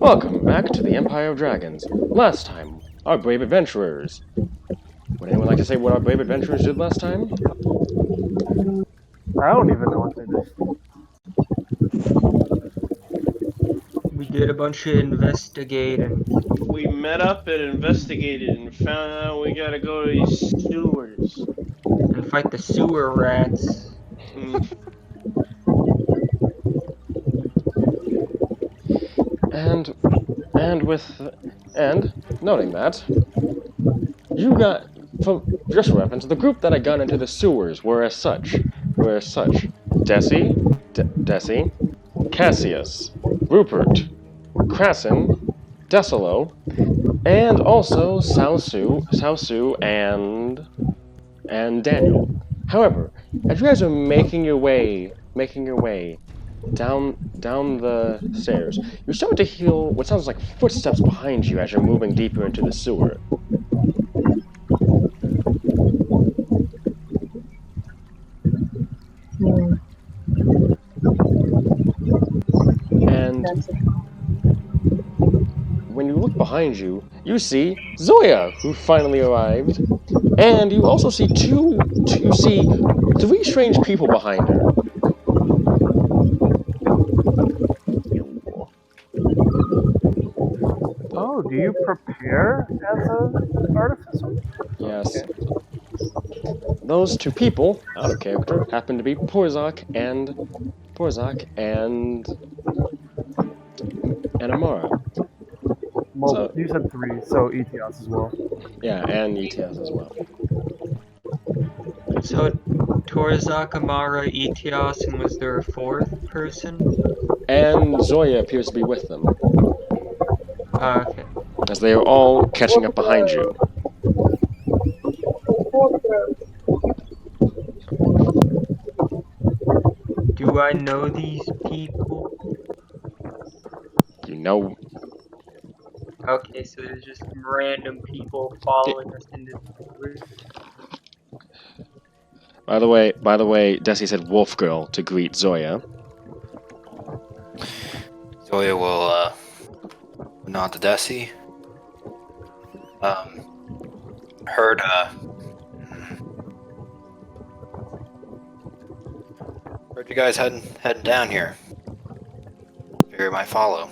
Welcome back to the Empire of Dragons. Last time, our brave adventurers. Would anyone like to say what our brave adventurers did last time? I don't even know what they did. We did a bunch of investigating. We met up and investigated and found out we gotta go to these sewers. And fight the sewer rats. Hmm. And noting that, you got from just for reference, the group that I got into the sewers were as such. Desi, Cassius, Rupert, Krasin, Desolo, and also Sausu, and Daniel. However, as you guys are making your way down the stairs, you're starting to hear what sounds like footsteps behind you as you're moving deeper into the sewer. And when you look behind you, you see Zoya, who finally arrived, and you also see three strange people behind her. Oh, do you prepare as an artificer? Yes. Okay. Those two people, out of character, happen to be Porzak and Amara. Well, So- you said three, so Etios as well. Yeah, and ETS as well. So Torzak, Amara, Etios, and was there a fourth person? And Zoya appears to be with them, Okay. as they are all catching up behind you. Do I know these people? You know, Okay, so there's just random people following us into the sewer. by the way, Desi said wolf girl to greet Zoya. Zoya will nod to Desi. Heard you guys heading down here. Figure might follow.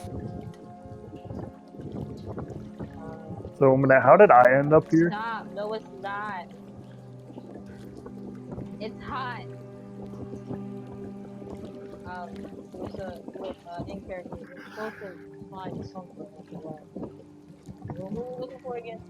So, how did I end up here? Stop. No, it's not. It's hot. In character, you're supposed to find something. What are we looking for again?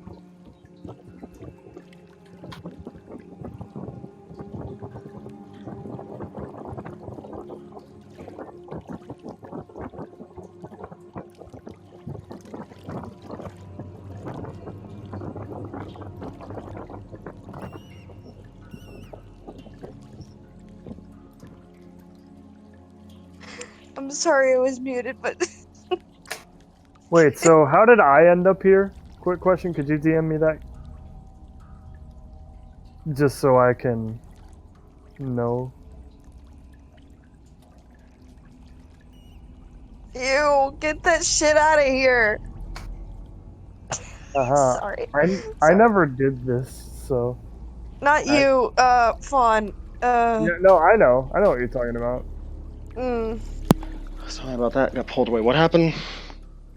I'm sorry I was muted, but Wait, so how did I end up here? Quick question, could you DM me that? Just so I can know. ew, get that shit out of here. Uh-huh. Sorry. I never did this, so. Not you, Fawn. Yeah, no, I know what you're talking about. Sorry about that. Got pulled away. What happened?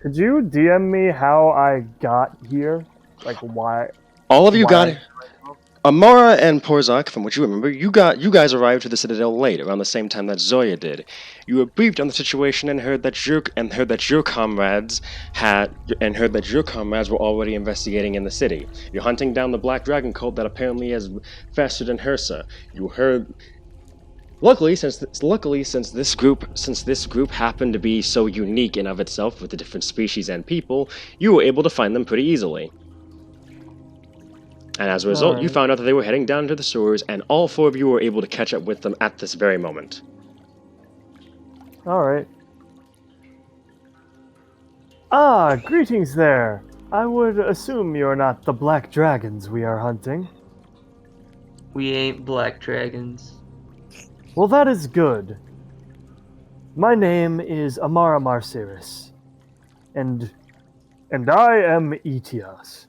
Could you DM me how I got here? Like, why? All of you Why? got Amara and Porzak, from what you remember, you guys arrived to the Citadel late, around the same time that Zoya did. You were briefed on the situation and heard that your comrades were already investigating in the city. You're hunting down the Black Dragon cult that apparently has festered in Hersa. You heard. Luckily, since this group happened to be so unique in of itself with the different species and people, you were able to find them pretty easily. And as a result, you found out that they were heading down to the sewers, and all four of you were able to catch up with them at this very moment. Alright. Ah, greetings there. I would assume you're not the black dragons we are hunting. We ain't black dragons. Well, that is good. My name is Amara Marciris. And I am Etios.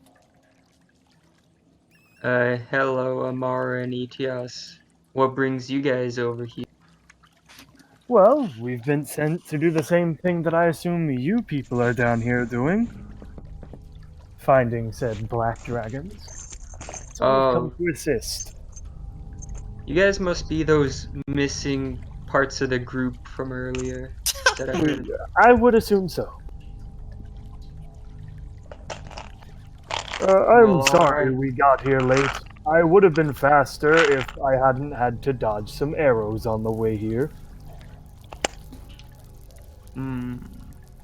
Hello, Amara and Etios. What brings you guys over here? Well, we've been sent to do the same thing that I assume you people are down here doing. Finding said black dragons. So we've come Oh, to assist. you guys must be those missing parts of the group from earlier that I heard. I would assume so. I'm Well, sorry alright. we got here late. I would have been faster if I hadn't had to dodge some arrows on the way here. Hmm.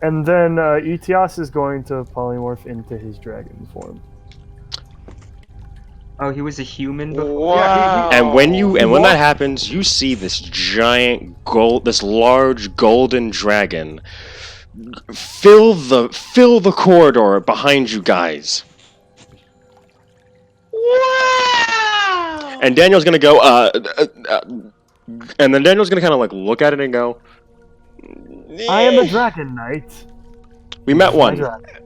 And then Etios is going to polymorph into his dragon form. Oh, he was a human before? Wow. And when What? that happens, you see this giant this large golden dragon fill the corridor behind you guys. Wow. And Daniel's gonna go, and then Daniel's gonna kind of like look at it and go, I am a dragon knight. "We met My one." dragon.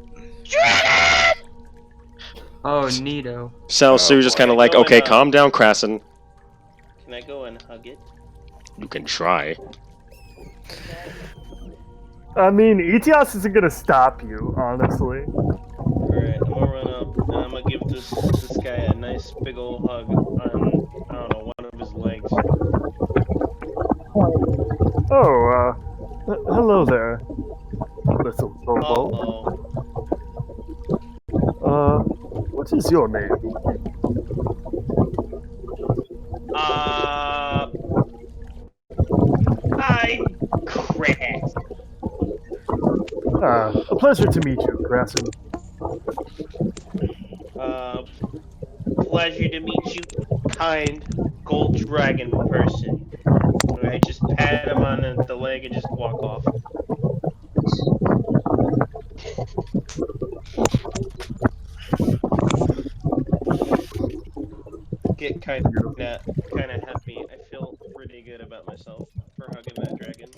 Oh, neato. So Oh, Sue's just boy. kind of like, Going "Okay, up. calm down, Krassen. Can I go and hug it? You can try." I mean, Etios isn't gonna stop you, honestly. Alright, I'm gonna run up and I'm gonna give this guy a nice big old hug on, I don't know, one of his legs. Oh, hello there, little Torbo. Uh-oh. What is your name? Hi, Crass. A pleasure to meet you, Krassen. Pleasure to meet you, kind gold dragon person. Alright, just pat him on the leg and just walk off. Get kind of happy. I feel pretty good about myself for hugging that dragon.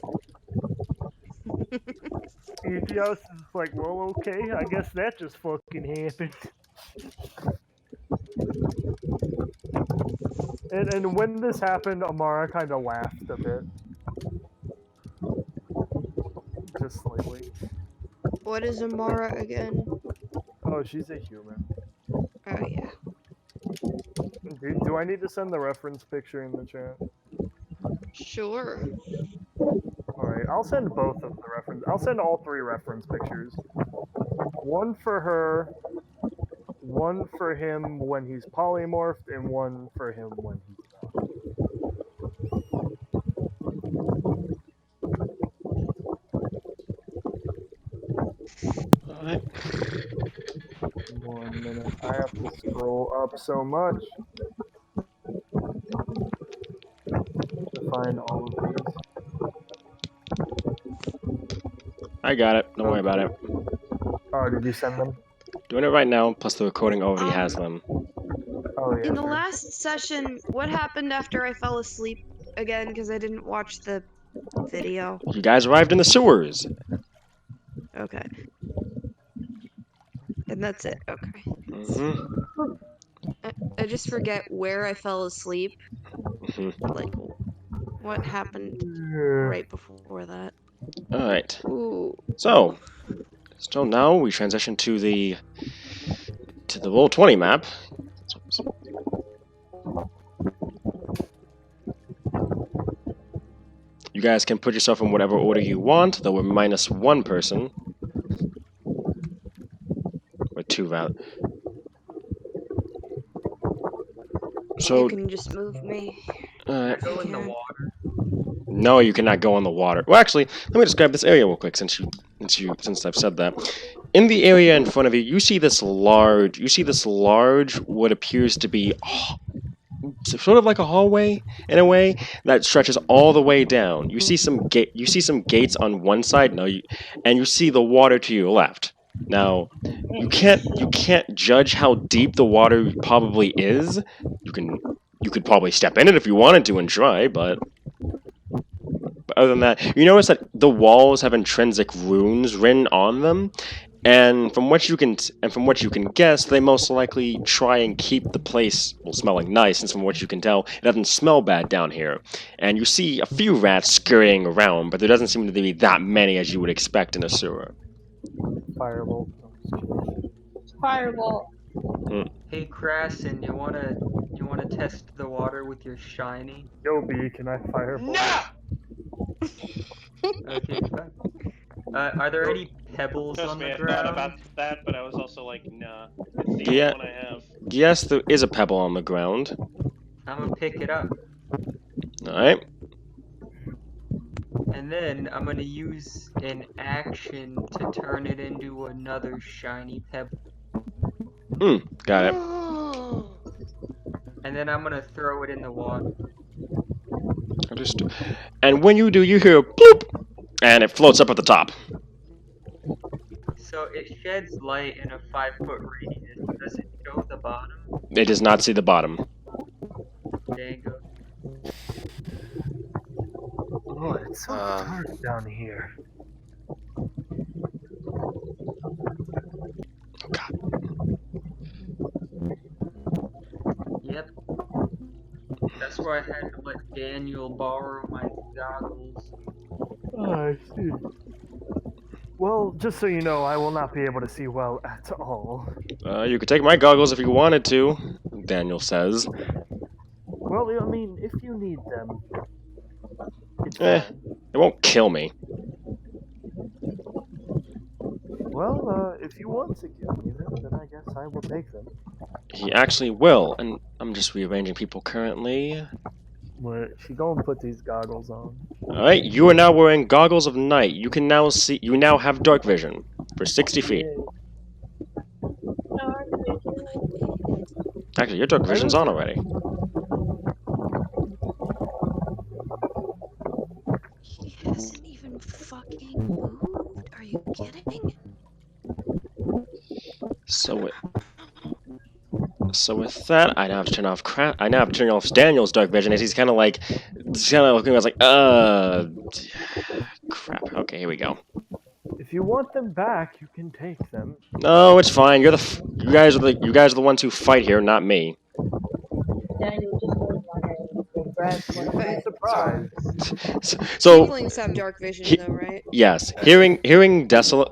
Etios is like, well, okay, I guess that just fucking happened. And when this happened, Amara kind of laughed a bit. Just slightly. What is Amara again? Oh, she's a human. Oh yeah. Do I need to send the reference picture in the chat? Sure. Alright, I'll send both of the reference. I'll send all 3 reference pictures. One for her, one for him when he's polymorphed, and one for him when he's not. Alright. 1 minute. I have to scroll up so much to find all of these. I got it. Don't worry about it. Oh, did you send them? Doing it right now. Plus the recording already has them. Oh yeah. In the sure. last session, what happened after I fell asleep again because I didn't watch the video? You guys arrived in the sewers. Okay. And that's it. Okay. Mm-hmm. I just forget where I fell asleep. Mm-hmm. Like, what happened Yeah. right before that? All right. Ooh. So now we transition to the Roll20 map. You guys can put yourself in whatever order you want, though we're minus 1 person. Or 2 valid. So You can just move me. alright. Go in the water. No, you cannot go on the water. Well, actually, let me describe this area real quick since I've said that. In the area in front of you, you see this large, what appears to be sort of like a hallway in a way that stretches all the way down. You see some gates on one side, and you see the water to your left. Now, you can't judge how deep the water probably is. You could probably step in it if you wanted to and try, but But other than that, you notice that the walls have intrinsic runes written on them, and from what you can guess, they most likely try and keep the place smelling nice. Since from what you can tell, it doesn't smell bad down here. And you see a few rats scurrying around, but there doesn't seem to be that many as you would expect in a sewer. Firebolt. Fireball. Hey Krasin, you wanna test the water with your shiny? Yo, B, can I firebolt? No! Okay, fine. Are there any pebbles Trust on me, the I thought about ground? that, but I was also like, nah. It's the Yeah. only one I have. Yes, there is a pebble on the ground. I'm gonna pick it up, Alright. and then I'm gonna use an action to turn it into another shiny pebble, Got it. and then I'm gonna throw it in the water. Understood. And when you do, you hear a bloop, and it floats up at the top. So it sheds light in a 5-foot radius. Does it show the bottom? It does not see the bottom. Dango. Oh, it's so Um, dark down here. Yep. That's why I had to let Daniel borrow my goggles. Oh, I see. Well, just so you know, I will not be able to see well at all. You could take my goggles if you wanted to, Daniel says. Well, I mean, if you need them, it's Eh. fine. It won't kill me. Well, if you want to give me them, then I guess I will take them. He actually will, and I'm just rearranging people currently. Where she go and put these goggles on. Alright, you are now wearing goggles of night. You can now see, you now have dark vision for 60 feet. Dark vision. Actually, your dark vision's on already. He hasn't even fucking moved. Are you kidding? So with that, I now have to turn off I now have to turn off Daniel's dark vision as he's kind of looking. I was like, crap. Okay, here we go. If you want them back, you can take them. No, it's fine. You guys are the ones who fight here, not me. Daniel just goes my head. Grab one of Right. my So Tieflings have dark vision, he- though, right? yes, hearing Decilo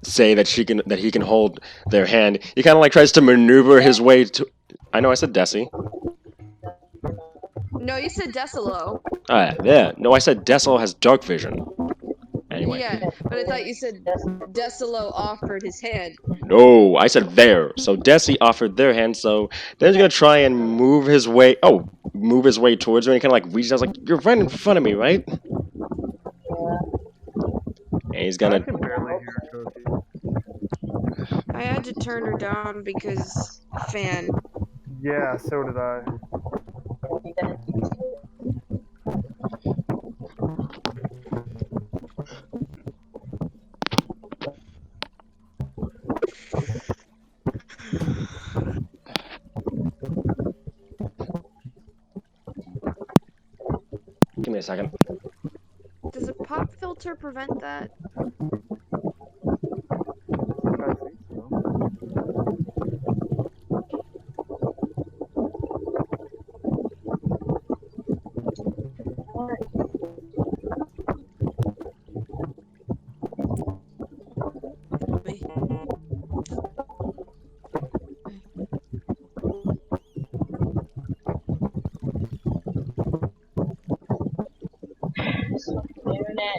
say that he can hold their hand, he kind of tries to maneuver his way to. I know I said Desi. No, you said Decilo. Yeah. No, I said Decilo has dark vision. Anyway. Yeah, but I thought you said Decilo offered his hand. No, I said there. So Desi offered their hand, so then he's gonna try and move his way towards me, and he kinda reaches out, you're right in front of me, right? And he's I gonna can barely hear Cookie. I had to turn her down because fan. Yeah, so did I. give me a second. Does a pop filter prevent that? I think so. Me. internet.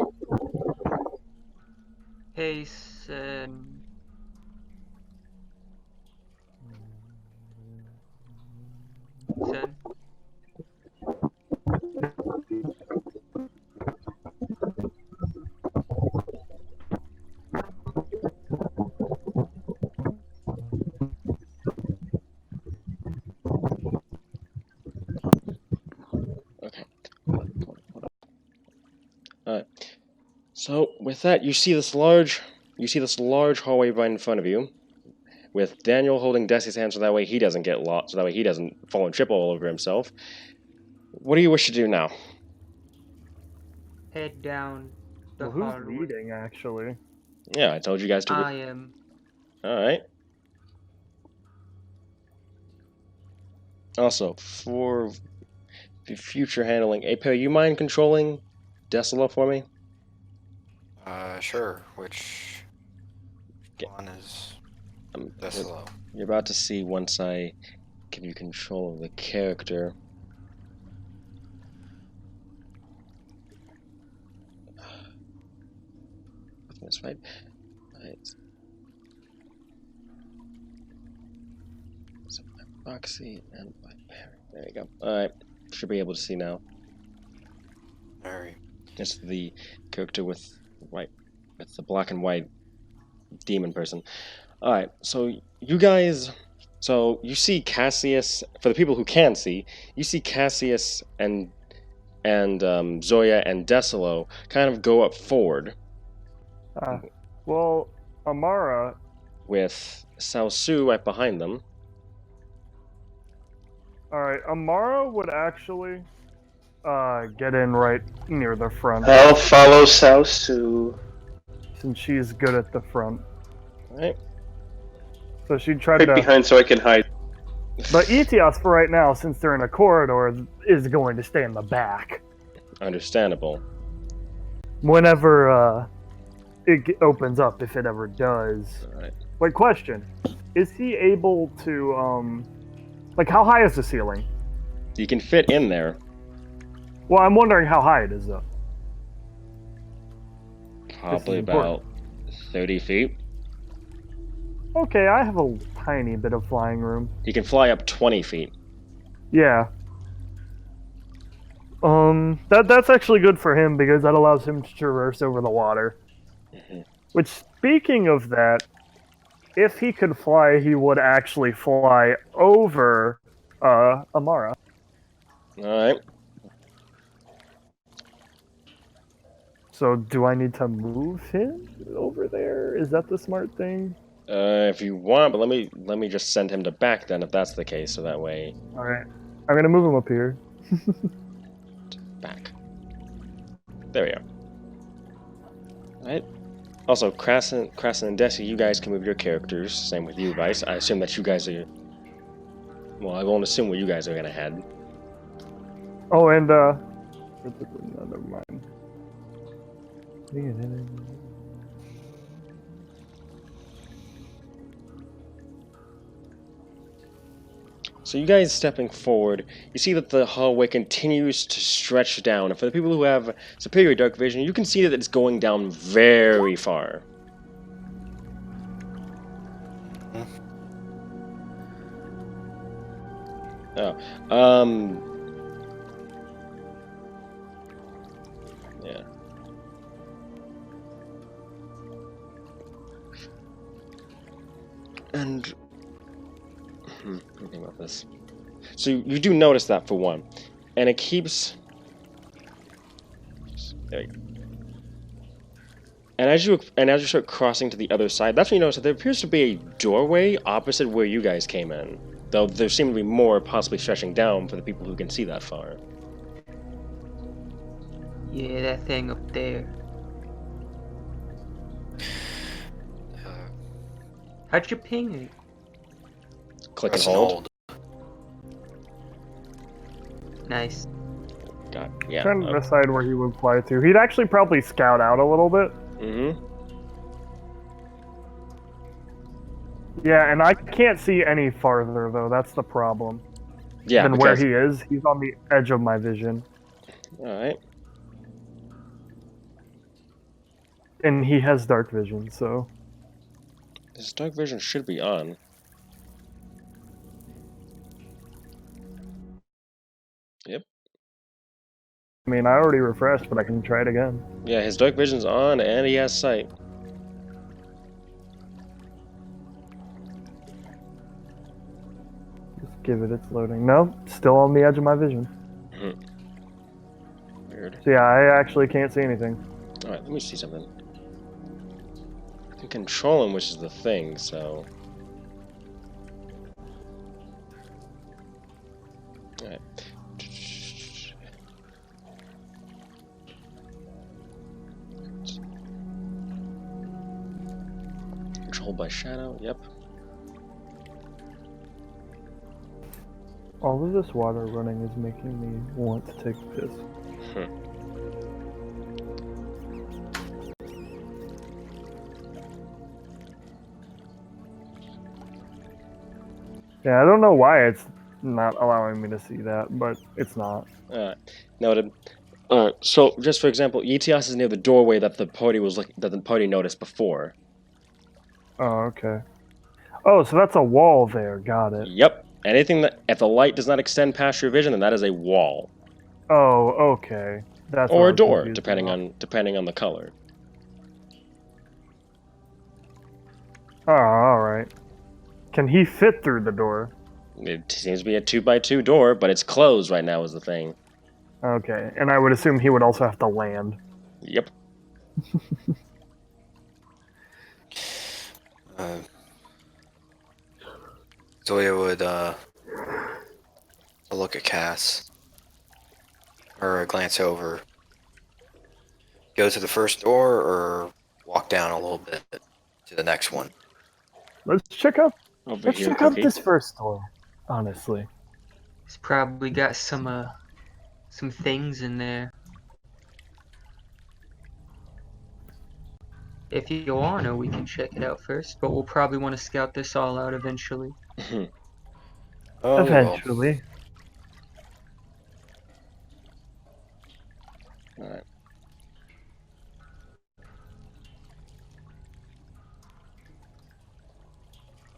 Hey, Sen. Sen? Okay. Alright. So with that, you see this large hallway right in front of you, with Daniel holding Desi's hand so that way he doesn't get lost, so that way he doesn't fall and trip all over himself. what do you wish to do now? Head down the Well, who's hallway. leading, actually? Yeah, I told you guys to. I am. All right. Also, for the future handling, Ape, you mind controlling Decila for me? Sure. Which Get- one is Um, Decilo? You're about to see once I give you control of the character. That's right. Right. So my Foxy and my Perry. There you go. Alright. Should be able to see now. Very. It's the character with the black and white demon person. Alright, so you guys, so you see Cassius, for the people who can see, you see Cassius and Zoya and Decilo kind of go up forward Well, Amara, with Salsu right behind them. alright, Amara would actually get in right near the front, I'll follow Sausu. since she's good at the front. Alright. So she'd try Right to... behind so I can hide. But Etios, for right now, since they're in a corridor, is going to stay in the back. Understandable. Whenever it opens up, if it ever does. Alright. Wait, question. Is he able to, like, how high is the ceiling? You can fit in there. Well, I'm wondering how high it is, though. Probably important. about 30 feet. Okay, I have a tiny bit of flying room. You can fly up 20 feet. Yeah. That's actually good for him, because that allows him to traverse over the water. Mhm. Which, speaking of that, if he could fly, he would actually fly over, Amara. Alright. So, do I need to move him over there? Is that the smart thing? If you want, but let me just send him to back then, if that's the case, so that way Alright. I'm gonna move him up here. back. There we are. Alright. Also, Krasen and Desi, you guys can move your characters. Same with you guys. I assume that you guys are. Well, I won't assume where you guys are gonna head. Oh, and, never mind. So you guys stepping forward, you see that the hallway continues to stretch down. And for the people who have superior dark vision, you can see that it's going down very far. Oh, yeah. And thinking about this. So you do notice that for one, and it keeps. There you go. And as you start crossing to the other side, that's when you notice that there appears to be a doorway opposite where you guys came in. Though there seem to be more possibly stretching down for the people who can see that far. Yeah, that thing up there. How'd you ping it? Click and Press and hold. Nice. God, yeah. Trying to decide where he would fly to. He'd actually probably scout out a little bit. Mm-hmm. Yeah, and I can't see any farther, though. That's the problem. Yeah, Than where because, he is. He's on the edge of my vision. Alright. And he has dark vision, so... This dark vision should be on. Yep. I mean, I already refreshed, but I can try it again. Yeah, his dark vision's on, and he has sight. Just give it its loading. No, still on the edge of my vision. Weird. So yeah, I actually can't see anything. Alright, let me see something. I can control him, which is the thing, so... Alright. controlled by shadow. Yep. All of this water running is making me want to take a piss. Yeah, I don't know why it's not allowing me to see that, but it's not. Noted. Alright, so just for example, ETS is near the doorway that the party noticed before. Oh, okay. Oh, so that's a wall there. Got it. Yep. Anything that if the light does not extend past your vision, then that is a wall Oh, okay. That's what or I a was door, confused depending about. on the color. Oh, all right. Can he fit through the door? It seems to be a 2x2 door, but it's closed right now. Is the thing. Okay, and I would assume he would also have to land. Yep. Zoya would look at Cass, or glance over. Go to the first door, or walk down a little bit to the next one. Let's check out. Over Let's here, check out Cookie. this first door. Honestly. He's probably got some things in there. If you wanna, we can check it out first, but we'll probably want to scout this all out eventually. Oh, we will. Eventually. Alright.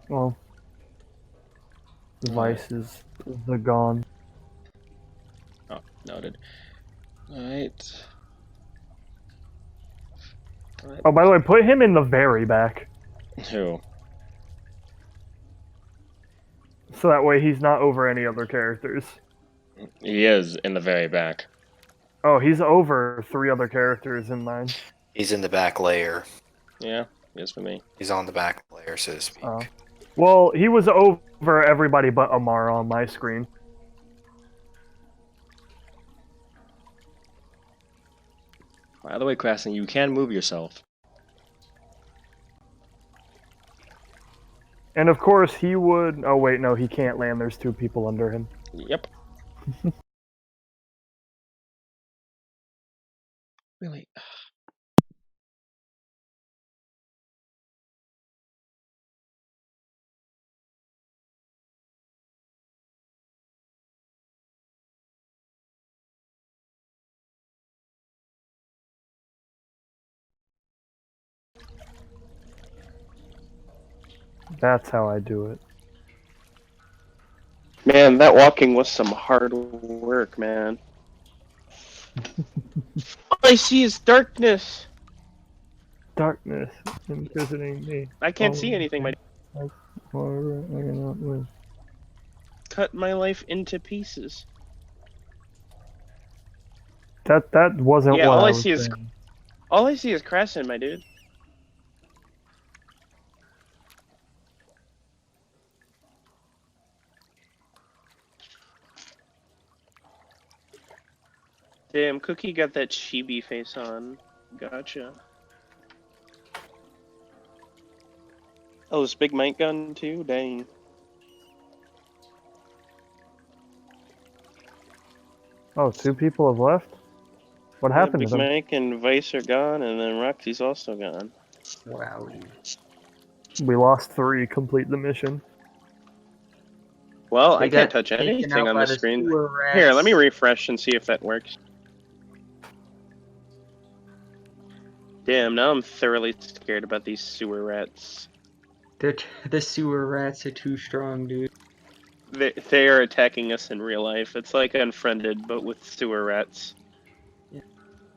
Well, Vice is the gone. Oh, noted. Alright. Oh, by the way, put him in the very back, Who? so that way he's not over any other characters. He is in the very back. Oh, he's over 3 other characters in mine. He's in the back layer. Yeah, he is for me. He's on the back layer, so to speak. Oh. Well, he was over everybody but Amara on my screen. By the way, Krasny, you can move yourself. And of course, he would. Oh, wait, no, he can't land. There's 2 people under him. Yep. Really? That's how I do it. Man, that walking was some hard work, man. All I see is darkness. Darkness imprisoning me. I can't see anything. My Forever I cannot live. cut my life into pieces. That wasn't Yeah, what all I I was see is saying. all I see is Crescent, my dude. Damn, Cookie got that chibi face on. Gotcha. Oh, this big Mike gun too? Dang. Oh, 2 people have left? What Yeah, happened Big to them? Mike and Vice are gone, and then Roxy's also gone. Wow. We lost 3. Complete the mission. Well, They I can't got touch taken anything out on by the the screen. sewer rats. Here, let me refresh and see if that works. Damn, now I'm thoroughly scared about these sewer rats. The sewer rats are too strong, dude. They are attacking us in real life. It's like Unfriended, but with sewer rats.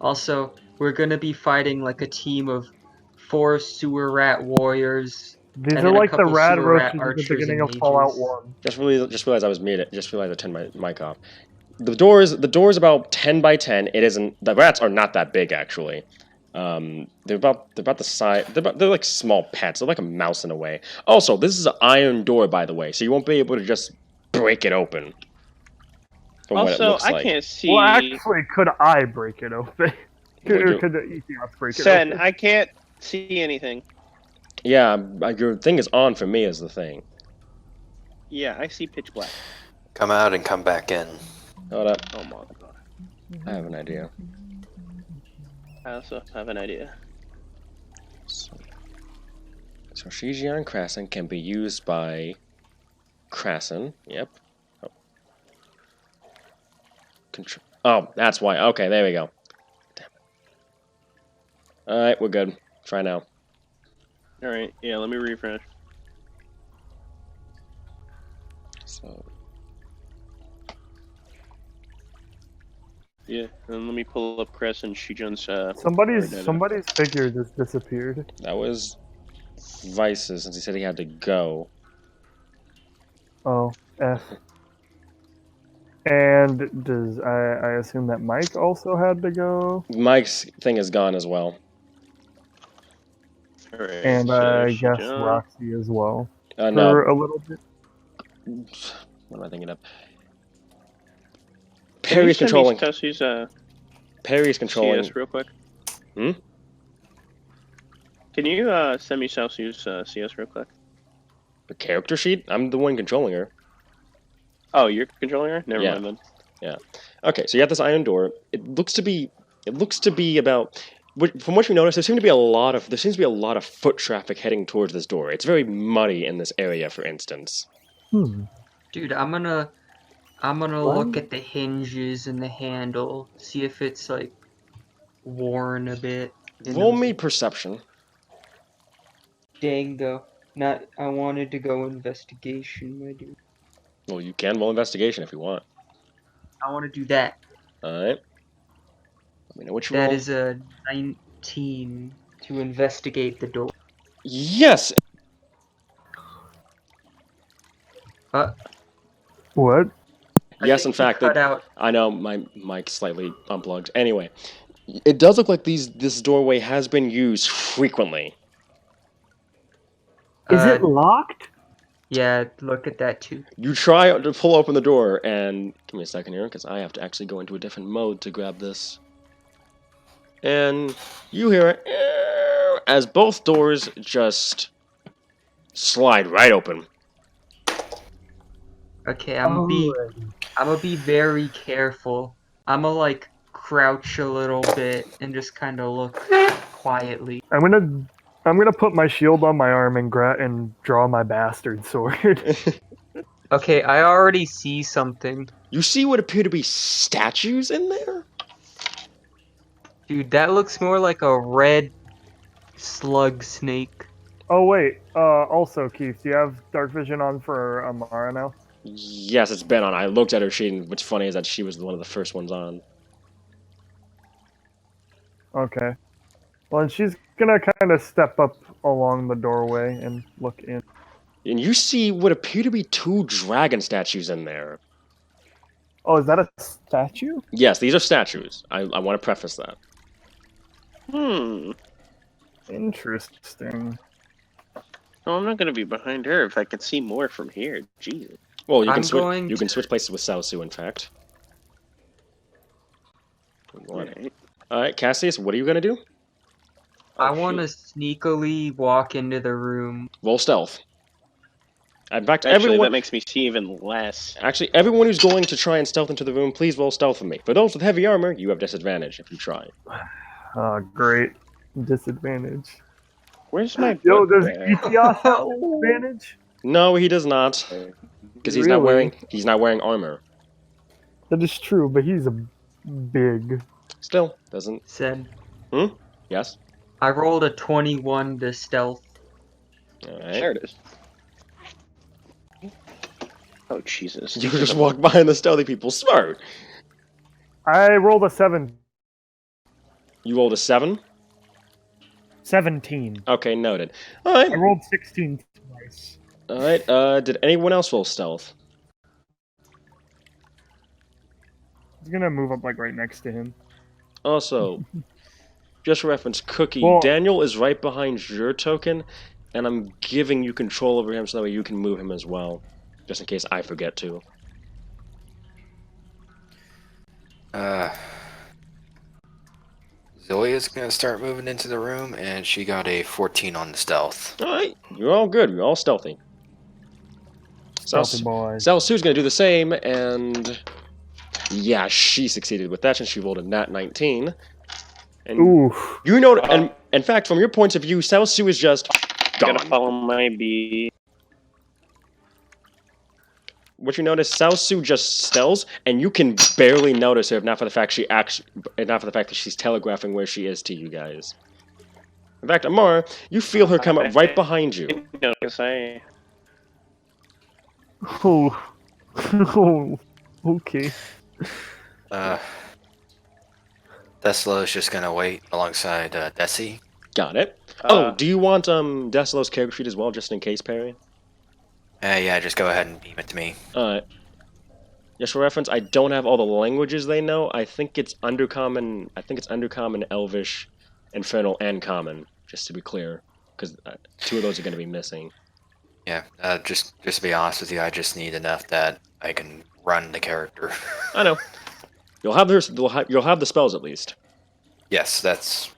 Also, we're gonna be fighting like a team of 4 sewer rat warriors. These And are then a like the couple rad sewer rat roaches at the archers beginning and of Fallout mages. 1. Just realized I was muted. Just realized I turned my mic off. The door is about 10 by 10. It isn't. The rats are not that big actually. They're about the size. They're like small pets. They're like a mouse in a way. Also, this is an iron door, by the way, so you won't be able to just break it open. From what it Also, looks I like. can't see. Well, actually, could I break it open? Would Or you? could the ETS break it Sen, open? I can't see anything. Yeah, your thing is on for me is the thing. Yeah, I see pitch black. Come out and come back in. Hold up. Oh my god. I have an idea. I also have an idea. So Shijian and Krasen can be used by Krasen. Yep. Oh. Oh, that's why. Okay, there we go. Damn. Alright, we're good. Try now. Alright, yeah, let me refresh. So Yeah, and let me pull up Cress and Shijun's Somebody's figure just disappeared. that was Vice's since he said he had to go. Oh, F. And does I assume that Mike also had to go? Mike's thing is gone as well. Alright, And so I guess Shijun. Roxy as well. For No. a little bit. What am I thinking of? Can you Perry's send me controlling. Chelsea's Perry's controlling. CS real quick? Hmm? Can you send me Chelsea's CS real quick? The character sheet? I'm the one controlling her. Oh, you're controlling her? Never Yeah. mind then. Yeah. Okay, so you have this iron door. It looks to be about. From what you notice, there seems to be a lot of foot traffic heading towards this door. It's very muddy in this area, for instance. Dude, I'm gonna look at the hinges and the handle, see if it's like worn a bit. Roll me perception. Dang though. I wanted to go investigation, my dude. Well, you can roll investigation if you want. I want to do that. All right. Let me know which That roll. is a 19 to investigate the door. Yes. What? Yes, in fact, cut out. I know my mic slightly unplugged. Anyway, it does look like this doorway has been used frequently. Is it locked? Yeah, look at that too. You try to pull open the door, and give me a second here, because I have to actually go into a different mode to grab this. And you hear it as both doors just slide right open. Okay, I'm gonna be very careful. I'm gonna like crouch a little bit and just kind of look quietly. I'm gonna put my shield on my arm and draw my bastard sword. Okay, I already see something. You see what appear to be statues in there? Dude, that looks more like a red slug snake. Oh wait. Also, Keith, do you have dark vision on for Amara now? Yes, it's been on. I looked at her sheet, and what's funny is that she was one of the first ones on. Okay. Well, and she's gonna kind of step up along the doorway and look in. And you see what appear to be two dragon statues in there. Oh, is that a statue? Yes, these are statues. I want to preface that. Interesting. Well, I'm not gonna be behind her if I could see more from here. Jesus. Well, you I'm can switch. going You can switch places with Saosu, in fact. Alright. All right, Cassius, what are you gonna do? I want to sneakily walk into the room. Roll stealth. In fact, Actually, everyone. that makes me see even less. Actually, everyone who's going to try and stealth into the room, please roll stealth for me. For those with heavy armor, you have disadvantage if you try. Great. Disadvantage. Where's my Yo, book does bag? Ethios have disadvantage? No, he does not, because he's not Really? wearing armor. That is true, but he's a big. Still doesn't. Said Yes. I rolled a 21 to stealth. All right. There it is. Oh, Jesus. You just walk behind the stealthy people. Smart. I rolled a 7. You rolled a 7. 17. Okay, noted. All right. I rolled 16 twice. All right. Did anyone else roll stealth? I'm gonna move up like right next to him. Also, just for reference, Cookie, Well- Daniel is right behind your token, and I'm giving you control over him so that way you can move him as well, just in case I forget to. Zolia's gonna start moving into the room, and she got a 14 on the stealth. Alright, you're all good. You're all stealthy. Stealthy boys. Sue's gonna do the same, and yeah, she succeeded with that, and she rolled a nat 19. And Oof. you know, and in fact, from your point of view, Sue is just gone. Gotta follow my beat. What you notice, Sue just stills, and you can barely notice her, if not for the fact that she's telegraphing where she is to you guys. In fact, Amar, you feel her come up right behind you. Oh. Oh. Okay. Deslo's just gonna wait alongside Desi. Got it. Do you want Deslo's character sheet as well, just in case, Perry? Yeah, just go ahead and beam it to me. Just for reference, I don't have all the languages they know. I think it's Undercommon, Elvish, Infernal, and Common, just to be clear, because 2 of those are going to be missing. Yeah, just to be honest with you, I just need enough that I can run the character. I know. You'll have the spells at least. Yes, that's...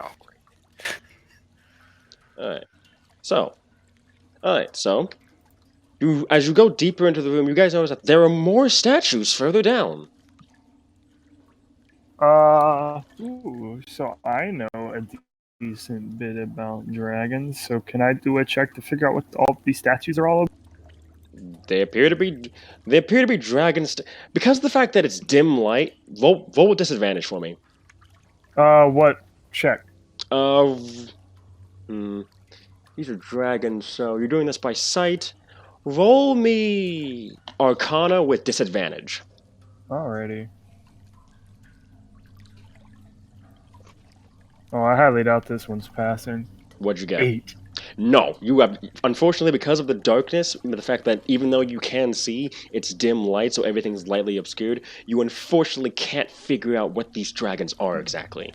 Oh, great. Alright. So... as you go deeper into the room, you guys notice that there are more statues further down. So I know a decent bit about dragons, so can I do a check to figure out what all these statues are all about? They appear to be dragons. Because of the fact that it's dim light, roll with disadvantage for me. What check? These are dragons, so you're doing this by sight. Roll me Arcana with disadvantage. Alrighty. Oh, I highly doubt this one's passing. What'd you get? 8. No, you have, unfortunately, because of the darkness, the fact that even though you can see, it's dim light, so everything's lightly obscured, you unfortunately can't figure out what these dragons are exactly.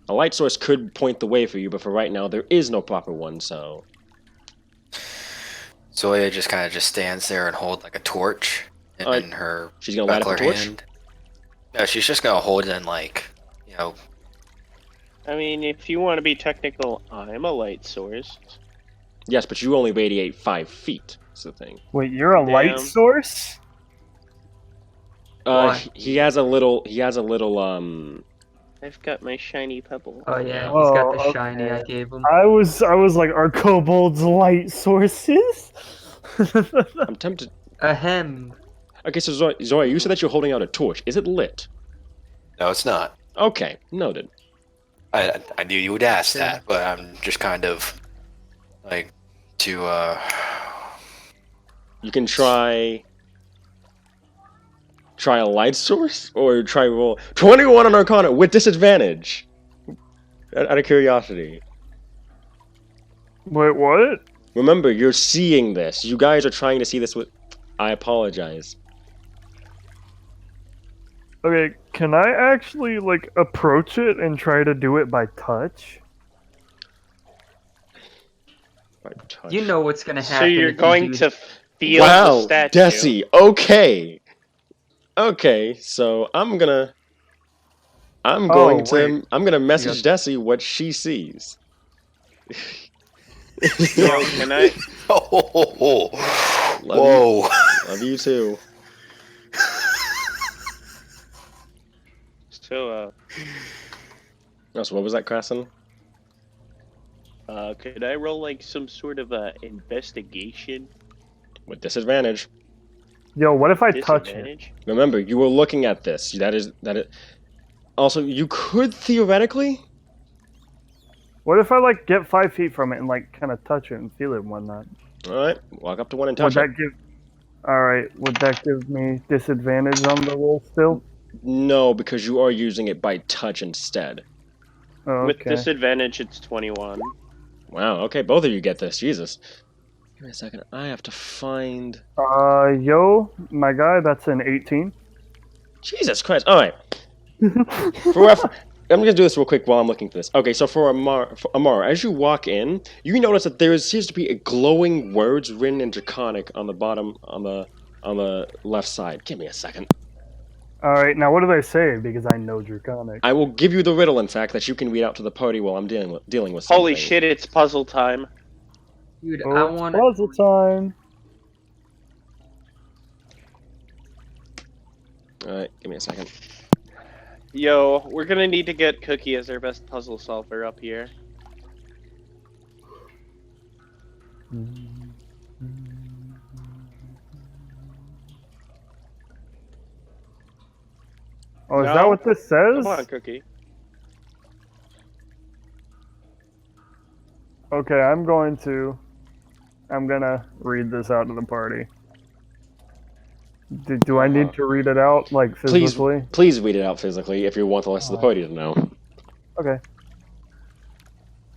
A light source could point the way for you, but for right now, there is no proper one, so... Zoya just kind of stands there and hold like a torch in her she's gonna light up a torch? hand. No, she's just gonna hold it in like, you know... I mean, if you want to be technical, I'm a light source. Yes, but you only radiate 5 feet, is the thing. Wait, you're a light source? He has a little, I've got my shiny pebble. Oh yeah, he's got the shiny I gave him. I was like, are kobolds light sources? I'm tempted. Ahem. Okay, so Zoya, you said that you're holding out a torch. Is it lit? No, it's not. Okay, noted. I knew you would ask that, but I'm just kind of like to You can try a light source or try roll 21 on Arcana with disadvantage. Out of curiosity. Wait, what? Remember, you're seeing this. You guys are trying to see this with. I apologize. Okay, can I actually, like, approach it and try to do it by touch? By touch. You know what's gonna happen. So you're if going you do... to feel the statue. Desi, okay. Okay, so I'm gonna message Desi what she sees. Yo, can I? Whoa. Love you too. So, So what was that, Krasen? could I roll like some sort of investigation? With disadvantage. Yo, what if I touch it? Disadvantage? Remember, you were looking at this. That is. Also, you could theoretically. What if I, like, get 5 feet from it and, like, kind of touch it and feel it and whatnot? Alright, walk up to one and touch it. Alright, would that give me disadvantage on the roll still? No, because you are using it by touch instead. Oh, okay. With disadvantage, it's 21. Wow, okay, both of you get this. Jesus. Give me a second. I have to find... Yo, my guy, that's an 18. Jesus Christ. Alright. I'm going to do this real quick while I'm looking for this. Okay, so for Amar, as you walk in, you notice that there seems to be a glowing words written in Draconic on the bottom, on the left side. Give me a second. Alright, now what do they say? Because I know Draconic. I will give you the riddle, in fact, that you can read out to the party while I'm dealing with something. Holy shit! It's puzzle time. Dude, I Oh, it's want puzzle time. Alright, give me a second. Yo, we're gonna need to get Cookie as our best puzzle solver up here. Oh, is No? that what this says? Come on, Cookie. Okay, I'm gonna read this out to the party. Do I need to read it out, like, physically? Please read it out physically if you want the rest of the party to know. Okay.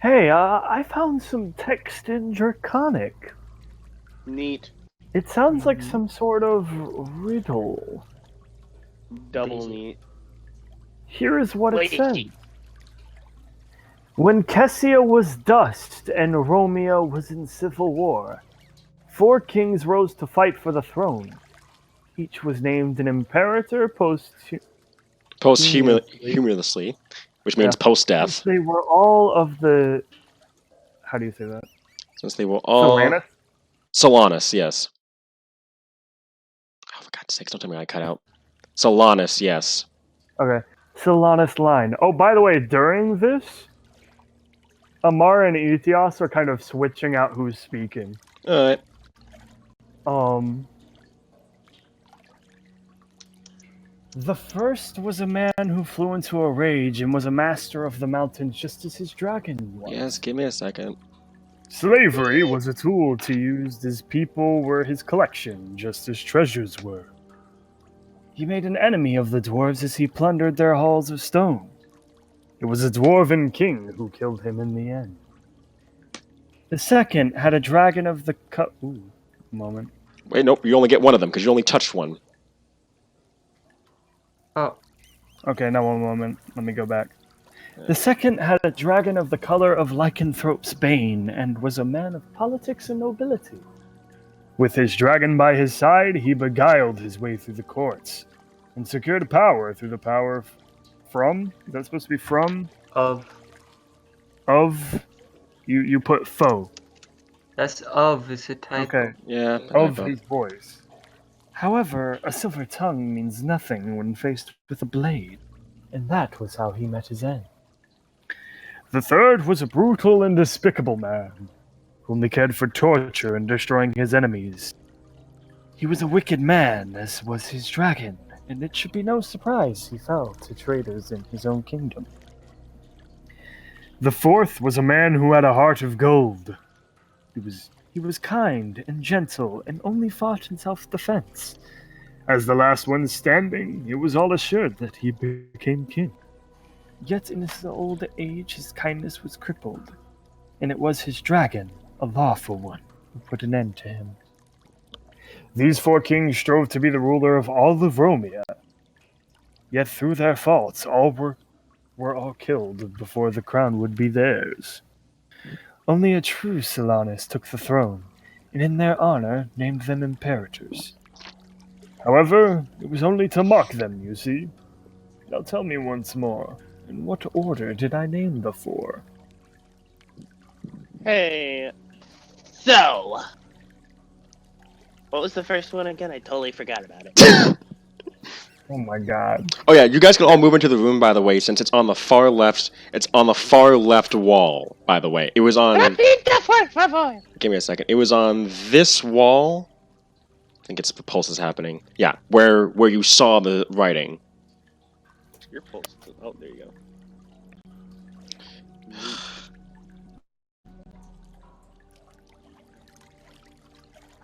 Hey, I found some text in Draconic. Neat. It sounds like some sort of riddle. Double neat. Here is what it Wait. says. When Kessia was dust and Romeo was in civil war, 4 kings rose to fight for the throne. Each was named an imperator Posthumously, which means Yeah. post-death. They were all of the... How do you say that? Since they were all... Solanus? Solanus, yes. Oh, for God's sakes, don't tell me I cut out. Solanus, yes. Okay. Solanus line. Oh, by the way, during this, Amara and Ethios are kind of switching out who's speaking. Alright. The first was a man who flew into a rage and was a master of the mountains just as his dragon was. Yes, give me a second. Slavery was a tool to use as people were his collection, just as treasures were. He made an enemy of the dwarves as he plundered their halls of stone. It was a dwarven king who killed him in the end. The second had a dragon of the moment. Wait, nope, you only get one of them, because you only touched one. Oh, Okay, now one moment. Let me go back. The second had a dragon of the color of Lycanthrope's bane, and was a man of politics and nobility. With his dragon by his side, he beguiled his way through the courts, and secured power through the power from? Is that supposed to be from? of. You put foe. That's of is a type. Okay. Yeah. Of his voice. However, a silver tongue means nothing when faced with a blade, and that was how he met his end. The third was a brutal and despicable man, who only cared for torture and destroying his enemies. He was a wicked man, as was his dragon, and it should be no surprise he fell to traitors in his own kingdom. The fourth was a man who had a heart of gold. He was kind and gentle, and only fought in self-defense. As the last one standing, it was all assured that he became king. Yet in his old age, his kindness was crippled, and it was his dragon, a lawful one, who put an end to him. These 4 kings strove to be the ruler of all of Romea. Yet through their faults, all were all killed before the crown would be theirs. Only a true Solanus took the throne, and in their honor named them imperators. However, it was only to mock them, you see. Now tell me once more, in what order did I name the 4? Hey. So. What was the first one again? I totally forgot about it. Oh my god. Oh yeah, you guys can all move into the room, by the way, since it's on the far left. It's on the far left wall, by the way. It was on... Give me a second. It was on this wall. I think it's the pulse is happening. Yeah, where you saw the writing. Your pulse. Oh, there you go.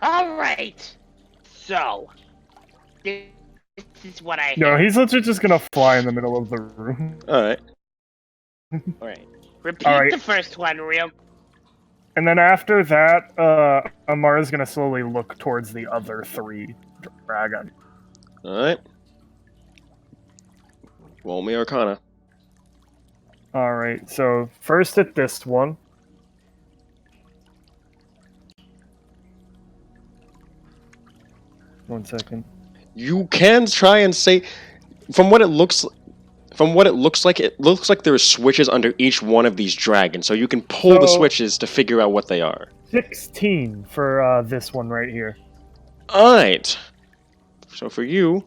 Alright. So. This is what I No, have. he's literally just gonna fly in the middle of the room. Alright. Alright. Repeat Alright. the first one real. And then after that, Amara's gonna slowly look towards the other 3 dragons. Alright. Roll me Arcana. Alright, so first at this one. One second. You can try and say... from what it looks like, there are switches under each one of these dragons, so you can pull the So- switches to figure out what they are. 16 for this one right here. Alright. So for you...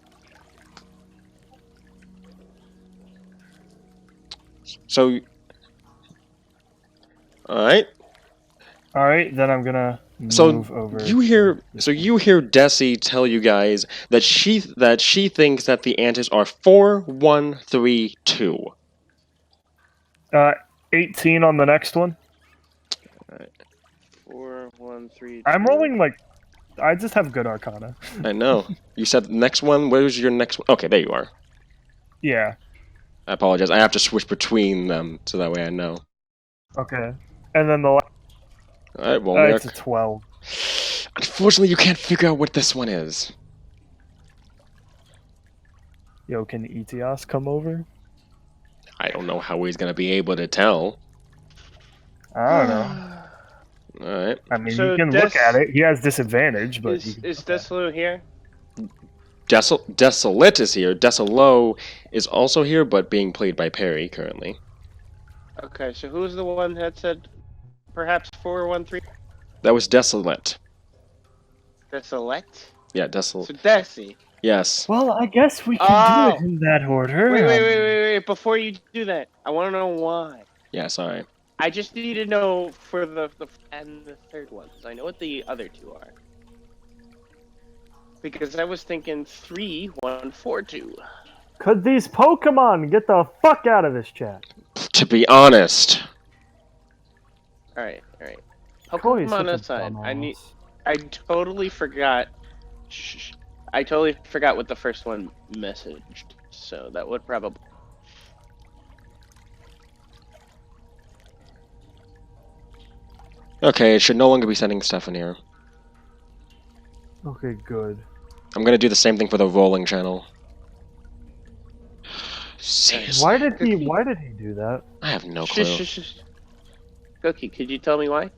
So... Alright. Alright, then I'm gonna So move over. you hear Desi tell you guys that she thinks that the answers are 4, 1, 3, 2. 18 on the next one. 4, 1, 3. I'm 2. rolling like I just have good arcana. I know. You said next one. Where's your next one? Okay, there you are. Yeah. I apologize. I have to switch between them so that way I know. Okay. And then the last Alright, well, it's a 12. unfortunately, you can't figure out what this one is. Yo, can Etios come over? I don't know how he's gonna be able to tell. I don't know. Alright. I mean, So he can look at it. He has disadvantage, but he Is can look at it. Deslo here? Desolit is here. Desolo is also here, but being played by Perry currently. Okay, so who's the one that said perhaps 4, 1, 3? That was Desolit. Desolate? Yeah, Desolit. So Desi. Yes. Well, I guess we can Oh. do it in that order. Wait. Before you do that, I want to know why. Yeah, sorry. I just need to know for the and the third one, because I know what the other two are. Because I was thinking 3, 1, 4, 2. Could these Pokemon get the fuck out of this chat? To be honest. Alright. Cody's Pokemon such a aside, dumbass. I totally forgot. I totally forgot what the first one messaged. So that would probably. Okay, it should no longer be sending stuff in here. Okay, good. I'm gonna do the same thing for the rolling channel. Seriously. Why did he do that? I have no clue. Shush. Cookie, could you tell me why?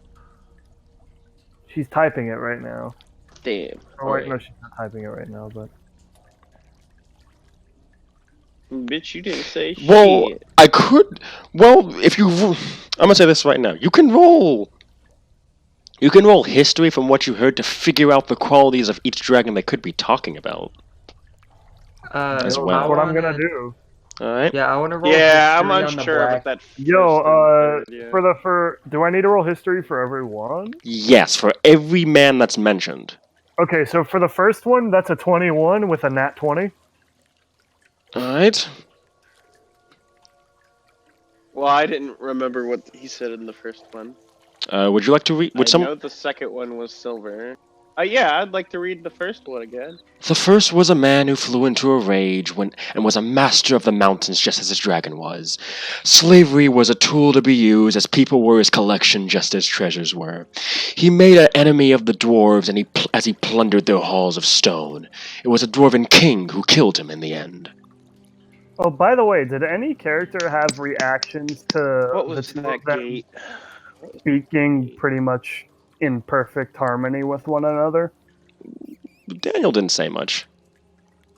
She's typing it right now. Damn. Oh wait, no, Alright. she's not typing it right now, but Bitch, you didn't say Well, shit. I could. Well, if you, I'm gonna say this right now. You can roll history from what you heard to figure out the qualities of each dragon they could be talking about. As well. that's what I'm gonna do. All right. Yeah, I want to roll. Yeah, I'm history on the unsure black. about that. First Yo, and third, yeah. for do I need to roll history for everyone? Yes, for every man that's mentioned. Okay, so for the first one, that's a 21 with a nat 20. All right. Well, I didn't remember what he said in the first one. Would you like to read? Would I some? know the second one was silver. Yeah, I'd like to read the first one again. The first was a man who flew into a rage and was a master of the mountains just as his dragon was. Slavery was a tool to be used as people were his collection just as treasures were. He made an enemy of the dwarves as he plundered their halls of stone. It was a dwarven king who killed him in the end. Oh, by the way, did any character have reactions to What the was two that of them gate? speaking pretty much in perfect harmony with one another? Daniel didn't say much.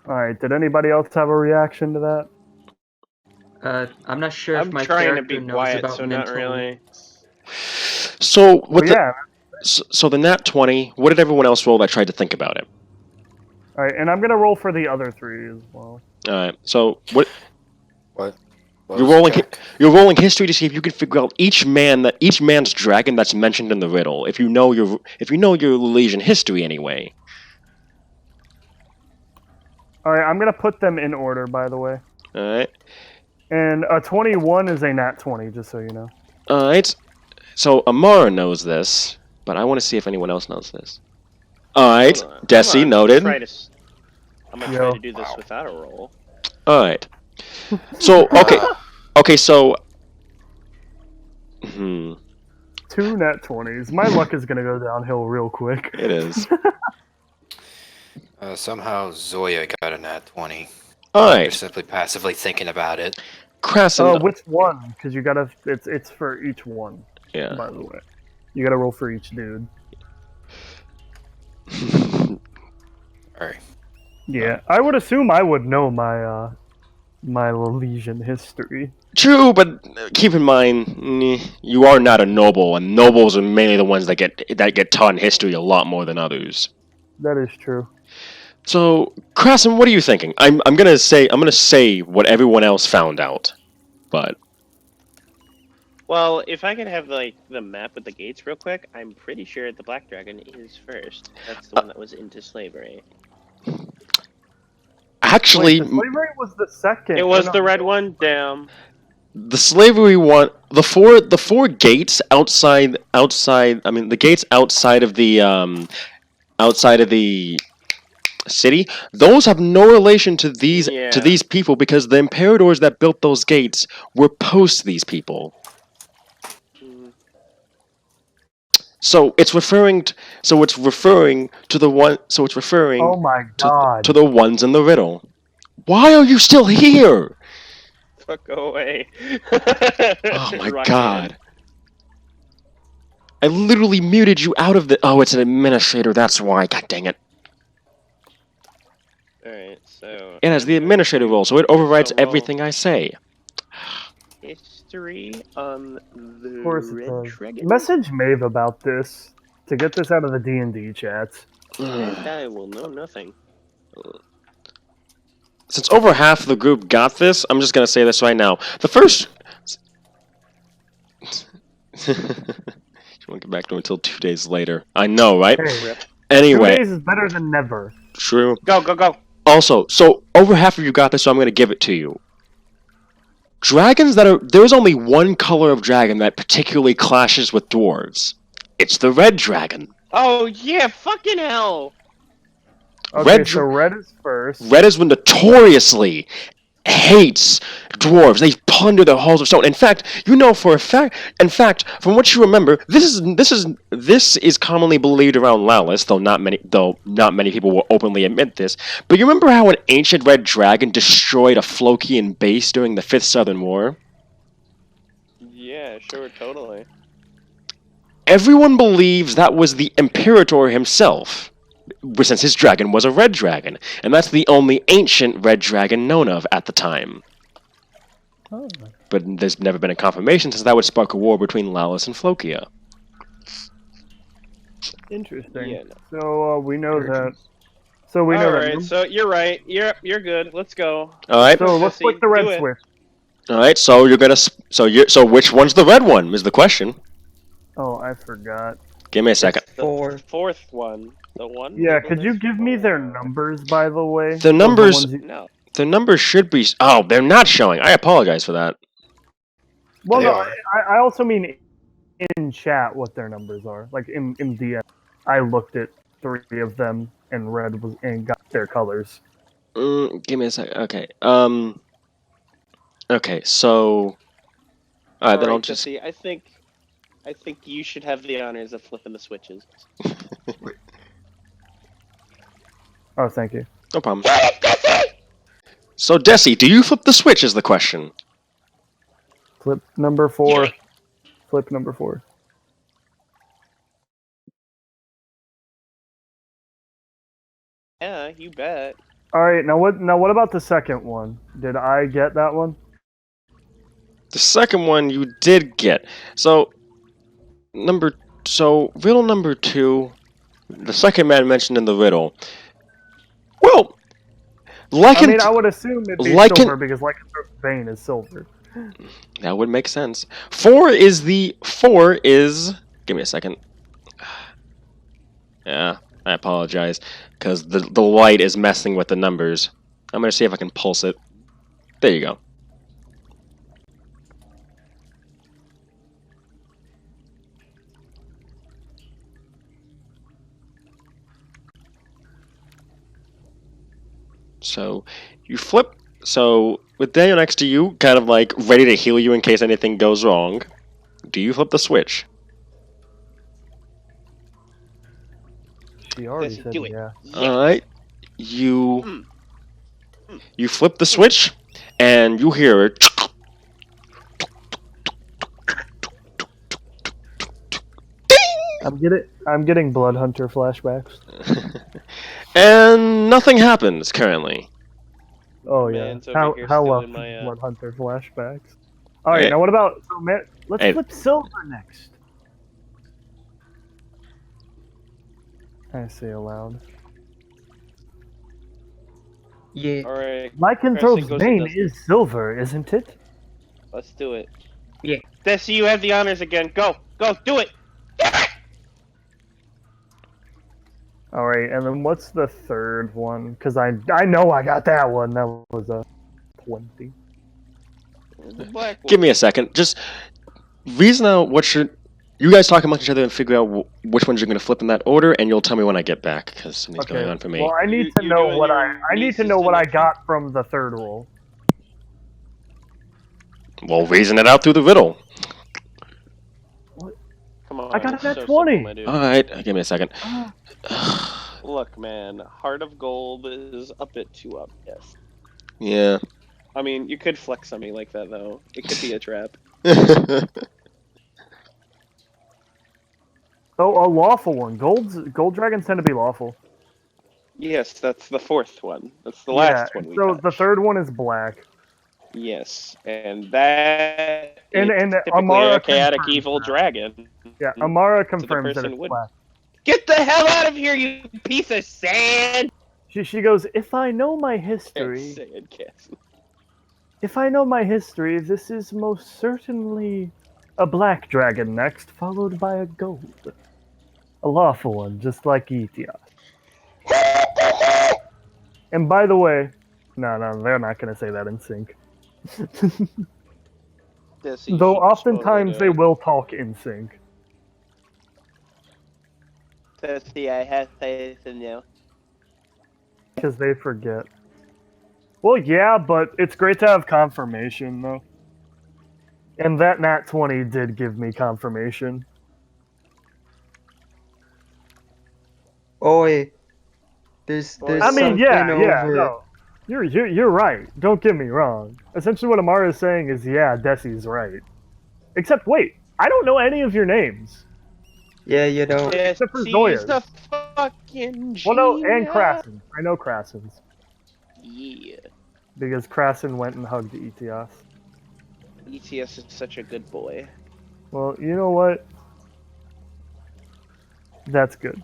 Alright, did anybody else have a reaction to that? I'm not sure if I'm my trying to character be knows quiet, about so not mental. really. So Well, with yeah. so the nat 20. What did everyone else roll that tried to think about it? Alright, and I'm gonna roll for the other three as well. All right. So what? What You're was the rolling. check? You're rolling history to see if you can figure out each man's dragon that's mentioned in the riddle. If you know your Lelasian history anyway. Alright, I'm gonna put them in order, by the way. All right. And a 21 is a nat 20, just so you know. All right. So Amara knows this, but I want to see if anyone else knows this. All right. Hold on, Desi hold on. noted. I'm gonna Yo. try to do this without a roll. All right. So okay. So. Hmm. 2 nat 20s. My luck is gonna go downhill real quick. It is. Somehow Zoya got a nat 20. All You're right. simply passively thinking about it. Krasn. Which one? Because you gotta. It's for each one. Yeah. By the way, you gotta roll for each dude. Alright. Yeah, I would assume I would know my Milesian history. True, but keep in mind, you are not a noble, and nobles are mainly the ones that get taught in history a lot more than others. That is true. So, Krasen, what are you thinking? I'm gonna say what everyone else found out, but Well, if I could have like the map with the gates real quick, I'm pretty sure the Black Dragon is first. That's the one that was into slavery. actually, Wait, the slavery was the second. It was No, the red one. Damn. the slavery one, the four gates outside. I mean, the gates outside of the city. Those have no relation to these Yeah. people because the imperators that built those gates were post these people. Mm. So it's referring to the one. So it's referring Oh my god. to the ones in the riddle. Why are you still here? Fuck, go away. Oh my Roxanne. god. I literally muted you out of the. Oh, it's an administrator. That's why. God dang it. Alright, so. It has the administrator role, so it overrides So, well, everything I say. History on the Of course it Red does. Dragon. Message Maeve about this to get this out of the D&D chats. And I will know nothing. Since over half of the group got this, I'm just gonna say this right now. The first. You won't get back to him until 2 days later. I know, right? Hey, 2 Anyway, days is better than never. true. Go, go, go. Also, so over half of you got this, so I'm gonna give it to you. Dragons that are there's only one color of dragon that particularly clashes with dwarves. It's the red dragon. Oh, yeah, fucking hell. Okay, so red is first. Red is notoriously hates dwarves. They plunder their halls of stone. In fact, you know for a fact. In fact, from what you remember, this is commonly believed around Lallis, though not many people will openly admit this. But you remember how an ancient red dragon destroyed a Flokian base during the Fifth Southern War? Yeah, sure, totally. Everyone believes that was the Imperator himself, since his dragon was a red dragon, and that's the only ancient red dragon known of at the time. Oh. But there's never been a confirmation, since that would spark a war between Lallis and Flokia. Interesting. Yeah, no. So we know that. So we know that. Alright, so you're right. You're good. Let's go. Alright. So let's Jesse, flick the do red it. switch. Alright, so you're gonna so which one's the red one is the question. Oh, I forgot. Give me a second. The fourth one. The one? Yeah, could you give me their numbers, by the way? The numbers- No. The numbers should be oh, they're not showing. I apologize for that. Well, They no, are. I also mean in chat what their numbers are. Like in DM, I looked at 3 of them and got their colors. Give me a second. Okay. Okay, so alright, then I'll Alright, just Jesse, I think you should have the honors of flipping the switches. Oh, thank you. no problem. So Desi, do you flip the switch is the question. Flip number 4. Flip number 4. Yeah, you bet. All right, now what about the second one? Did I get that one? The second one you did get. So riddle number 2, the second man mentioned in the riddle. Well, I would assume it'd be silver because lycanthrope's vein is silver. that would make sense. 4 is give me a second. Yeah, I apologize because the light is messing with the numbers. I'm gonna see if I can pulse it. There you go. So you flip. So with Daniel next to you, kind of like ready to heal you in case anything goes wrong, do you flip the switch? She already Jesse, said do it. yeah. All right, you flip the switch, and you hear it. I'm getting Blood Hunter flashbacks. And nothing happens currently. Oh yeah. Man's over here How stealing left my, Blood Hunter flashbacks? All right, Hey. now what about so man? Let's Hey. flip silver next. I say aloud. Yeah. Alright, Lycanthrope's goes to vein Dusty. is silver, isn't it? let's do it. Yeah. Desi, you have the honors again. Go! Go! Do it! Do it! All right, and then what's the third one? Because I know I got that one. That was a 20. The black one. Give me a second. Just reason out what should you guys talk amongst each other and figure out which ones you're going to flip in that order, and you'll tell me when I get back because something's going on for me. Well, I need to You're know doing what your I need to nieces know and what I nephews. got from the third roll. Well, reason it out through the riddle. Come on. I got it's a nat so 20. Simple, my dude. All right, give me a second. Look, man. Heart of Gold is a bit too up. Yes. Yeah. I mean, you could flex on me like that, though. It could be a trap. Oh, a lawful one. Gold dragons tend to be lawful. Yes, that's the fourth one. That's the Yeah. last one we So touched. the third one is black. Yes, and that And is typically Amara a chaotic confirms evil that. dragon. Yeah, Amara So the confirms that person it's would black. get the hell out of here, you piece of sand! She goes, if I know my Can't history, say it, Cass. if I know my history, this is most certainly a black dragon next, followed by a gold. A lawful one, just like Ethios. And by the way, no, they're not going to say that in sync. Yes, you Though should oftentimes they totally do will talk in sync. it. Tessie, I have faith in you. Because they forget. Well, yeah, but it's great to have confirmation, though. And that nat 20 did give me confirmation. Oh, wait. There's I mean, something yeah, over. no. You're right. Don't get me wrong. Essentially, what Amara is saying is, yeah, Desi's right. Except, wait, I don't know any of your names. Yeah, you know. Except for He's Zoya's. the fucking genius. Well, no, and Krasen. I know Krasen's. Yeah. Because Krasen went and hugged Ethios. ETS is such a good boy. Well, you know what? That's good.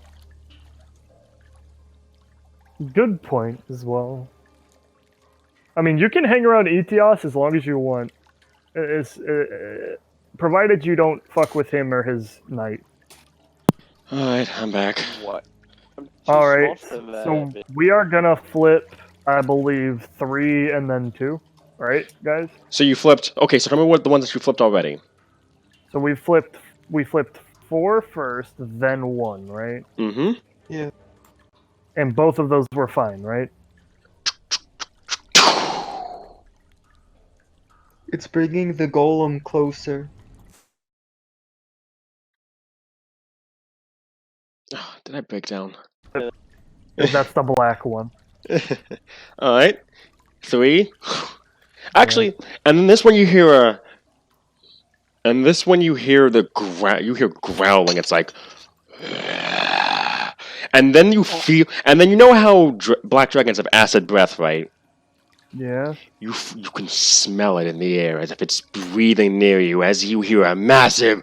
Good point as well. I mean, you can hang around Ethios as long as you want. Provided you don't fuck with him or his knight. All right, I'm back. What? I'm too Alright, small for that. so we are gonna flip, I believe, 3 and then 2. Right, guys? So you flipped. Okay, so tell me what the ones that you flipped already. So we flipped 4 first, then 1, right? Mm-hmm. Yeah. And both of those were fine, right? It's bringing the golem closer. Oh, did I break down? That's the black one. All right, 3. Actually, and then this one you hear a. And this one you hear the growling. It's like. And then you feel, and then you know how black dragons have acid breath, right? Yeah. You can smell it in the air as if it's breathing near you as you hear a massive,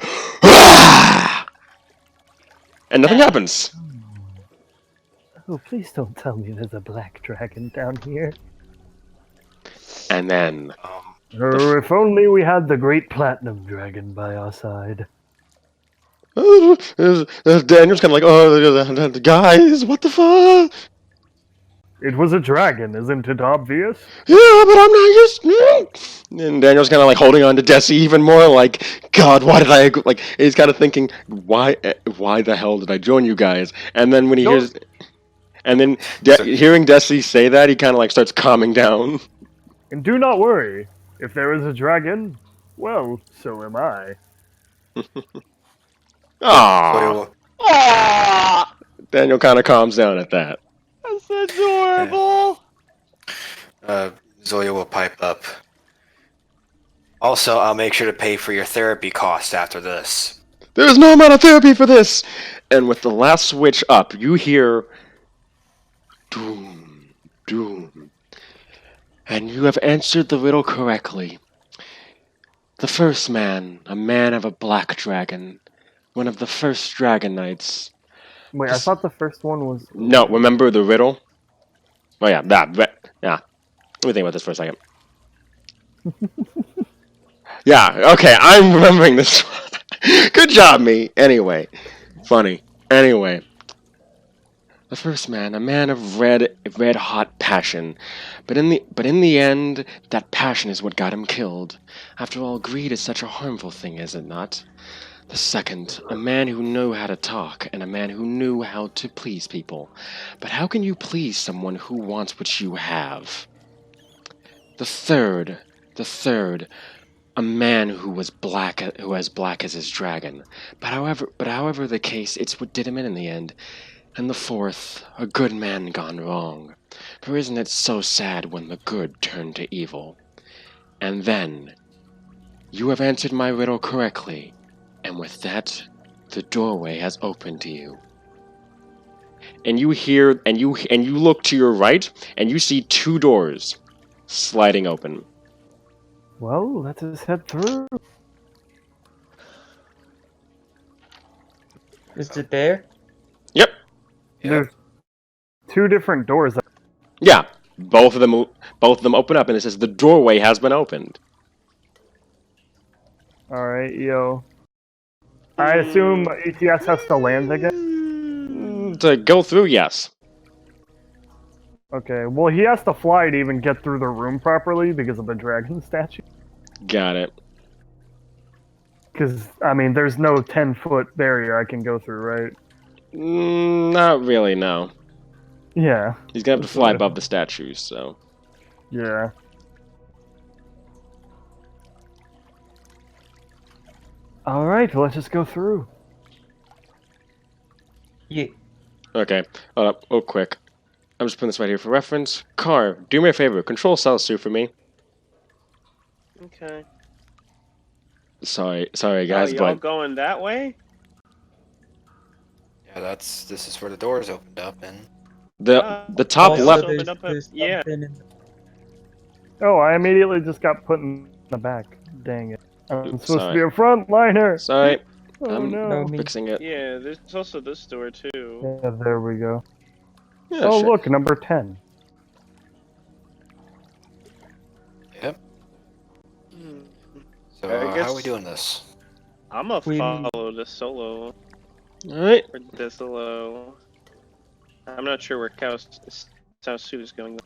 and nothing happens. Oh, please don't tell me there's a black dragon down here. And then If only we had the great platinum dragon by our side. Daniel's kind of like, oh, guys, what the fuck? It was a dragon, isn't it obvious? Yeah, but I'm not used. And Daniel's kind of like holding on to Desi even more, like, God, why did I? Like, he's kind of thinking, why the hell did I join you guys? And then when he hears, and then hearing Desi say that, he kind of like starts calming down. And do not worry, if there is a dragon, well, so am I. Aww. Daniel kind of calms down at that. That's adorable. Zoya will pipe up. Also, I'll make sure to pay for your therapy costs after this. There's no amount of therapy for this! And with the last switch up, you hear doom, doom. And you have answered the riddle correctly. The first man, a man of a black dragon, one of the first dragon knights. Wait, I thought the first one was. No, remember the riddle? Oh yeah, yeah. Let me think about this for a second. Yeah, okay, I'm remembering this. Good job, me. Anyway, funny. Anyway, the first man, a man of red hot passion, but in the end, that passion is what got him killed. After all, greed is such a harmful thing, is it not? The second, a man who knew how to talk, and a man who knew how to please people. But how can you please someone who wants what you have? The third, a man who was as black as his dragon. But however the case, it's what did him in the end. And the fourth, a good man gone wrong. For isn't it so sad when the good turn to evil? And then, you have answered my riddle correctly, and with that, the doorway has opened to you. And you hear, and you look to your right, and you see two doors sliding open. Well, let us head through. Is it there? Yep. There's two different doors. Yeah. Both of them open up, and it says the doorway has been opened. All right, yo. I assume ETS has to land again. To go through, yes. Okay. Well, he has to fly to even get through the room properly because of the dragon statue. Got it. Because I mean, there's no 10-foot barrier I can go through, right? Not really, no. Yeah. He's gonna have to fly above the statues, so. Yeah. All right, let's just go through. Yeah. Okay. Oh, quick. I'm just putting this right here for reference. Car, do me a favor. Control Celsu for me. Okay. Sorry, guys, y'all but going that way? Yeah, this is where the doors opened up, and the top Also, left. opened up yeah. something in- Oh, I immediately just got put in the back. Dang it. I'm Oops, supposed to be a frontliner. Sorry, Oh I'm no. me. fixing it. Yeah, there's also this door too. Yeah, there we go. Yeah, Oh, shit. look, number 10. yep. Hmm. So I how guess- are we doing this? I'm gonna We- follow the solo. All right. Or the solo. I'm not sure where Su is going.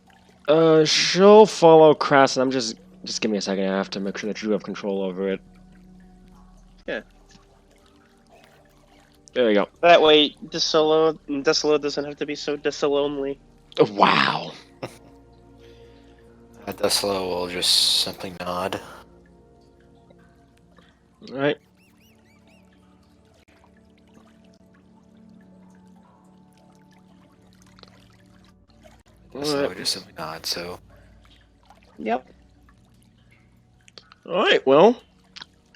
She'll follow Crass, and I'm just give me a second. I have to make sure that you have control over it. Yeah. There you go. That way, Desolo doesn't have to be so Desolonely. Oh, wow. Deslo will just simply nod. All right. Deslo will just simply nod. So Yep. All right. Well,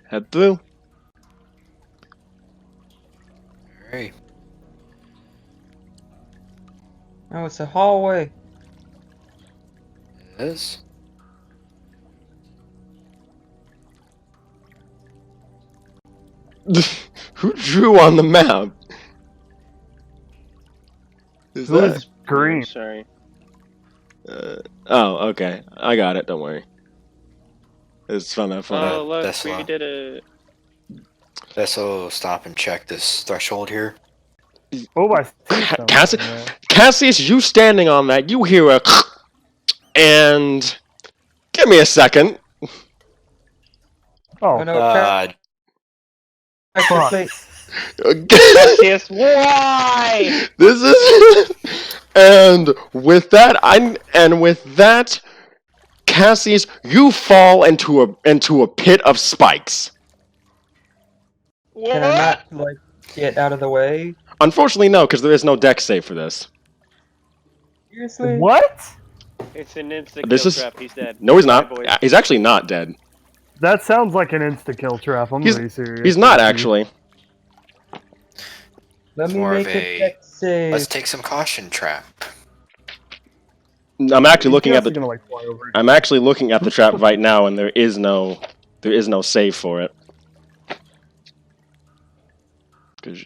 head through. alright. Oh, it's a hallway. It is. Who drew on the map? Is that? Who's green? Sorry. Oh, okay. I got it. Don't worry. It's fun. Oh, that- look, that's we why. did it. Deslo will stop and check this threshold here. Oh, I see something. Cassius, you standing on that, you hear a and give me a second. Oh, no, check fuck. the Yes, why? This is and with that, Cassius, you fall into a pit of spikes. What? Can I not, get out of the way? Unfortunately, no, because there is no deck save for this. Seriously? What? It's an instant This kill is- trap. He's dead. No, he's Bye, not. boys. He's actually not dead. That sounds like an insta-kill trap. I'm He's- pretty serious. He's not actually. Let me More of make a a- deck save. Let's take some caution trap. I'm actually looking at ETS is the. gonna like fly over. I'm actually looking at the trap right now, and there is no save for it. 'Cause-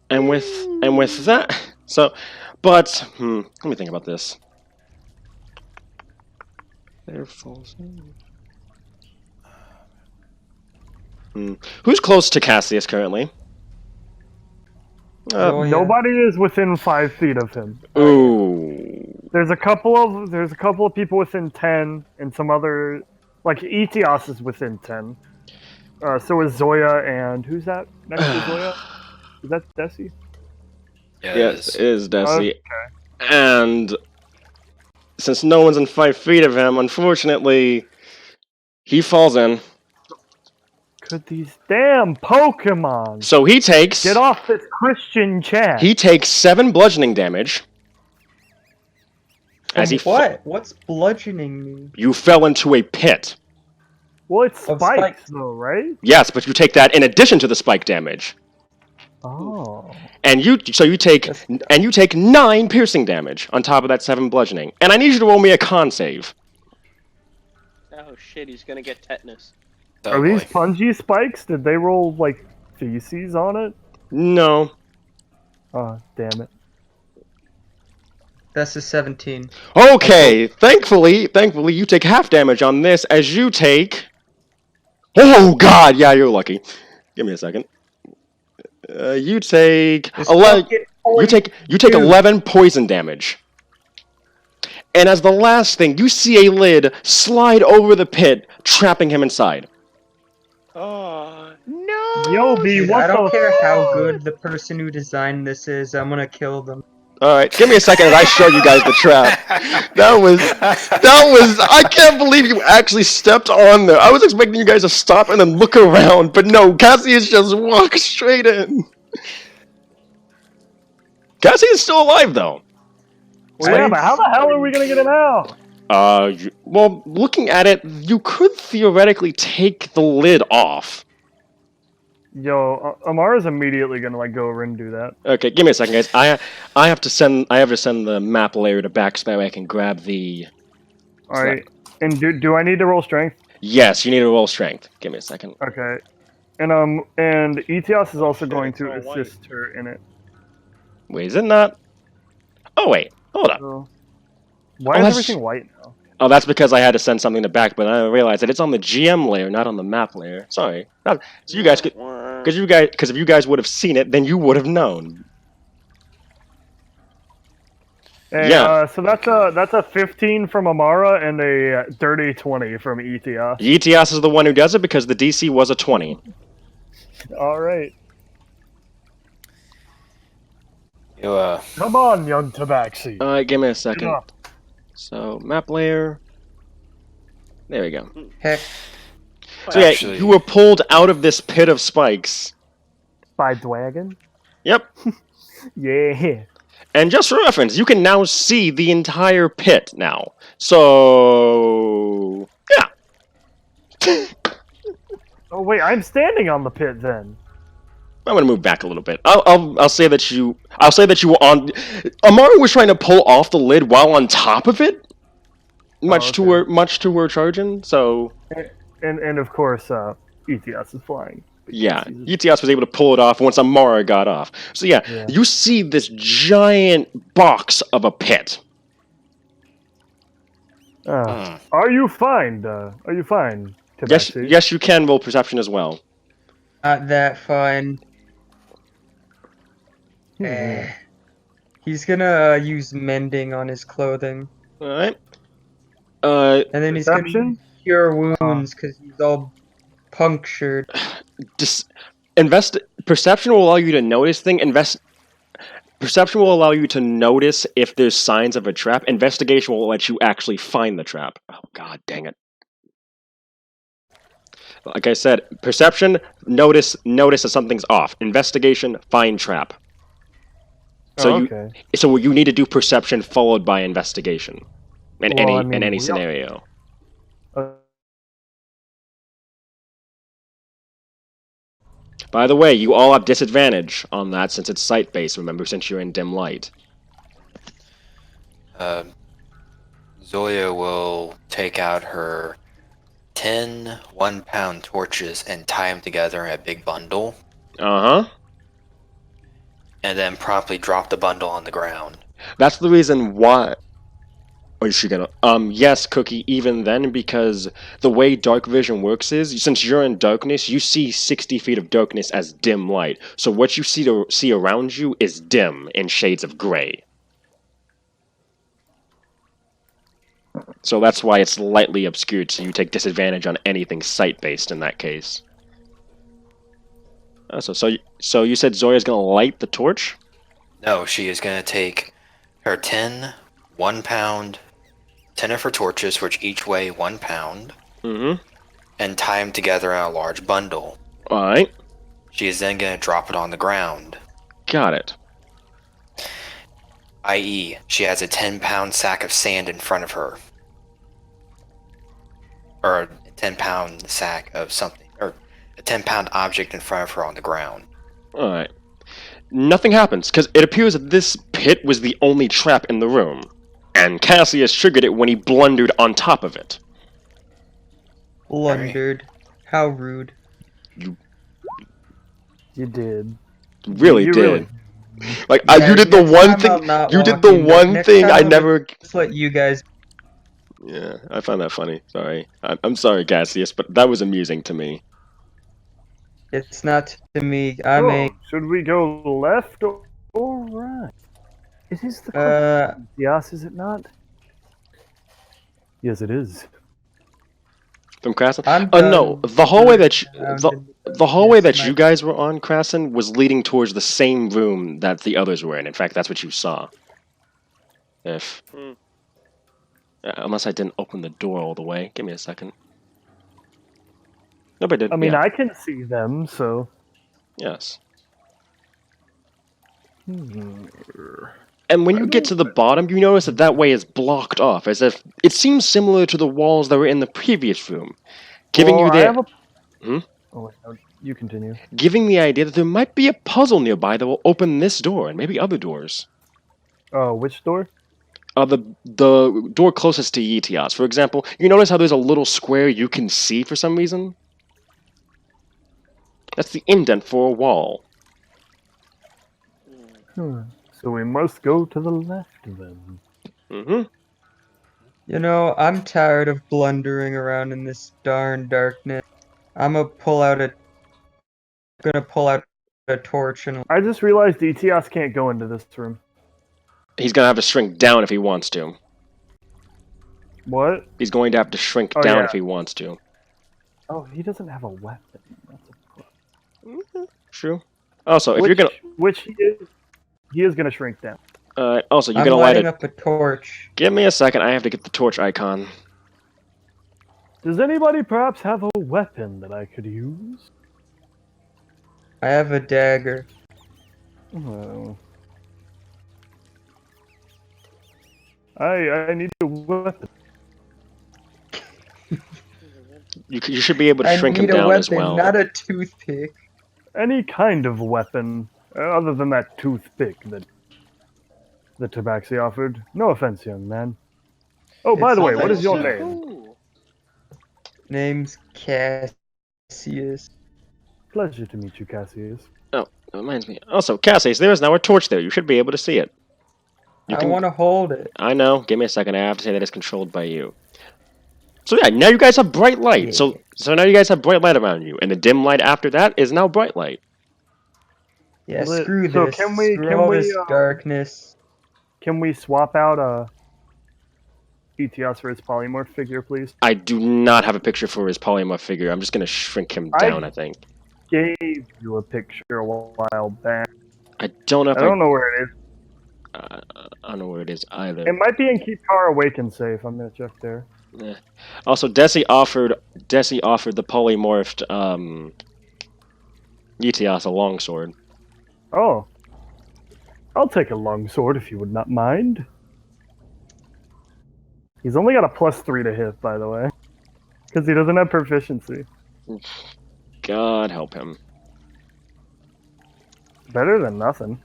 And with that, so, but let me think about this. There falls. Who's close to Cassius currently? Oh, yeah. Nobody is within 5 feet of him. Ooh. There's a couple of people within 10, and some other like Etios is within 10. So is Zoya, and who's that next to Zoya? Is that Desi? Yeah, Yes, it is Desi. Okay. And since no one's in 5 feet of him, unfortunately, he falls in. Could these damn Pokemon So he takes get off this Christian chat? he takes 7 bludgeoning damage. As he What? What's bludgeoning me? you fell into a pit. Well, it's Of spikes, spikes. though, right? Yes, but you take that in addition to the spike damage. Oh. And you take 9 piercing damage on top of that 7 bludgeoning. And I need you to roll me a con save. Oh shit, he's gonna get tetanus. Are these Punji spikes? Did they roll like feces on it? No. Oh, damn it. That's a 17. Okay, thankfully you take half damage on this as you take. Oh god, yeah, you're lucky. Give me a second. You take This 11. fucking You take 11 poison damage. And as the last thing, you see a lid slide over the pit, trapping him inside. Oh. Yo, B, Dude, what I don't the care how fuck? good the person who designed this is. I'm gonna kill them. Alright, give me a second as I show you guys the trap. That was, I can't believe you actually stepped on there. I was expecting you guys to stop and then look around, but no, Cassius just walked straight in. Cassius is still alive, though. Well, yeah, but how the hell are we gonna get him out? Well, looking at it, you could theoretically take the lid off. Yo, Amara's immediately gonna like go over and do that. Okay, give me a second, guys. I have to send the map layer to back so that way I can grab the. All right, and do I need to roll strength? Yes, you need to roll strength. Give me a second. Okay, and Etios is also Shit, going it's to all white. assist her in it. Wait, is it not? Oh wait, hold up. So, why Oh, is that's- everything white now? Oh, that's because I had to send something to back, but I realized that it's on the GM layer, not on the map layer. Sorry. So you guys could, because if you guys would have seen it, then you would have known. Hey, Yeah. So that's a 15 from Amara and a dirty 20 from Etios. ETS is the one who does it because the DC was a 20. All right, You, come on, young Tabaxi. Alright, give me a Get second. up. So, map layer. There we go. Heck, So yeah, Actually- you were pulled out of this pit of spikes. By Dwagon? Yep. Yeah. And just for reference, you can now see the entire pit now. So, yeah. Oh wait, I'm standing on the pit then. I'm gonna move back a little bit. I'll say that you were on. Amara was trying to pull off the lid while on top of it, much to her charging. So And of course, Etios is flying. yeah, Jesus. ETS was able to pull it off once Amara got off. So yeah, you see this giant box of a pit. Are you fine? Are you fine? Yes, Tabaxi? yes, you can roll perception as well. not that fun. Hmm. He's gonna use mending on his clothing, All right. and then he's gonna Perception? use cure wounds because he's all punctured. Perception will allow you to notice things. Perception will allow you to notice if there's signs of a trap. Investigation will let you actually find the trap. Oh god, dang it! Like I said, perception, notice that something's off. Investigation, find trap. So okay. you need to do perception followed by investigation in Well, any we all- scenario. By the way, you all have disadvantage on that since it's sight-based, remember, since you're in dim light. Zoya will take out her 10 1-pound torches and tie them together in a big bundle, Uh huh. and then promptly drop the bundle on the ground. That's the reason why. Oh, is she gonna? Yes, Cookie. Even then, because the way dark vision works is, since you're in darkness, you see 60 feet of darkness as dim light. So what you see around you is dim in shades of gray. So that's why it's lightly obscured. So you take disadvantage on anything sight-based in that case. So you said Zoya's gonna light the torch? No, she is going to take her 10 1-pound, 10 of her torches, which each weigh 1 pound, Mm-hmm. and tie them together in a large bundle. All right. She is then going to drop it on the ground. Got it. I.e., she has a 10-pound sack of sand in front of her. Or a 10-pound sack of something. Or a 10-pound object in front of her on the ground. All right. Nothing happens, because it appears that this pit was the only trap in the room, and Cassius triggered it when he blundered on top of it. Blundered. How rude. You did. Really You did. really- Like, Yeah, you did the next one time I'll thing. not You did walk the in. one Next thing time I I'll never. just let you guys. Yeah, I found that funny. Sorry. I'm sorry, Cassius, but that was amusing to me. It's not to me. I'm Oh, should we go left or right? It is the a. question. Yes, is it not? Yes, it is. From Krasen? I'm No. done The hallway that screwing around in the hallway darkness. that you guys were on, Krasen, was leading towards the same room that the others were in. In fact, that's what you saw. If unless I didn't open the door all the way. Give me a second. Nope, I did. I mean, Yeah. I can see them, so. Yes. Hmm. And when you get to the bottom, you notice that that way is blocked off, as if it seems similar to the walls that were in the previous room, giving Well, you I have the a... Oh, wait, no, you continue. giving the idea that there might be a puzzle nearby that will open this door and maybe other doors. Oh, which door? The door closest to Yetios. For example, you notice how there's a little square you can see for some reason? That's the indent for a wall. So we must go to the left then. Mm-hmm. You know, I'm tired of blundering around in this darn darkness. I'm gonna pull out a torch and I just realized ETS can't go into this room. He's gonna have to shrink down if he wants to. What? He's going to have to shrink Oh, down yeah. if he wants to. Oh, he doesn't have a weapon. That's a problem. True. Also, if you're gonna, Which he is gonna shrink down. also you're I'm gonna light lighting it. up a torch. Give me a second. I have to get the torch icon. Does anybody perhaps have a weapon that I could use? I have a dagger. Oh. I need a weapon. You should be able to I shrink him need a down weapon, as well. not a toothpick. Any kind of weapon, other than that toothpick that Tabaxi offered. No offense, young man. Oh, by It's the way, what okay. is your name? Name's Cassius. Pleasure to meet you, Cassius. Oh, that reminds me. Also, Cassius, there is now a torch there. You should be able to see it. You I want to hold it. I know. Give me a second. I have to say that it's controlled by you. So yeah, now you guys have bright light. Yeah. So now you guys have bright light around you, and the dim light after that is now bright light. Yeah, Lit- screw so this. can we- Screw can all we, this darkness. Can we swap out ETS for his polymorph figure, please? I do not have a picture for his polymorph figure. I'm just gonna shrink him down. I think. Gave you a picture a while back. I don't know if I don't know where it is. I don't know where it is either. It might be in Keep Car Awaken safe. I'm gonna check there. Eh. Also, Desi offered the polymorphed Yetios a longsword. Oh. I'll take a long sword if you would not mind. He's only got a +3 to hit, by the way. Because he doesn't have proficiency. God help him. Better than nothing.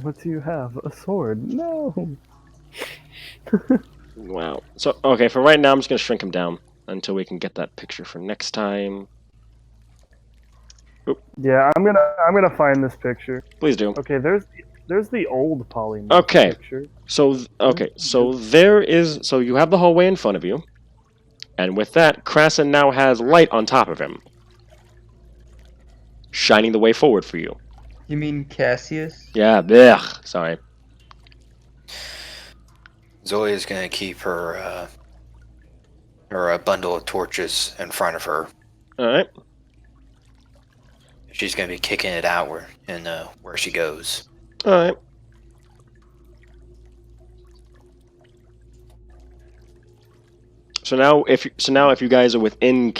What do you have? A sword? No. Wow. So, okay, for right now, I'm just going to shrink him down until we can get that picture for next time. Yeah, I'm gonna find this picture. Please do. Okay, there's the old polymorph Okay. picture. So, so you have the hallway in front of you. And with that, Krasen now has light on top of him, shining the way forward for you. You mean Cassius? Yeah, blech, sorry. Zoe is going to keep her bundle of torches in front of her. Alright. She's going to be kicking it out where she goes. Alright. So now, if you guys are within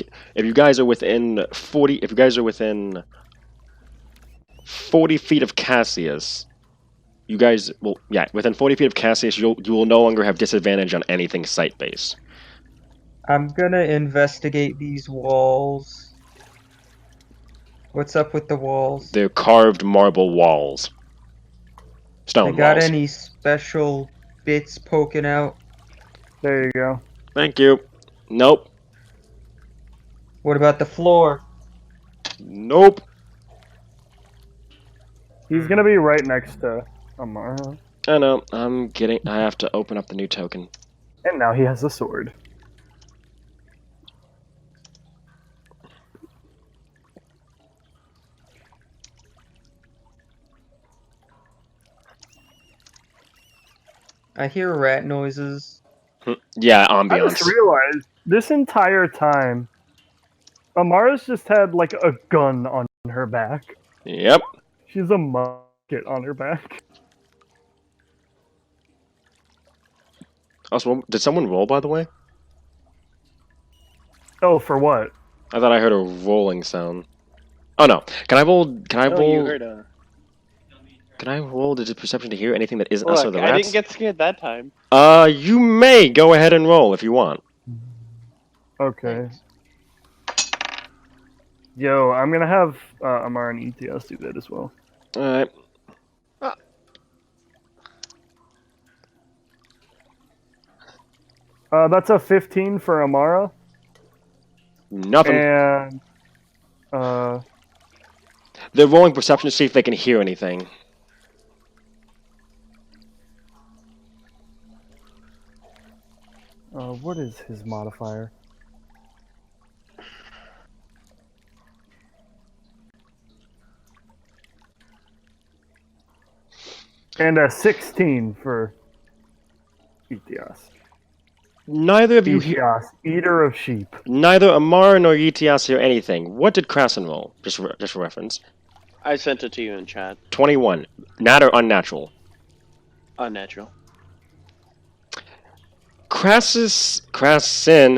40 feet of Cassius, you guys will, yeah, within 40 feet of Cassius, you will no longer have disadvantage on anything site based. I'm gonna investigate these walls. What's up with the walls? They're carved marble walls, stone They got walls. any special bits poking out? There you go. Thank you. Nope. What about the floor? Nope. He's gonna be right next to Amara, I know. I have to open up the new token. and now he has a sword. I hear rat noises. Yeah, I ambiance. just realized this entire time, Amara's just had like a gun on her back. Yep. She's a musket on her back. Also, did someone roll, by the way? Oh, for what? I thought I heard a rolling sound. Oh no. Can I roll? Can I Oh, roll? you heard a. Can I roll the perception to hear anything that isn't us or Look, the I rats? didn't get scared that time. You may go ahead and roll if you want. Okay. Yo, I'm gonna have Amara and ETS do that as well. Alright. That's a 15 for Amara, Nothing. and They're rolling perception to see if they can hear anything. what is his modifier? And a 16 for ETS. Neither of you hear. ETS, eater of sheep. Neither Amara nor ETS hear anything. What did Krasen roll? Just for reference. I sent it to you in chat. 21. Nat or unnatural? Unnatural. Krasen,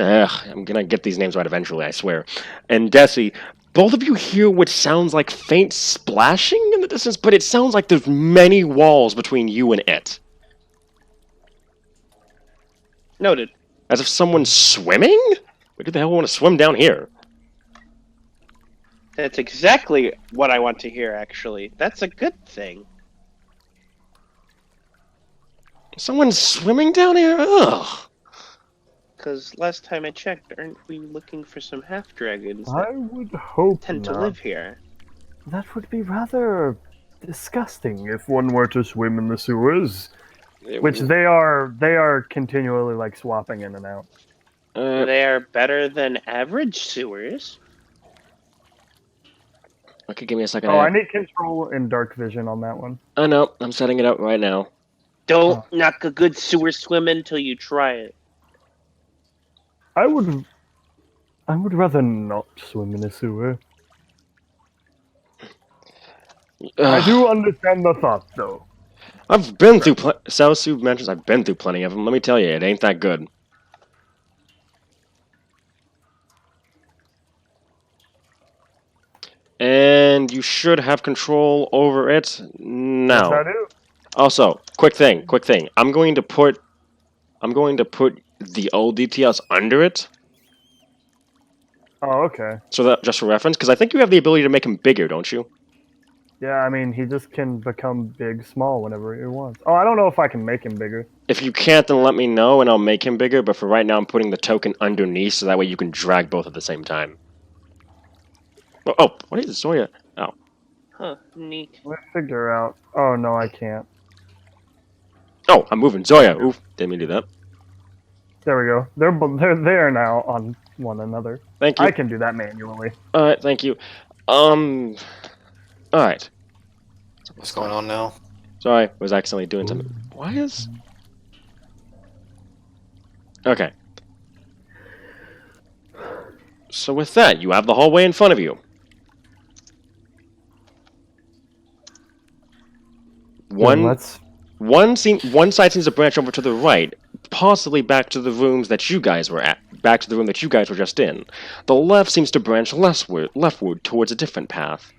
I'm gonna get these names right eventually, I swear. And Desi, both of you hear what sounds like faint splashing in the distance, but it sounds like there's many walls between you and it. Noted. As if someone's swimming? Where do the hell want to swim down here? That's exactly what I want to hear, actually. That's a good thing. Someone's swimming down here? Ugh. Because last time I checked, aren't we looking for some half-dragons I that would hope tend to not. live here? That would be rather disgusting if one were to swim in the sewers, which they are continually like swapping in and out. They are better than average sewers. Okay, give me a second. Oh, I need control and dark vision on that one. I know. I'm setting it up right now. Don't knock a good sewer swim until you try it. I would rather not swim in a sewer. I do understand the thought, though. I've been through South Soup mentions. I've been through plenty of them. Let me tell you, it ain't that good. And you should have control over it now. Yes, I do. Also, quick thing. I'm going to put the old DTS under it. Oh, okay. So that just for reference, because I think you have the ability to make him bigger, don't you? Yeah, I mean, he just can become big, small whenever he wants. Oh, I don't know if I can make him bigger. If you can't, then let me know and I'll make him bigger. But for right now, I'm putting the token underneath so that way you can drag both at the same time. Oh, what is Zoya? Oh, Huh, neat. Let me figure out. Oh no, I can't. oh, I'm moving Zoya. Oof, didn't mean to do that. There we go. They're there now on one another. Thank I you. can do that manually. All right, thank you. All right. What's going on now? Sorry, was accidentally doing something. Why is? Okay. So with that, you have the hallway in front of you. Then let's. One side seems to branch over to the right, possibly back to the rooms that you guys were at, back to the room that you guys were just in. The left seems to branch leftward towards a different path.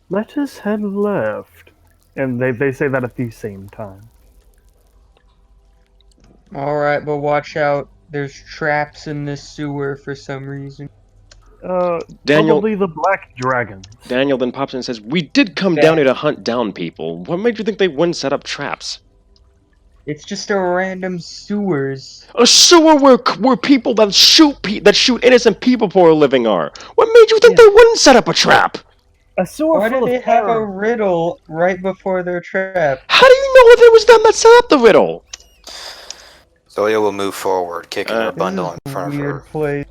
Let us head left. And they say that at the same time. Alright, but watch out. There's traps in this sewer for some reason. Daniel- Probably the black dragon. Daniel then pops in and says, "We did come down here to hunt down people. What made you think they wouldn't set up traps?" It's just a random sewers. A sewer where people that shoot innocent people for a living are. What made you think they wouldn't set up a trap? A sewer Why full do of they have a terror. riddle right before their trap? How do you know if it was them that set up the riddle? Zoya will move forward, kicking her This bundle This in is front a of weird her. place.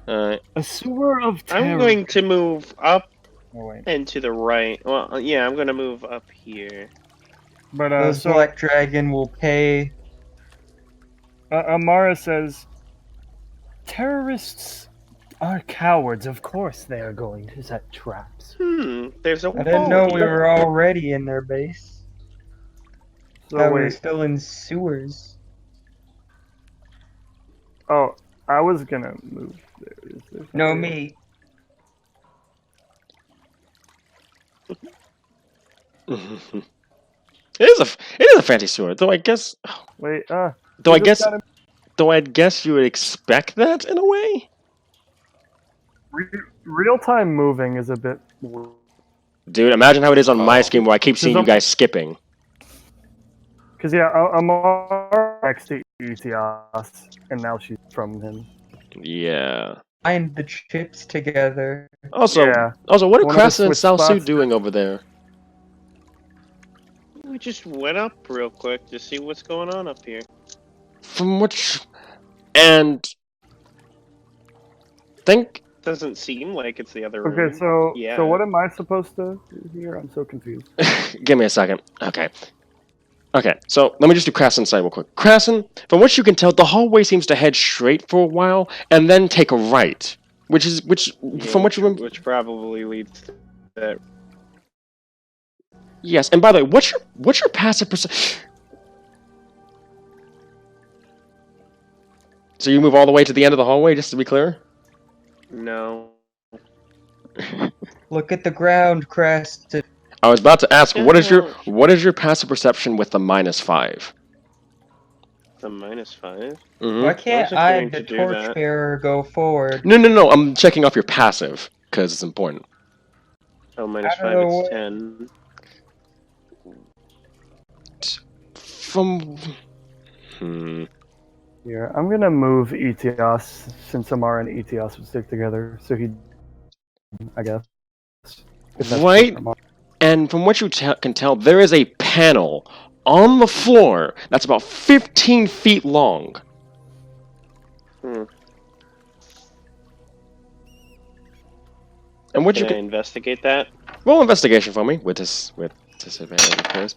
Alright. A sewer of terror. I'm going to move up Oh, wait. and to the right. Well, yeah, I'm gonna move up here. But Those so Black Dragon will pay. Amara says, terrorists are cowards. Of course they are going to set traps. There's a I didn't know wall we here. were already in their base. So Thought we were wait. still in sewers. Oh, I was gonna move there. Is there No, something- me. it is a fancy sewer, though I guess Wait, though you I just guess gotta- though I'd guess you would expect that in a way. real-time moving is a bit. Dude, imagine how it is on my Oh. screen where I keep seeing you guys skipping. Because yeah, Amara next to Etios, and now she's from him. Yeah. Bind the chips together. Also, Yeah. what are Wanna Krasson and switch Salsu spots? doing over there? We just went up real quick to see what's going on up here. From which and think Doesn't seem like it's the other room. Okay, so Yeah. so what am I supposed to do here? I'm so confused. give me a second. Okay, so let me just do Krassen's side real quick. Krassen, from what you can tell, the hallway seems to head straight for a while and then take a right. Which from what you remember. Which probably leads to that. Yes, and by the way, what's your passive perception? So you move all the way to the end of the hallway, just to be clear? No. Look at the ground, Crest. I was about to ask, Yeah, what is well- your passive perception with the -5? The -5? Mm-hmm. Why can't wasn't I, going the to do that. torchbearer, go forward? No, I'm checking off your passive, because it's important. Oh, -5, I don't know it's what- 10. From... Here, I'm gonna move Etios since Amara and Etios would stick together. So he, I guess. If that's Right. for Amara. And from what you can tell, there is a panel on the floor that's about 15 feet long. And what you Can I can investigate that? roll investigation for me with disadvantage, of course.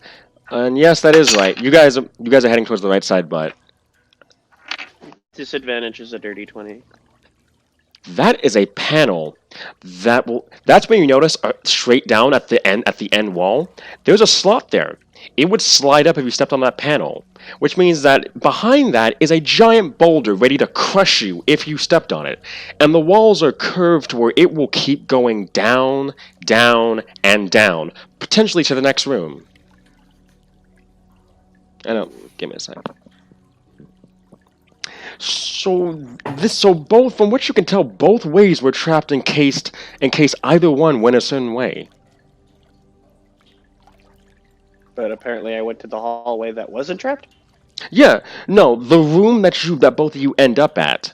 And yes, that is right. You guys are heading towards the right side, but Disadvantage is a dirty 20. that is a panel that's when you notice straight down at the end wall, there's a slot there. It would slide up if you stepped on that panel, which means that behind that is a giant boulder ready to crush you if you stepped on it. And the walls are curved to where it will keep going down, down, and down, potentially to the next room. Give me a second. So both, from what you can tell, both ways were trapped in case either one went a certain way. But apparently I went to the hallway that wasn't trapped. Yeah, no, the room that both of you end up at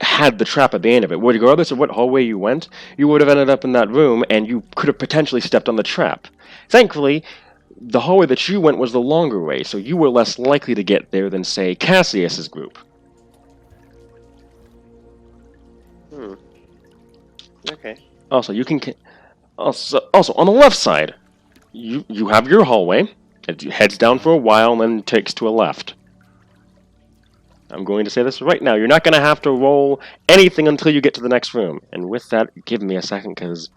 had the trap at the end of it. Regardless of what hallway you went, you would have ended up in that room, and you could have potentially stepped on the trap. Thankfully, the hallway that you went was the longer way, so you were less likely to get there than, say, Cassius's group. Okay. Also, also on the left side, you have your hallway. It heads down for a while and then takes to a left. I'm going to say this right now. You're not going to have to roll anything until you get to the next room. And with that, give me a second, because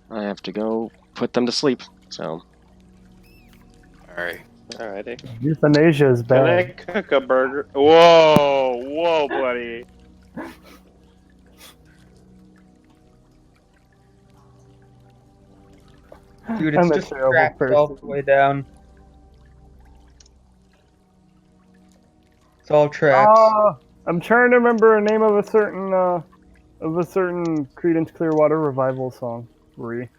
I have to go put them to sleep. So, Alright. Alrighty. Euthanasia is Can I bad. cook a burger? Whoa, buddy. Dude, it's I'm a just terrible trapped all the person. way down. It's all traps. I'm trying to remember a name of a certain Creedence Clearwater Revival song. Re.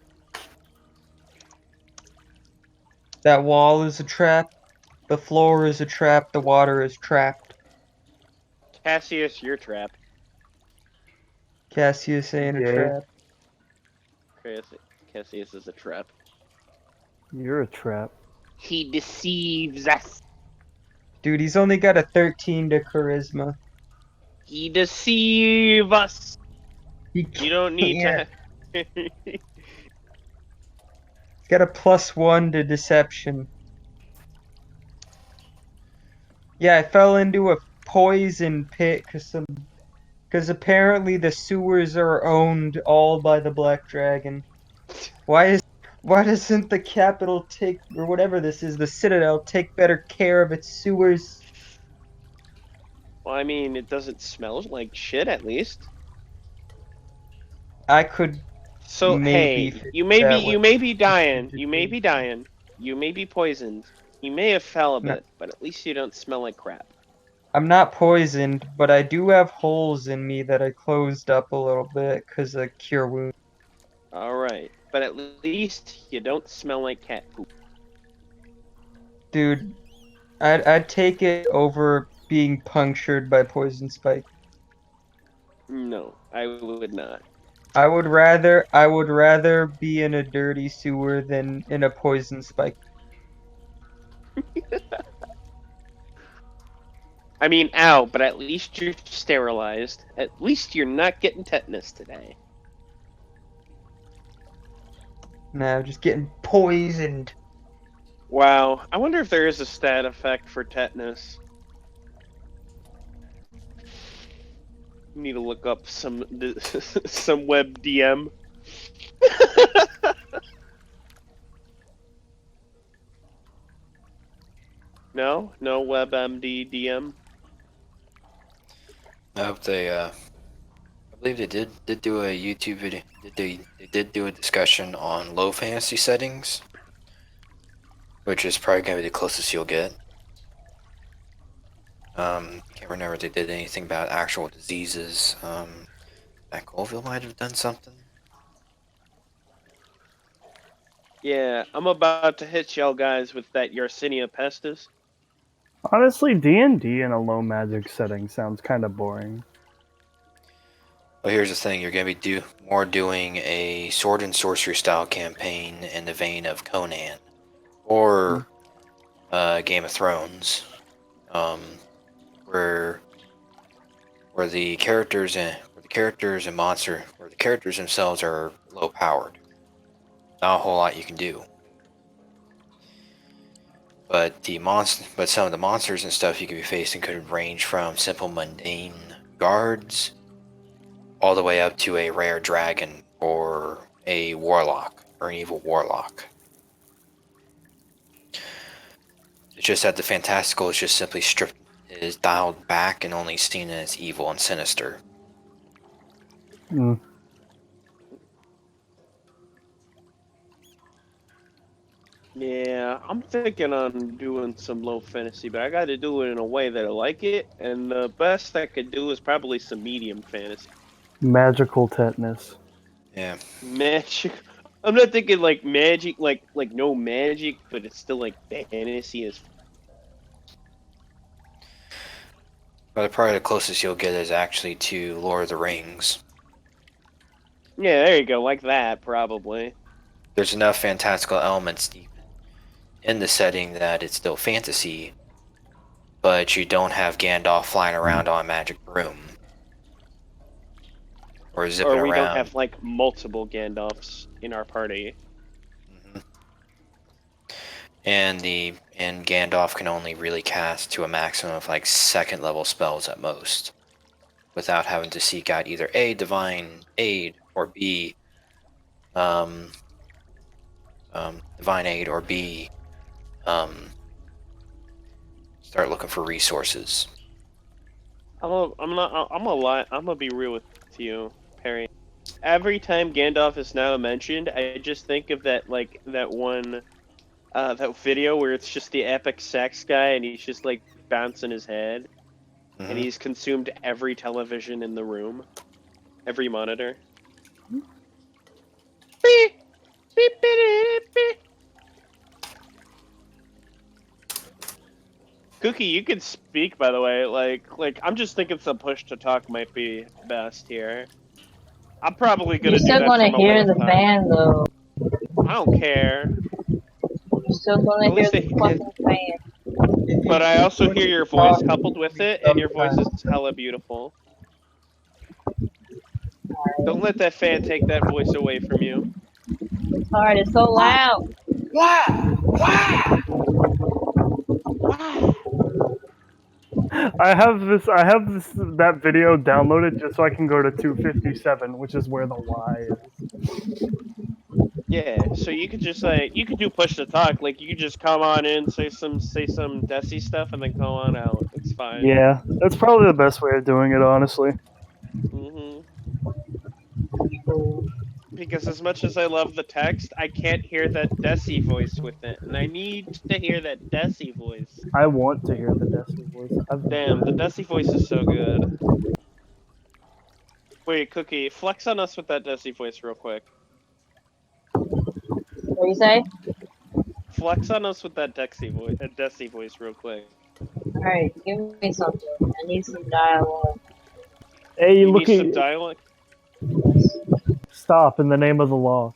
That wall is a trap. The floor is a trap. The water is trapped. Cassius, you're trapped. Cassius ain't a Yay. trap. Cassius is a trap. You're a trap. He deceives us. Dude, he's only got a 13 to charisma. He deceives us. He You don't need can't. to. He's got a +1 to deception. Yeah, I fell into a poison pit because apparently the sewers are owned all by the Black Dragon. Why doesn't the capital take, or whatever this is, the Citadel, take better care of its sewers? Well, I mean, it doesn't smell like shit, at least. I could So maybe hey, fix you may that be dying. You may be dying. You may be poisoned. You may have fell a No, bit, but at least you don't smell like crap. I'm not poisoned, but I do have holes in me that I closed up a little bit because of cure wound. All right, but at least you don't smell like cat poop. Dude, I'd take it over being punctured by poison spike. No, I would not. I would rather be in a dirty sewer than in a poison spike. I mean, ow, but at least you're sterilized. At least you're not getting tetanus today. Nah, just getting poisoned. Wow, I wonder if there is a stat effect for tetanus. Need to look up some some web DM. No WebMD DM. I hope they, I believe they did do a YouTube video. They did do a discussion on low fantasy settings, which is probably going to be the closest you'll get. Can't remember if they did anything about actual diseases. That Colville might have done something. Yeah, I'm about to hit y'all guys with that Yersinia pestis. Honestly, D&D in a low magic setting sounds kind of boring. Well, here's the thing: you're going to be doing a sword and sorcery style campaign in the vein of Conan or Game of Thrones, where the characters themselves are low powered. Not a whole lot you can do. But some of the monsters and stuff you could be facing could range from simple mundane guards all the way up to a rare dragon or a warlock or an evil warlock. It's just that the fantastical is just simply is dialed back and only seen as evil and sinister. Yeah, I'm thinking on doing some low fantasy, but I got to do it in a way that I like it, and the best I could do is probably some medium fantasy. Magical tetanus. Yeah. Magic. I'm not thinking like magic, like no magic, but it's still like fantasy as. But probably the closest you'll get is actually to Lord of the Rings. Yeah, there you go, like that probably. There's enough fantastical elements deep in the setting that it's still fantasy, but you don't have Gandalf flying around on a magic broom. Or zipping Or we don't around. have like multiple Gandalfs in our party. Mhm. And Gandalf can only really cast to a maximum of like second level spells at most, without having to seek out either A, divine aid, or B, divine aid, or B, start looking for resources. I'm gonna be real with you, Perry. Every time Gandalf is now mentioned, I just think of that that video where it's just the epic sex guy and he's just like bouncing his head, and he's consumed every television in the room, every monitor. Beep, beep, beep, beep, beep. Cookie, you can speak, by the way. Like I'm just thinking some push to talk might be best here. I'm probably gonna You're do still that gonna from a hear little the time. fan though. I don't care. You're still gonna At hear least the fucking fan. If you but I also push hear to your voice talk, coupled it'll with be it, and your voice is sometimes. hella beautiful. Don't let that fan take that voice away from you. It's hard. It's so loud. I have that video downloaded just so I can go to 257, which is where the Y is. Yeah, so you could just you could do push to talk. Like you could just come on in, say some Desi stuff, and then go on out. It's fine. Yeah, that's probably the best way of doing it, honestly. hmm Because as much as I love the text, I can't hear that Desi voice with it, and I need to hear that Desi voice. I want to hear the Desi voice. Damn, the Desi voice is so good. Wait, Cookie, flex on us with that Desi voice real quick. What you say? Flex on us with that Desi voice real quick. Alright, give me something. I need some dialogue. Hey, You look need some at dialogue? stop in the name of the law.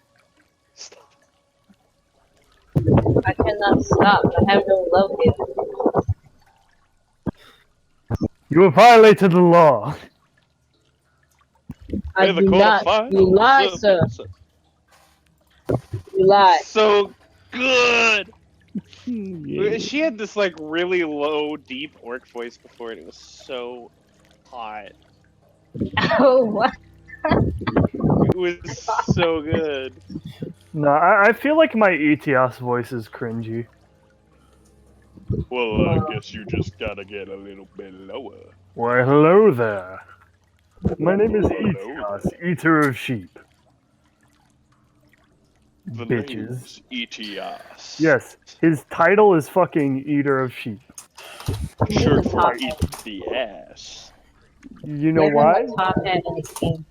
Stop. I cannot stop. I have no love here. You have violated the law. I May the do court not. of fire You lie, observe sir. it. You lie. So good. She had this like really low, deep orc voice before, and it was so hot. Oh, what? It was so good. No, I feel like my ETS voice is cringy. Well, I guess you just gotta get a little bit lower. Why, hello there. My name is Hello Etios, eater of sheep. The Bitches. name's ETS. Yes, his title is fucking eater of sheep. Short a for top eat hat. the ass. You know Give him why? a top hat and a king.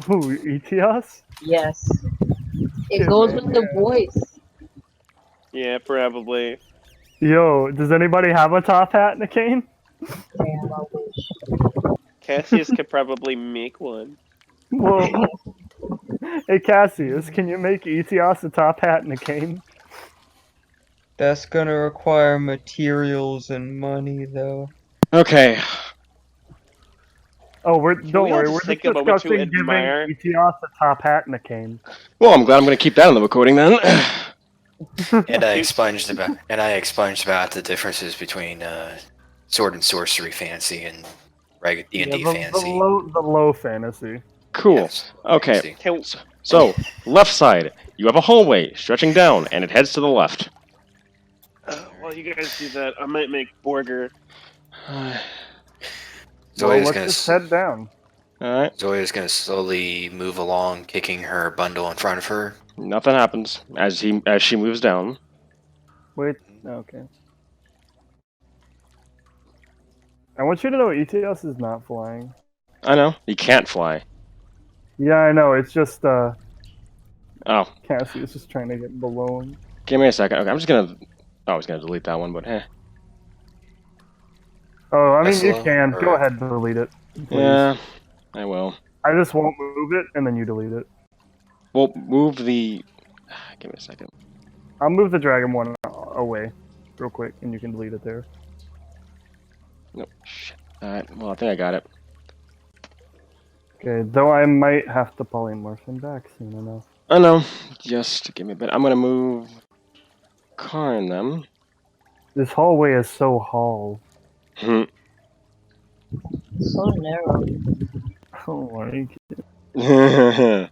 Who, Etios? Yes. It Shit, goes man, with the voice. Yeah, probably. Yo, does anybody have a top hat and a cane? Damn, I wish. Cassius could probably make one. Well, hey Cassius, can you make Etios a top hat and a cane? That's gonna require materials and money, though. Okay. Oh, Can don't we all worry, just we're just take a moment to discussing giving admire? Etios a top hat and a cane. Well, I'm glad I'm going to keep that on the recording then. And I expunged about the differences between sword and sorcery fantasy and regular D&D fantasy. The low fantasy. Cool. Yes, Okay. fantasy. Can, So, left side, you have a hallway stretching down, and it heads to the left. while you guys do that, I might make Borger. Zoya's let's gonna just head down. Alright. Zoya's gonna slowly move along, kicking her bundle in front of her. Nothing happens as she moves down. Wait. Okay. I want you to know ETS is not flying. I know. You can't fly. Yeah, I know. It's just Oh, Cassie is just trying to get balloon. give me a second. Okay, I'm just gonna. Oh, I was gonna delete that one, but eh. Oh, I mean, you Tesla, can. Go or- ahead and delete it, please. Yeah, I will. I just won't move it, and then you delete it. Well, move the. Give me a second. I'll move the dragon one away, real quick, and you can delete it there. Nope. Shit. Alright, well, I think I got it. Okay, though I might have to polymorph him back soon enough. I know. Just give me a bit. I'm gonna move. Car in them. This hallway is so hall. Hmm. So narrow. Oh, like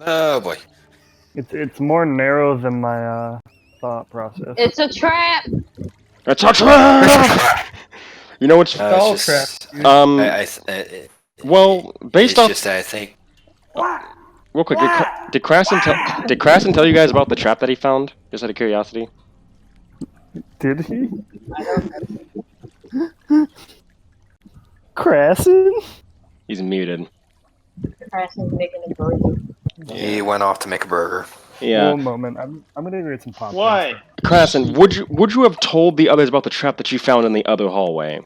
Oh boy. it's more narrow than my thought process. It's a trap! It's a trap! You know what's. No, all it's just, Well, based it's off. just that I think Real quick, did Krasen tell you guys about the trap that he found? Just out of curiosity. Did he? I don't know. Krasen? He's muted. Carson's making a burger. he went off to make a burger. Yeah. One moment. I'm gonna get some popcorn. Why? Krasen, would you have told the others about the trap that you found in the other hallway?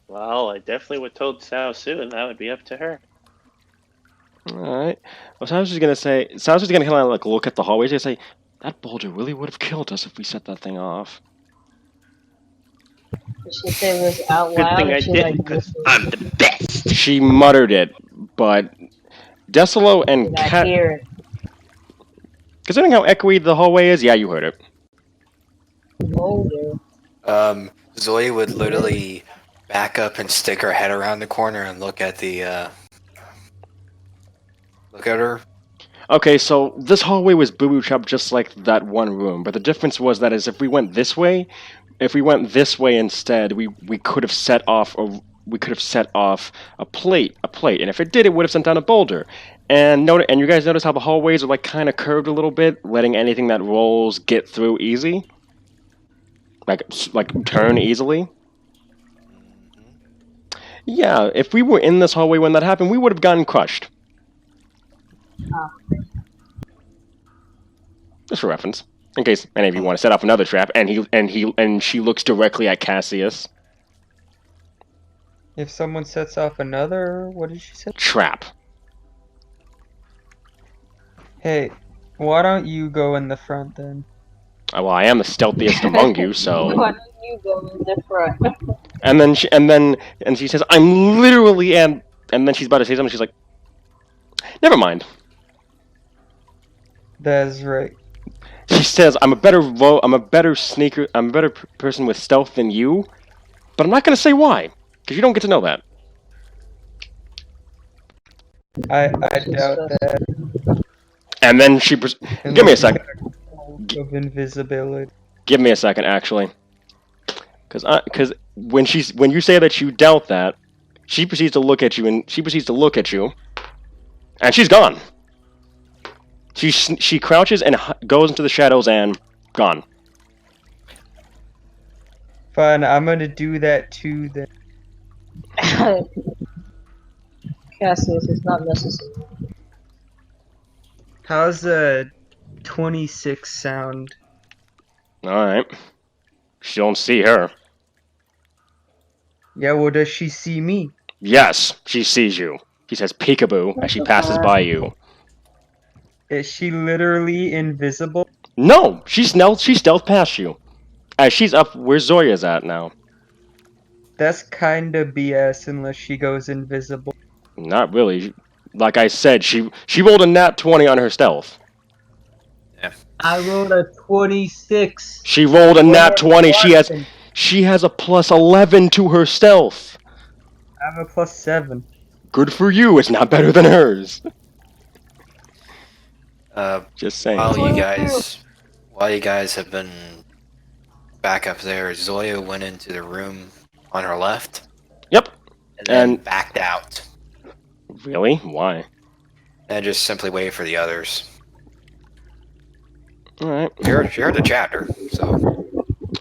Well, I definitely would have told Sao soon. That would be up to her. Alright. Well, so I was just gonna say, so I was just gonna kind of like look at the hallways and say, that boulder really would have killed us if we set that thing off. She said it was out Good loud. thing I and she didn't, like, because I'm the best. She muttered it, but Decilo and did I Cat. hear it? Considering how echoey the hallway is, yeah, you heard it. Boulder. Zoe would literally back up and stick her head around the corner and look at the look at her. Okay, so this hallway was boo-boo trapped just like that one room, but the difference was that is if we went this way instead, we could have set off a plate, and if it did, it would have sent down a boulder. And you guys notice how the hallways are like kind of curved a little bit, letting anything that rolls get through easy, like turn easily. Yeah, if we were in this hallway when that happened, we would have gotten crushed. Just for reference, in case any of you want to set off another trap, and she looks directly at Cassius. If someone sets off another, what did she say? Trap. Hey, why don't you go in the front then? Well, I am the stealthiest among you, so. Why don't you go in the front? And then she says, "I'm literally," and then she's about to say something. She's like, "Never mind." That's right. She says, I'm a better sneaker, I'm a better person with stealth than you, but I'm not going to say why, because you don't get to know that." I doubt that. And then she, give me a second. Of invisibility. Give me a second, actually. Because when you say that you doubt that, she proceeds to look at you, and she's gone. She crouches and goes into the shadows and gone. Fine, I'm gonna do that too then. Cassius, it's not necessary. How's a 26 sound? Alright. She don't see her. Yeah, well, does she see me? Yes, she sees you. She says peekaboo as she passes by you. Is she literally invisible? No, she stealth past you. As she's up where Zoya's at now. That's kinda BS unless she goes invisible. Not really. Like I said, she rolled a nat 20 on her stealth. I rolled a 26. She rolled a nat 20. She has a plus 11 to her stealth. I have a +7. Good for you. It's not better than hers. Just saying. While you guys have been back up there, Zoya went into the room on her left. Yep. And then backed out. Really? Why? And just simply waited for the others. All right. She heard the chatter, so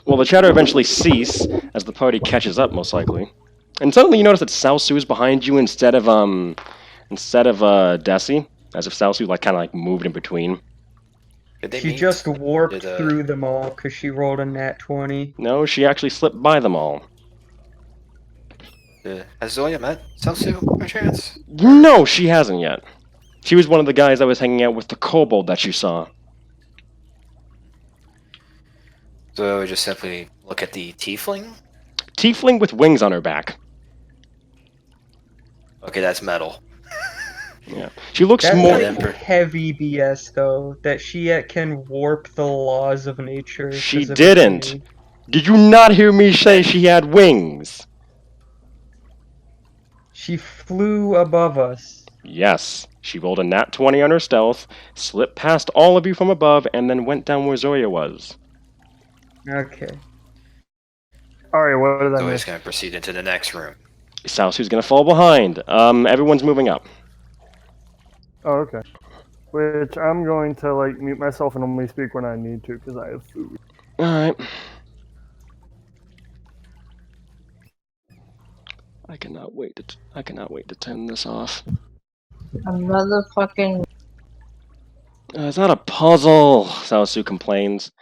Well, the chatter eventually cease as the party catches up, most likely. And suddenly you notice that Salsu is behind you instead of Desi, as if Salsu like kind of like moved in between. did they She meet? just warped Did, through them all because she rolled a nat 20. No, she actually slipped by them all. Has Zoya met Selsu by chance? No, she hasn't yet. She was one of the guys that was hanging out with the kobold that you saw. So we just simply look at the tiefling? Tiefling with wings on her back. Okay, that's metal. Yeah, she looks That's more. like heavy BS though, that she can warp the laws of nature. She 'cause of didn't. ability. Did you not hear me say she had wings? She flew above us. Yes, she rolled a nat 20 on her stealth, slipped past all of you from above, and then went down where Zoya was. Okay. Alright, what did I Zoya's miss? gonna proceed into the next room. Salsu's gonna fall behind. Everyone's moving up. Oh, okay. Which I'm going to like mute myself and only speak when I need to because I have food. Alright. I cannot wait to turn this off. Another fucking. Is that a puzzle? Salsu complains.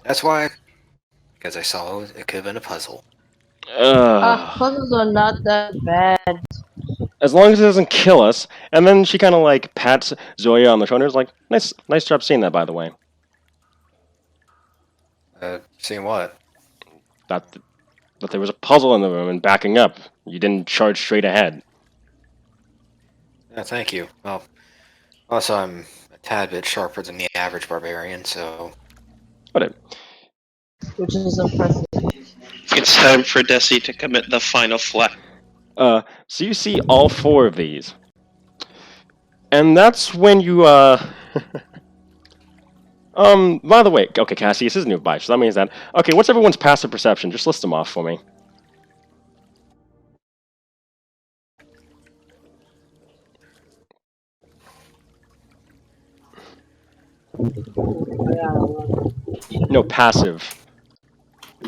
That's why. Because I saw it could have been a puzzle. Puzzles are not that bad. As long as it doesn't kill us. And then she kind of like pats Zoya on the shoulders, like, nice job seeing that, by the way. Seeing what? That there was a puzzle in the room and backing up. You didn't charge straight ahead. Yeah, thank you. Well, also I'm a tad bit sharper than the average barbarian, so... Whatever. Which is impressive. It's time for Desi to commit the final flat. So you see all four of these. And that's when you, by the way, okay, Cassie, this is nearby, so that means that... Okay, what's everyone's passive perception? Just list them off for me. Yeah, 11. No, passive.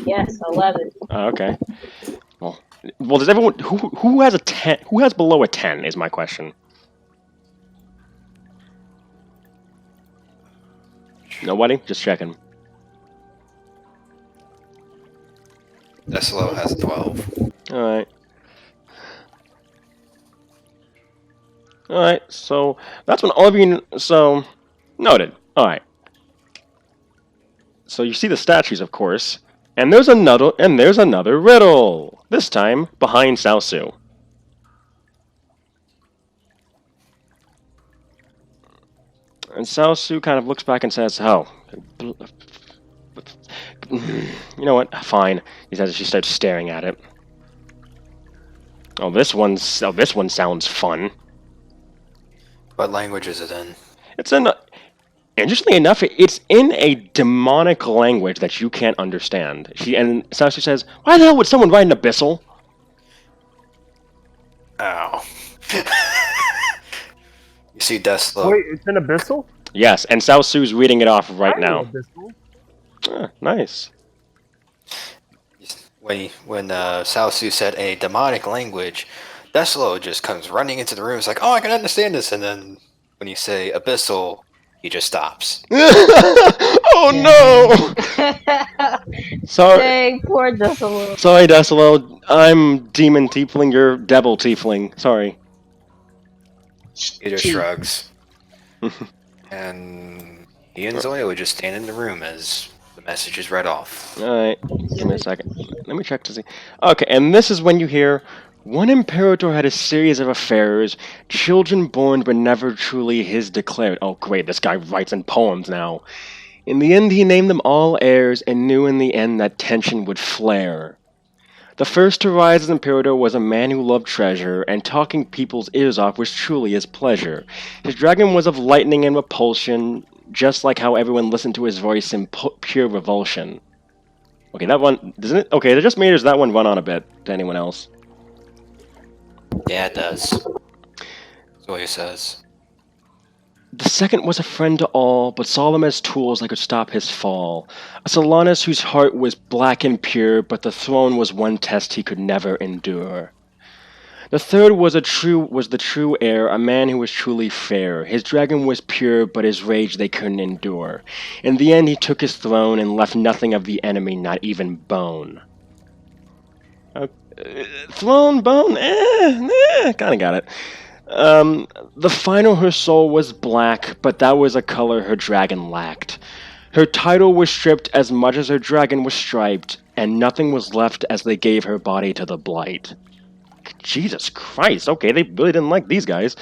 Yes, 11. Okay. Well, does everyone... Who has a 10... Who has below a 10, is my question. Nobody? Just checking. Deslo has 12. Alright. Alright, so that's when all of you... So, noted. Alright. So you see the statues, of course. And there's another riddle. This time, behind Salsu. And Salsu kind of looks back and says, "Oh, you know what? Fine." He says as she starts staring at it. Oh, this one sounds fun. What language is it in? It's in. Interestingly enough, it's in a demonic language that you can't understand. Salsu says, "Why the hell would someone write an abyssal?" Ow. You see Deslo. Wait, it's an abyssal? Yes, and Salsu's reading it off right I know now. abyssal. Ah, nice. When Salsu said a demonic language, Deslo just comes running into the room. It's like, oh, I can understand this. And then when you say abyssal, he just stops. Oh no! Sorry. Dang, poor Decibel. Sorry, Decilo. I'm Demon Tiefling, you're Devil Tiefling. Sorry. He just shrugs. And he and Zoya would just stand in the room as the message is read off. Alright, give me a second. Let me check to see. Okay, and this is when you hear, "One imperator had a series of affairs, children born but never truly his declared." Oh great, this guy writes in poems now. "In the end he named them all heirs, and knew in the end that tension would flare. The first to rise as imperator was a man who loved treasure, and talking people's ears off was truly his pleasure. His dragon was of lightning and repulsion, just like how everyone listened to his voice in pure revulsion." Okay, that one, doesn't it? Okay, it just made that one run on a bit to anyone else. Yeah, it does. Zoya says. The second was a friend to all, but saw them as tools that could stop his fall. A Solanus whose heart was black and pure, but the throne was one test he could never endure. The third was the true heir, a man who was truly fair. His dragon was pure, but his rage they couldn't endure. In the end, he took his throne and left nothing of the enemy, not even bone. Throne, bone, kinda got it. The final, her soul was black, but that was a color her dragon lacked. Her title was stripped as much as her dragon was striped, and nothing was left as they gave her body to the blight. Jesus Christ, okay, they really didn't like these guys.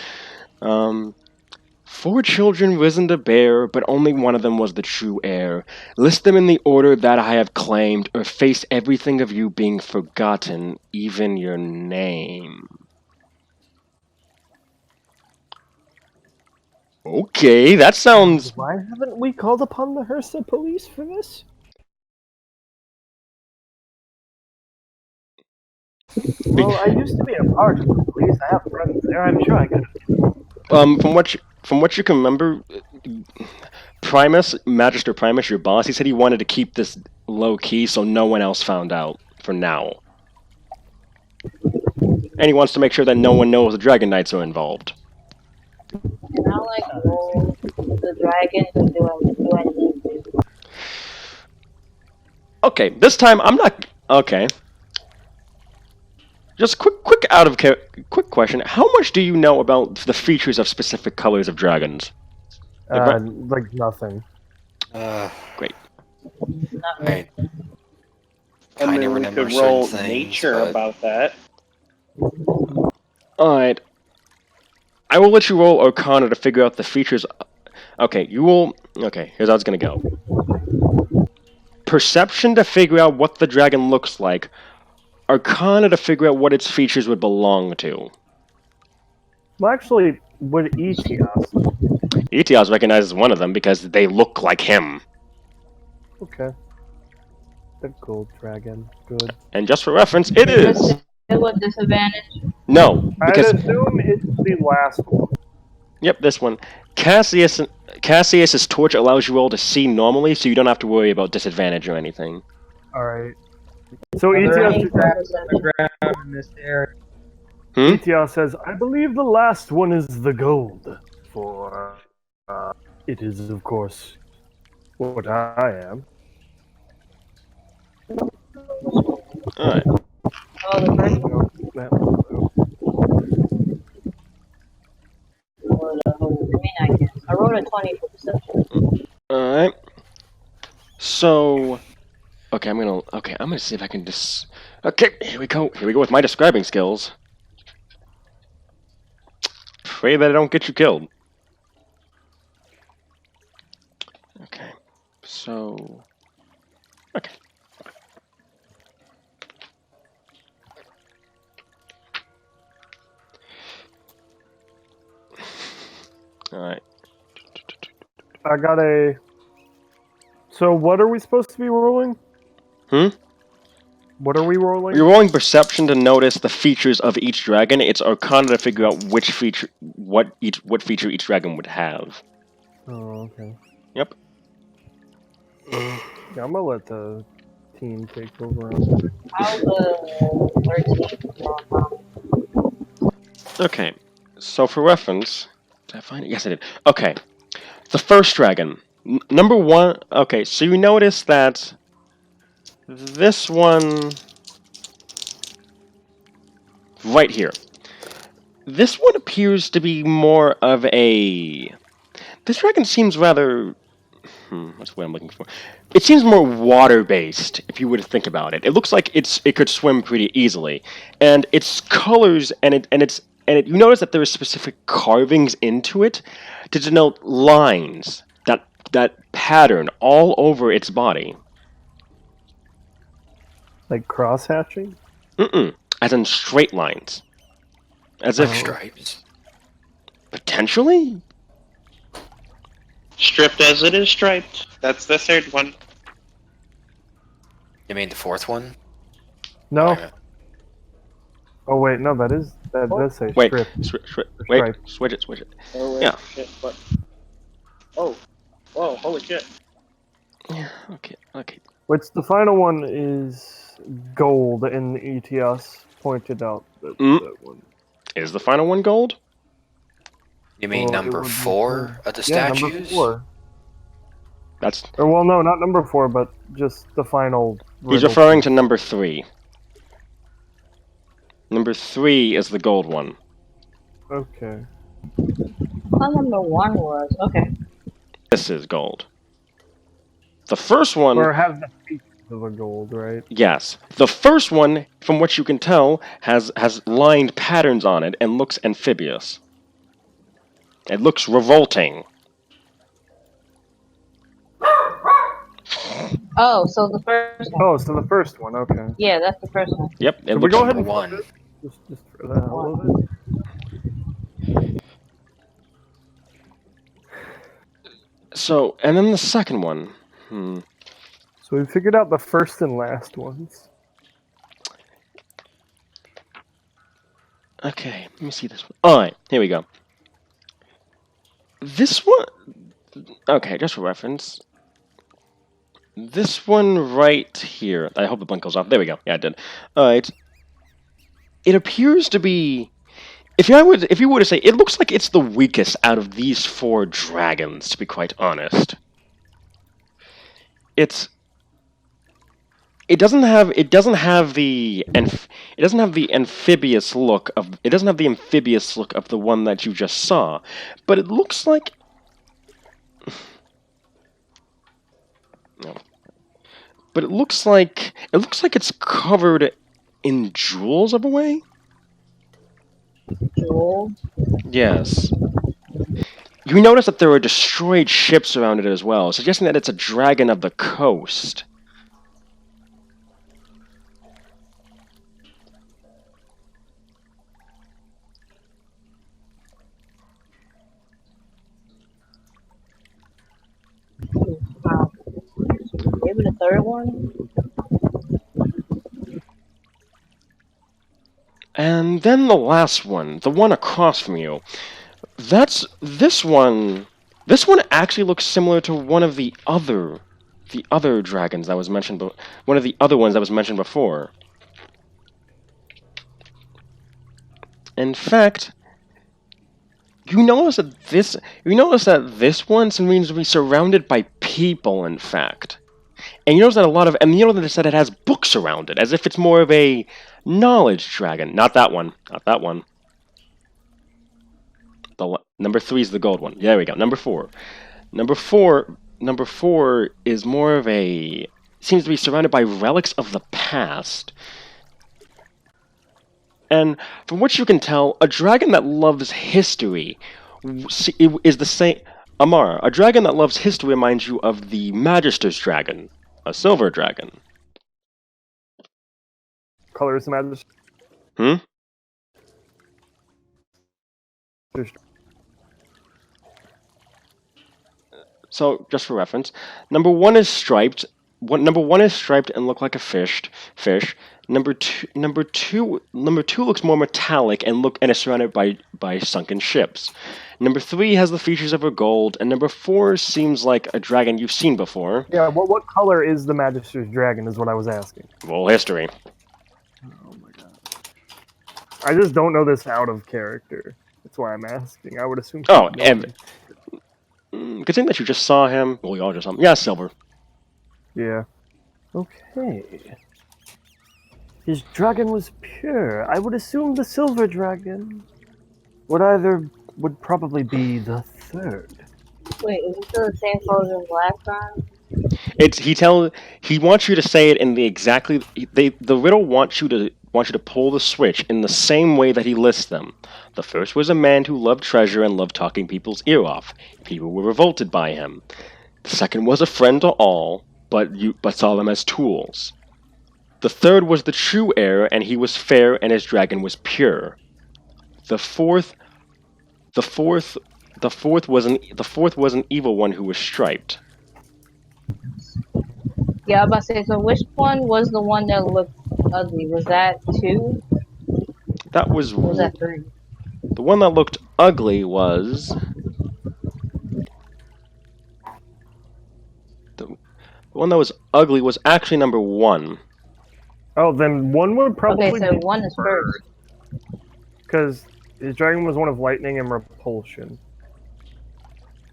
4 children risen to bear, but only one of them was the true heir. List them in the order that I have claimed, or face everything of you being forgotten, even your name. Okay, that sounds... Why haven't we called upon the Hersa police for this? Well, I used to be a part of the police. I have friends there. I'm sure I could have. From what you can remember, Primus, Magister Primus, your boss, he said he wanted to keep this low key so no one else found out for now. And he wants to make sure that no one knows the Dragon Knights are involved. Can I like roll the dragon or do I need to? Okay, this time I'm not... Okay. Just quick question. How much do you know about the features of specific colors of dragons? Like nothing. Great. Not really. I mean, we remember could certain roll things, nature but- about that. Alright. I will let you roll Arcana to figure out the features... Okay, you will... Okay, here's how it's gonna go. Perception to figure out what the dragon looks like. Arcana to figure out what its features would belong to. Well, actually, would Etios? Etios recognizes one of them because they look like him. Okay. The gold dragon. Good. And just for reference, it is. Still with disadvantage. No, because I'd assume it's the last one. yep, this one. Cassius's torch allows you all to see normally, so you don't have to worry about disadvantage or anything. Alright. So Are there Etios, any traps on the ground in this area? Etios says, I believe the last one is the gold. For it is, of course, what I am. Alright. Oh, the first one. I mean, I rolled a 20 for perception. Alright. So okay, I'm gonna see if I can just okay, here we go with my describing skills. Pray that I don't get you killed. Okay. So okay. Alright. I got a... So what are we supposed to be rolling? What are we rolling? You're rolling perception to notice the features of each dragon. It's Arcana to figure out which feature what feature each dragon would have. Oh, okay. Yep. Yeah, I'm gonna let the team take over. How's the 13? Okay. So for reference, did I find it? Yes, I did. Okay. The first dragon. Number 1. Okay, so you notice that this one right here. This one appears to be more of a... This dragon seems rather... what's the word I'm looking for? It seems more water-based, if you were to think about it. It looks like it could swim pretty easily. And its colors and you notice that there are specific carvings into it to denote lines that pattern all over its body. Like cross-hatching? As in straight lines. As if... Stripes. Potentially? Stripped as it is striped. That's the third one. You mean the fourth one? No. Okay. Oh wait, no, that does say Wait, strip. wait, Stripe. switch it. Oh, wait, Yeah. shit, what? Oh, whoa! Holy shit! Yeah. Okay. Okay. Which the final one is gold, and ETS pointed out that Mm. that one. Is the final one gold? You mean Well, it number would be 4 of the yeah, number statues? 4. That's. Or well, no, not number 4, but just the final. He's riddle referring to piece. number 3. Number 3 is the gold one. Okay. What number 1 was? Okay. This is gold. The first one, Or have the features of a gold, right? yes. The first one, from what you can tell, has lined patterns on it and looks amphibious. It looks revolting. Oh, so the first one. Oh, so the first one. Okay. Yeah, that's the first one. Yep, it Can we looks. go ahead Number and flip 1. it? Just for the hell of it. So, and then the second one. So we figured out the first and last ones. Okay, let me see this one. Alright, here we go. This one. Okay, just for reference. This one right here. I hope the blink goes off. There we go. Yeah, it did. Alright. It appears to be. If you were to say, it looks like it's the weakest out of these 4 dragons, to be quite honest. It doesn't have the amphibious look of the one that you just saw, but it looks like no. But it looks like it's covered in jewels of a way. Jewel. Yes. You notice that there are destroyed ships around it as well, suggesting that it's a dragon of the coast. Wow. Maybe the third one? And then the last one, the one across from you. This one. This one actually looks similar to one of the other dragons that was mentioned. One of the other ones that was mentioned before. In fact, you notice that this one seems to be surrounded by people. In fact, and you notice that you notice that it has books around it, as if it's more of a knowledge dragon. Not that one. Not that one. Number 3 is the gold one. There we go. Number 4. Number 4 is more of a. Seems to be surrounded by relics of the past. And from what you can tell, a dragon that loves history is the same. Amara, a dragon that loves history reminds you of the Magister's dragon, a silver dragon. Color is the magic. So, just for reference, number 1 is striped. Number 1 is striped and look like a fish. Number two looks more metallic and is surrounded by sunken ships. Number 3 has the features of a gold, and number 4 seems like a dragon you've seen before. Yeah, what color is the Magister's dragon is what I was asking. Well, history. Oh my god. I just don't know this out of character. That's why I'm asking. I would assume. Oh, good thing that you just saw him. Well, we all just saw him. Yeah, silver. Yeah. Okay. His dragon was pure. I would assume the silver dragon would probably be the third. Wait, is it still the same color as last time? He wants you to say it in the riddle wants you to pull the switch in the same way that he lists them. The first was a man who loved treasure and loved talking people's ear off. People were revolted by him. The second was a friend to all, but saw them as tools. The third was the true heir, and he was fair, and his dragon was pure. The fourth was an evil one who was striped. Yeah, I was about to say, so which one was the one that looked ugly? Was that 2? That was. Or was that 3? The one that looked ugly was. The one that was ugly was actually number 1. Oh, then one would probably Okay, so be one is first. because his dragon was one of lightning and repulsion.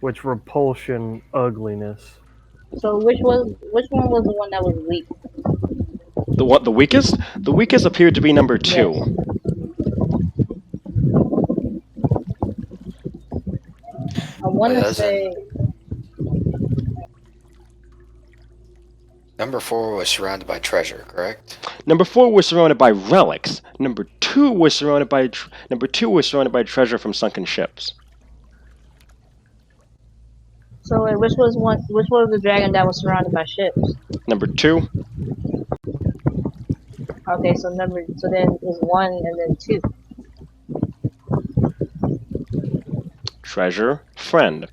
Which repulsion ugliness. So which one was the one that was weak? The what? The weakest? The weakest appeared to be number 2. Yes. I want to say Number 4 was surrounded by treasure, correct? Number 4 was surrounded by relics. Number 2 was surrounded by treasure from sunken ships. so. Wait, which was one? Which was the dragon that was surrounded by ships? Number 2, Okay, so then is 1 and then 2. treasure, friend.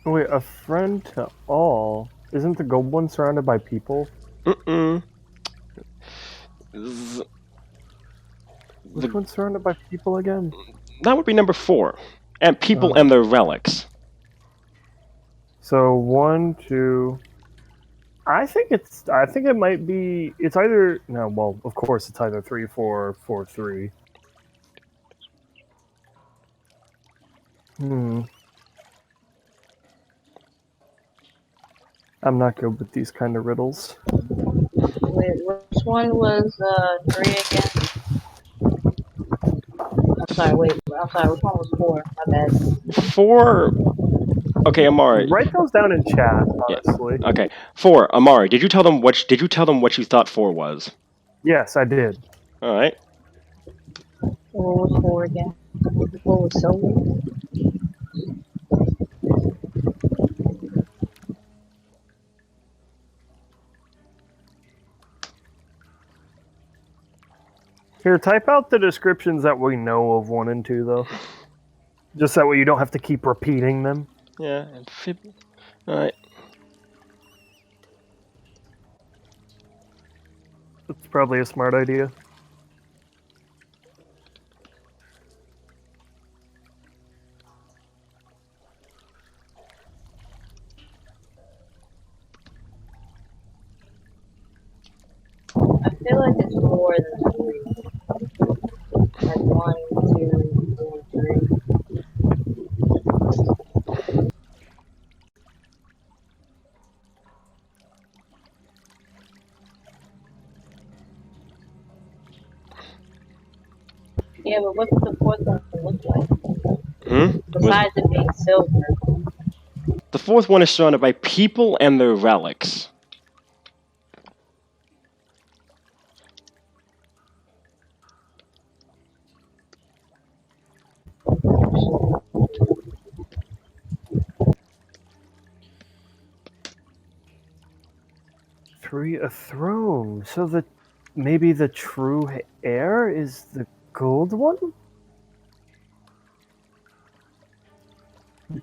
Wait, a friend to all? Isn't the gold one surrounded by people? Mm-mm. Which one's surrounded by people again? That would be number 4. And people Oh. and their relics. So 1, 2. I think it might be. It's either no. Well, of course, it's either 3, 4, 4, 3. I'm not good with these kind of riddles. Wait, which one was 3 again? I'm sorry. Wait, I'm sorry. Which one was 4? My bad. 4. Okay, Amari. Write those down in chat, Yeah. honestly. Okay, 4. Amari, did you tell them what you thought 4 was? Yes, I did. All right. What was 4 again? What was so weak? Here, type out the descriptions that we know of 1 and 2, though. Just that way you don't have to keep repeating them. Yeah. All right. That's probably a smart idea. I feel like it's 4 than 3. Like 1, 2, 3. Yeah, but what's the 4th one look like? Besides it being silver. The 4th one is surrounded by people and their relics. A throne. So maybe the true heir is the gold one?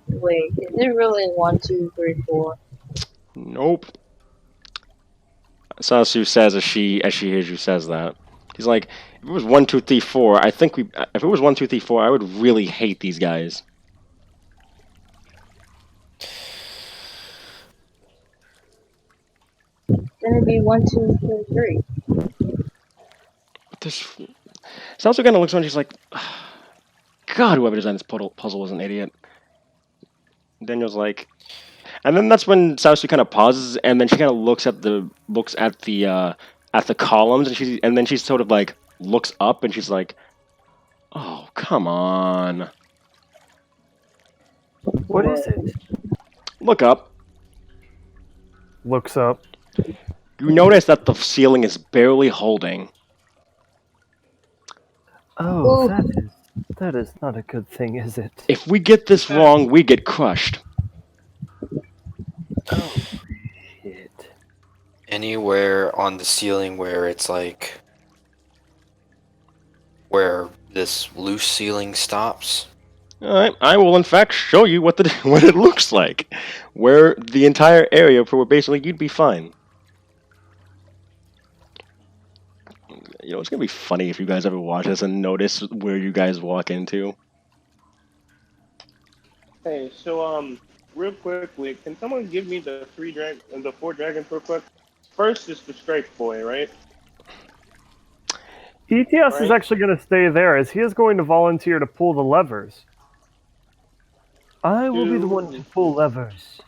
Wait, is it really 1, 2, 3, 4? Nope. Sasu says as she hears you says that. He's like, if it was 1, 2, 3, 4, I think if it was 1, 2, 3, 4, I would really hate these guys. Then it'd be 1, 2, 3, 3. Sasu kind of looks around. She's like, God, whoever designed this puzzle was an idiot. Daniel's like, and then that's when Sasu kind of pauses, and then she kind of looks at the columns, and then she sort of like looks up, and she's like, oh, come on. What is it? Look up. Looks up. You notice that the ceiling is barely holding. Oh, that is not a good thing, is it? If we get this wrong, we get crushed. Oh, shit. Anywhere on the ceiling where it's like where this loose ceiling stops. Alright, I will in fact show you what it looks like. Where the entire area where basically you'd be fine. You know, it's gonna be funny if you guys ever watch this and notice where you guys walk into. Hey, so real quickly, can someone give me the four dragons real quick? First is the striped boy, right? ETS is Right. actually going to stay there, as he is going to volunteer to pull the levers. I will be the one to pull levers.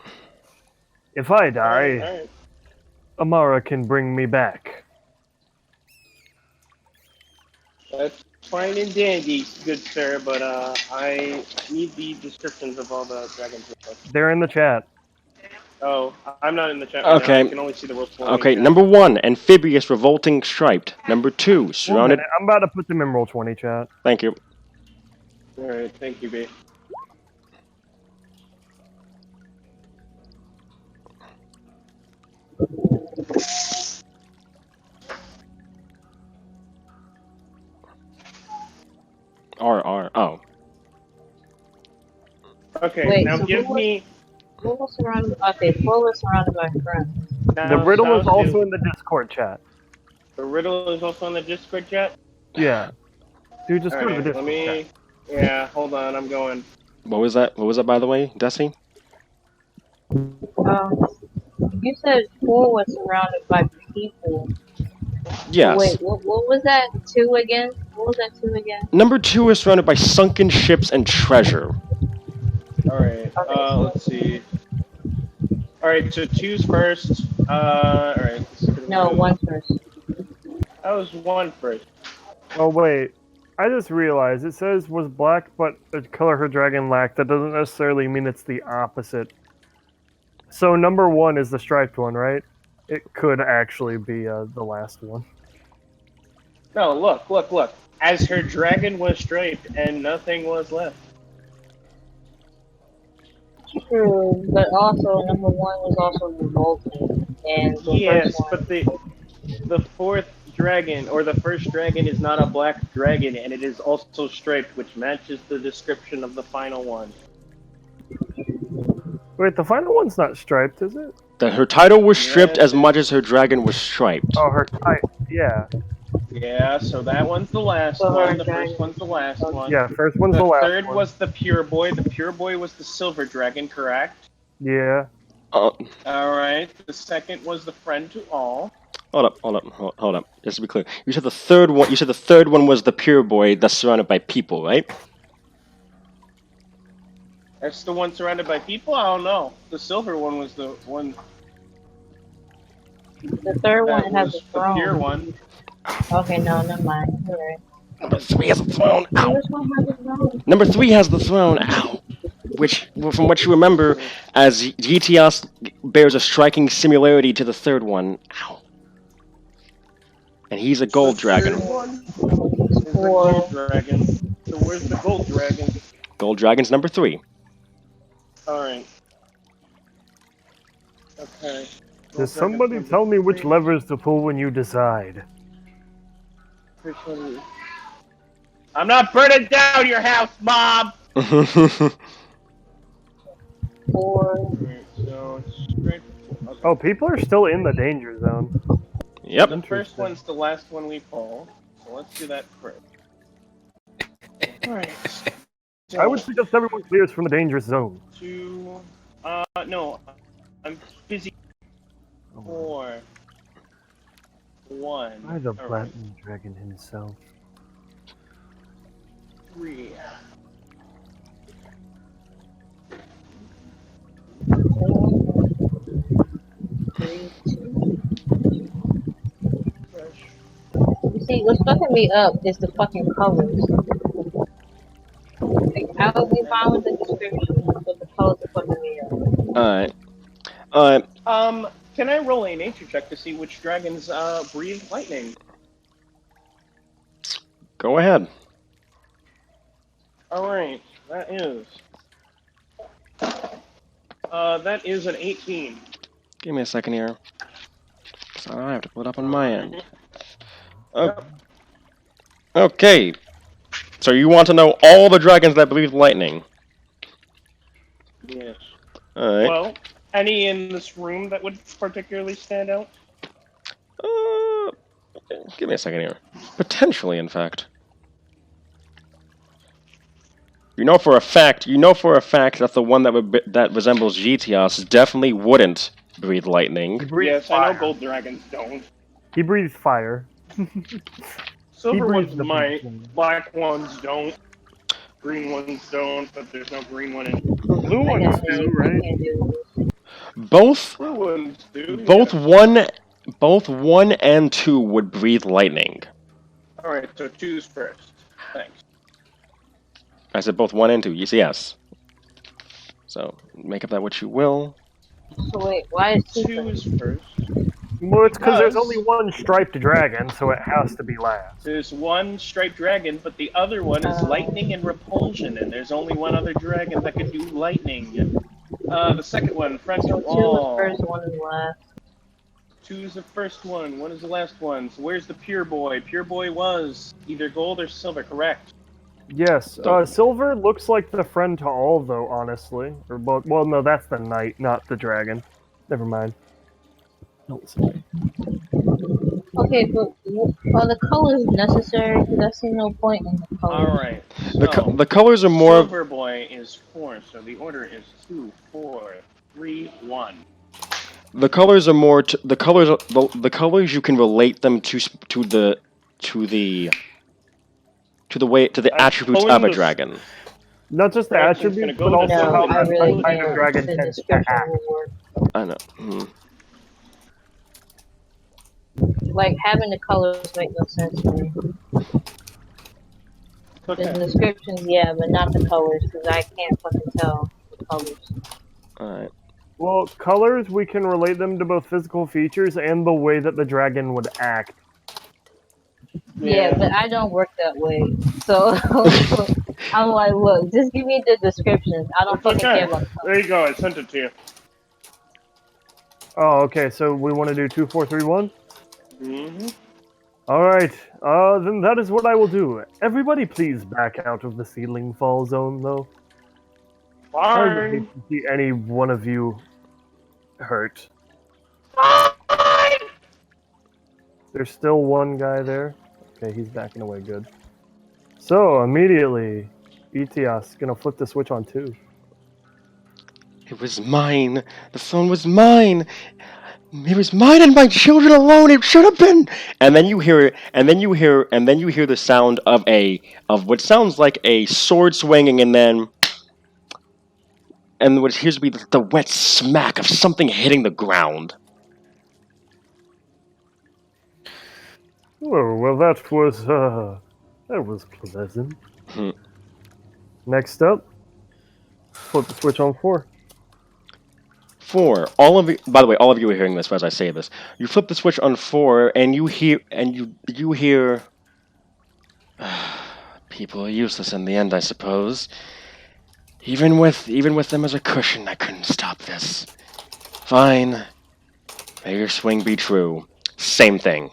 If I die, All right. Amara can bring me back. That's fine and dandy, good sir, but I need the descriptions of all the dragons real quick. They're in the chat. Oh, I'm not in the chat right now. I Okay. can only see the roll Okay. chat. Number 1, amphibious, revolting, striped. Number 2, 1 surrounded. minute. I'm about to put them in roll 20 chat. Thank you. All right, thank you, B. R. Oh. Okay, Wait, now so give me. who was surrounded? Okay, Paul was surrounded by friends. Now, The riddle is Styles, also in the Discord chat. the riddle is also on the Discord chat. Yeah. Dude, just All go to the right, Discord let chat. me. Yeah, hold on, I'm going. What was that? What was that, by the way, Desi? You said Paul was surrounded by people. So Yes. wait, what was that two again? What was that two again? Number 2 is surrounded by sunken ships and treasure. All right, Okay, let's see. All right, so two's first. All right, this is gonna no, be. one first. That was one first. Oh, wait. I just realized it says was black, but the color her dragon lacked. That doesn't necessarily mean it's the opposite. So number 1 is the striped one, right? It could actually be the last one. No, look. As her dragon was striped and nothing was left. True, but also number one was also revolting, and the first Yes, one. but the fourth dragon or the first dragon is not a black dragon, and it is also striped, which matches the description of the final one. Wait, the final one's not striped, is it? Her title was stripped Yes, as much as her dragon was striped. Oh, her type. Yeah. yeah. So that one's the last So her one. The dragon. first one's the last one. Yeah, first one's the The last third one. was the pure boy. The pure boy was the silver dragon, correct? Yeah. All right. The second was the friend to all. Hold up. Just to be clear, you said the third one. You said the third one was the pure boy that's surrounded by people, right? That's the one surrounded by people? I don't know. The silver one was the one The third that one has was a the throne. pure one. Okay, no, never mind. You're right. Number 3 has a throne. Wait, Ow. which one has a throne? Number 3 has the throne. Ow. Which, from what you remember, as GTS bears a striking similarity to the third one. Ow. And he's a gold The dragon. third one is the gold dragon. So where's the gold dragon? Gold dragon's number 3. Alright. Okay. Does somebody tell me which levers to pull when you decide? Which one? I'm not burning down your house, Mom! Four. So, straight. Okay. Oh, people are still in the danger zone. Yep. The first one's the last one we pull. So let's do that first. Alright. I would suggest everyone clears from the dangerous zone. No. I'm busy. 4. 1. By the Alright. platinum dragon himself. 3. You see, what's fucking me up is the fucking colors. Like, I would be fine with the description, but the colors are fucking me up. Alright. Can I roll a nature check to see which dragons breathe lightning? Go ahead. Alright, that is an 18. Give me a second here. So I have to pull it up on my end. Oh. Okay. So you want to know all the dragons that breathe lightning? Yes. Alright. Well, any in this room that would particularly stand out? Give me a second here. Potentially, in fact. You know for a fact that the one that resembles GTOS definitely wouldn't breathe lightning. He breathes Yes, fire. I know gold dragons don't. He breathes fire. Silver breathes ones the might, blue. black ones don't, green ones don't, but there's no green one in. Blue I ones got this. do, I right? can't do this. Both Blue ones do. both Yeah. one and 2 would breathe lightning. All right, so choose first. Thanks. I said both 1 and 2. Yes. So make of that what you will. So wait, why is two Choose first. Well, it's because there's only Because one striped dragon, so it has to be last. there's one striped dragon, but the other one is lightning and repulsion, and there's only one other dragon that can do lightning. The second one, friends So of two is all. first, one is last. 2 is the first one. 1 is the last one. So where's the pure boy? Pure boy was either gold or silver, correct? Yes, Don't- silver looks like the friend to all, though. Honestly, or both. Well, no, that's the knight, not the dragon. Never mind. Don't listen to me. Okay, but are the colors necessary? Because I see no point in the colors. Alright, The colors are more. silver boy is 4, so the order is 2, 4, 3, 1. The colors are more. The colors you can relate them to the attributes of Pulling a the- dragon. Not just the Correct, it's attributes, gonna but go also to No, how silver. I that really kind of can't. dragon The tends to description act. will work. I know. Hmm. Like having the colors make no sense to me. The Okay. descriptions, yeah, but not the colors, because I can't fucking tell the colors. All right. Well, colors we can relate them to both physical features and the way that the dragon would act. Yeah, but I don't work that way. So I'm like, look, just give me the descriptions. I don't It's fucking okay. care about the colors. There you go, I sent it to you. Oh, okay. So we want to do 2, 4, 3, 1. Mm-hmm. All right. Then that is what I will do. Everybody, please back out of the ceiling fall zone, though. I would Fine. hate to see any one of you hurt. There's still one guy there. Okay, he's backing away good. So, immediately, ETIAS gonna flip the switch on 2. It was mine. The phone was mine. It was mine and my children alone. It should have been. And then you hear the sound of what sounds like a sword swinging, and what appears to be the wet smack of something hitting the ground. Oh, well, that was pleasant. Hmm. Next up, flip the switch on 4. 4. All of you. By the way, all of you are hearing this as I say this. You flip the switch on 4, and you hear. People are useless in the end, I suppose. Even with them as a cushion, I couldn't stop this. Fine. May your swing be true. Same thing.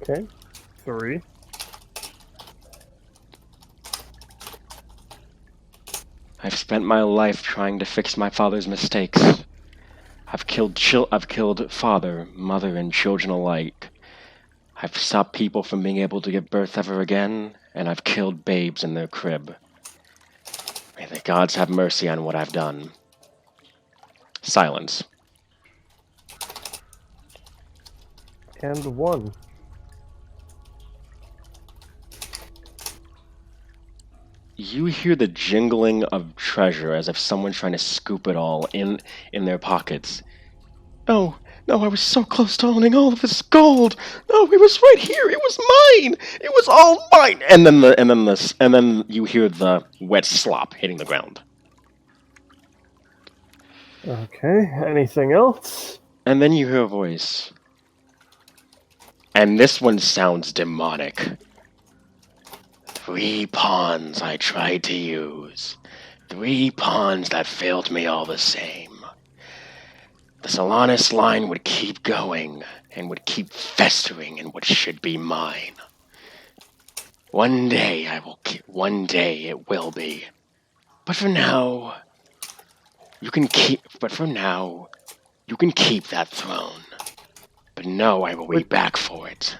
Okay, 3. I've spent my life trying to fix my father's mistakes. I've killed father, mother, and children alike. I've stopped people from being able to give birth ever again, and I've killed babes in their crib. May the gods have mercy on what I've done. Silence. And 1. You hear the jingling of treasure as if someone's trying to scoop it all in their pockets. No, I was so close to owning all of this gold. No, it was right here. It was mine. It was all mine. And then you hear the wet slop hitting the ground. Okay, anything else? And then you hear a voice. And this one sounds demonic. 3 pawns I tried to use. 3 pawns that failed me all the same. The Solanas line would keep going and would keep festering in what should be mine. One day it will be. But for now, you can keep that throne. But no, I will be back for it.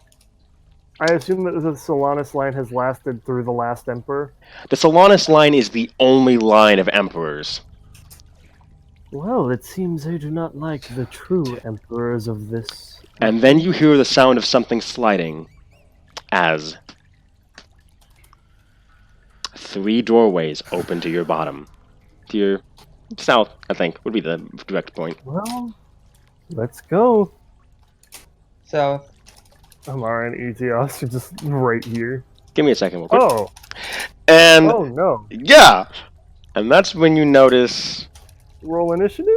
I assume that the Solanus line has lasted through the last emperor. The Solanus line is the only line of emperors. Well, it seems I do not like the true emperors of this. And then you hear the sound of something sliding as 3 doorways open to your bottom. To your south, I think, would be the direct point. Well, let's go. South. Amara and Etios are just right here. Give me a second, real quick. Oh, And oh no. yeah, and that's when you notice Roll initiative?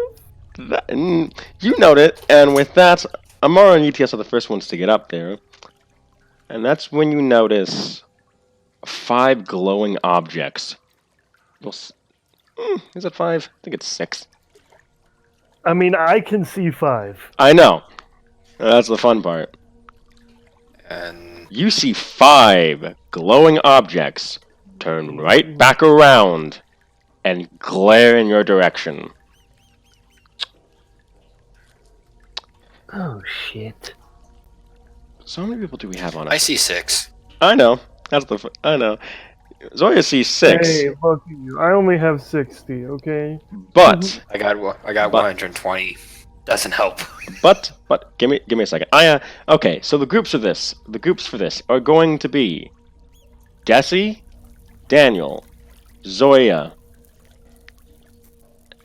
that, you note it, and with that, Amara and ETS are the first ones to get up there. And that's when you notice 5 glowing objects. Is it 5? I think it's 6. I mean, I can see 5. I know. That's the fun part. And You see 5 glowing objects turn right back around and glare in your direction. Oh, shit. So how many people do we have on I us? see 6. I know. I know. Zoya sees 6, Hey, look at you. I only have 60, okay? but I got But- 120. Doesn't help. but give me a second. Okay. So the groups for this are going to be Desi, Daniel, Zoya,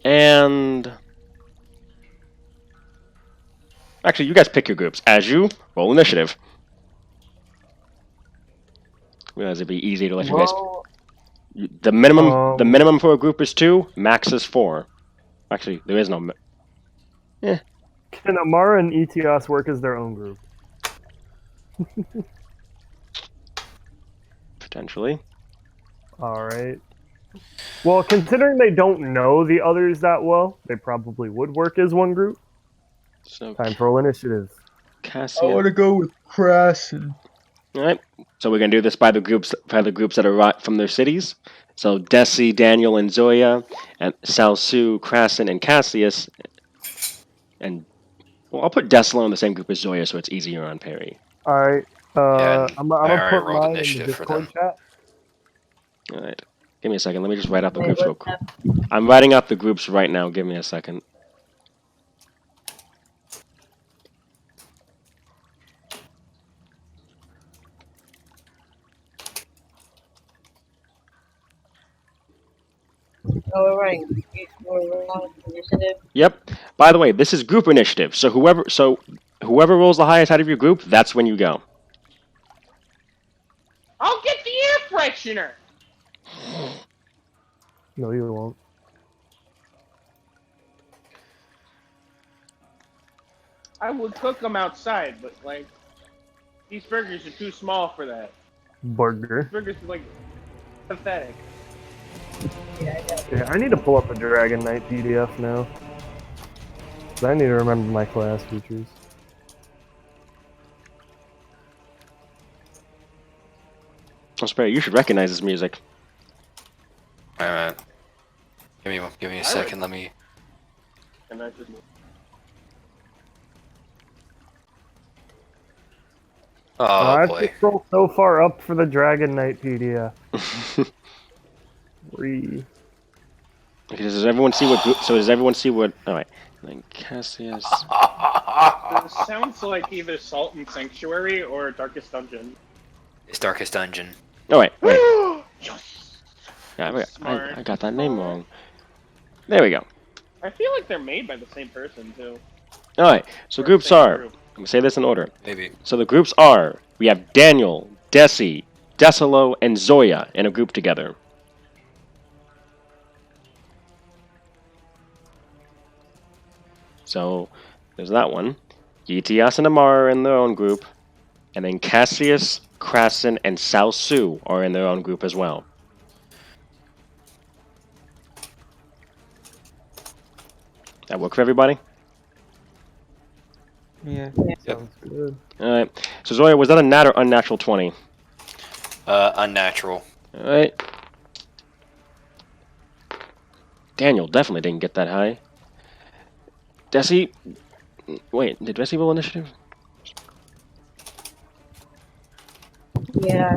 and actually, you guys pick your groups. As you roll initiative. Realize it'd be easy to let you guys. Well, The minimum for a group is 2. Max is 4. Actually, there is no. can Amara and Etios work as their own group? Potentially. Alright. Well, considering they don't know the others that well, they probably would work as one group. So Time for roll initiative. Cassian. to go with Krasen. All right. So we're gonna do this by the groups that are from their cities. So Desi, Daniel, and Zoya, and Salsu, Krasen, and Cassius. And well, I'll put Deslo in the same group as Zoya, so it's easier on Perry. Alright. Yeah, I'm gonna already put rolled mine in the initiative for Discord them. chat. All right. Give me a second. Let me just write out the Wait, groups real what's quick. that? I'm writing out the groups right now. Give me a second. Oh, we're running. We're on initiative. Yep. By the way, this is group initiative. So whoever rolls the highest out of your group, that's when you go. I'll get the air freshener. No, you won't. I would cook them outside, but like these burgers are too small for that. Burger. Burgers are like pathetic. Yeah, I need to pull up the Dragon Knight PDF now. 'Cause I need to remember my class features. Oh, Sperry, you should recognize this music. Alright. Give me a second. Let me. And I just Oh I've boy. just scrolled so far up for the Dragon Knight PDF. 3. Okay, does everyone see what? Does everyone see what? All right. Then Cassius. This sounds like either Salt and Sanctuary or Darkest Dungeon. It's Darkest Dungeon. Oh wait. Yes. Yeah, Smart. I got that name wrong. There we go. I feel like they're made by the same person too. All right. So Or groups same are. group. I'm gonna say this in order. Maybe. So the groups are. We have Daniel, Desi, Desalo, and Zoya in a group together. So there's that one. Yetias and Amar are in their own group. And then Cassius, Krasen, and Salsu are in their own group as well. That work for everybody? Yeah. Sounds good. Alright. So Zoya, was that a nat or unnatural 20? Unnatural. Alright. Daniel definitely didn't get that high. Desi... Wait, did Desi roll initiative? Yeah,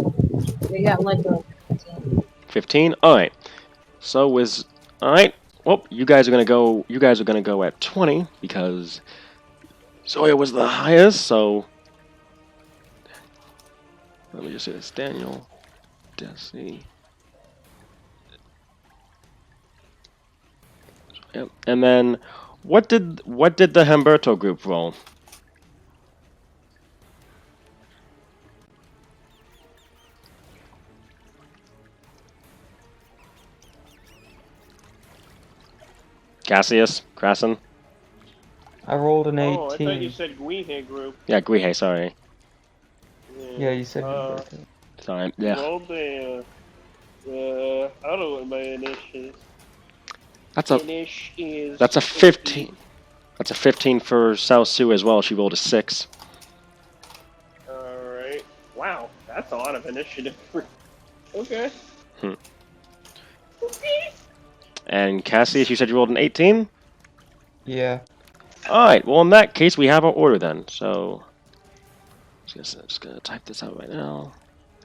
they got like a 15. 15. All right. So was all right. Well, you guys are gonna go. You guys are gonna go at 20 because Zoya was the highest. So let me just say this: Daniel, Desi. Yep. And then what did the Humberto group roll? Cassius, Krasen. I rolled an 18. Oh, I thought you said Guihe group. Yeah, Guihe. Sorry. Yeah, you said Sorry. Yeah. Yeah. Rolled a. I don't know what my initiative. That's a Finish is. that's a 15. That's a 15 for South Sioux as well. She rolled a 6. Alright. Wow, that's a lot of initiative. Okay. Okay. And Cassius, you said you rolled an 18? Yeah. Alright, well in that case we have our order then. So I'm just gonna type this out right now.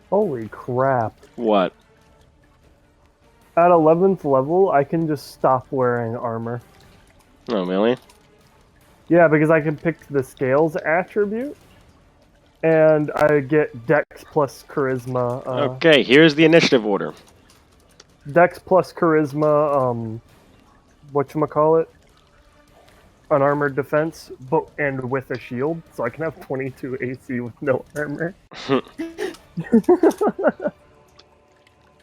Holy crap. What? At 11th level, I can just stop wearing armor. Oh really? Yeah, because I can pick the scales attribute, and I get Dex plus Charisma. Okay, here's the initiative order. Dex plus Charisma, whatchamacallit? Unarmored defense, and with a shield, so I can have 22 AC with no armor.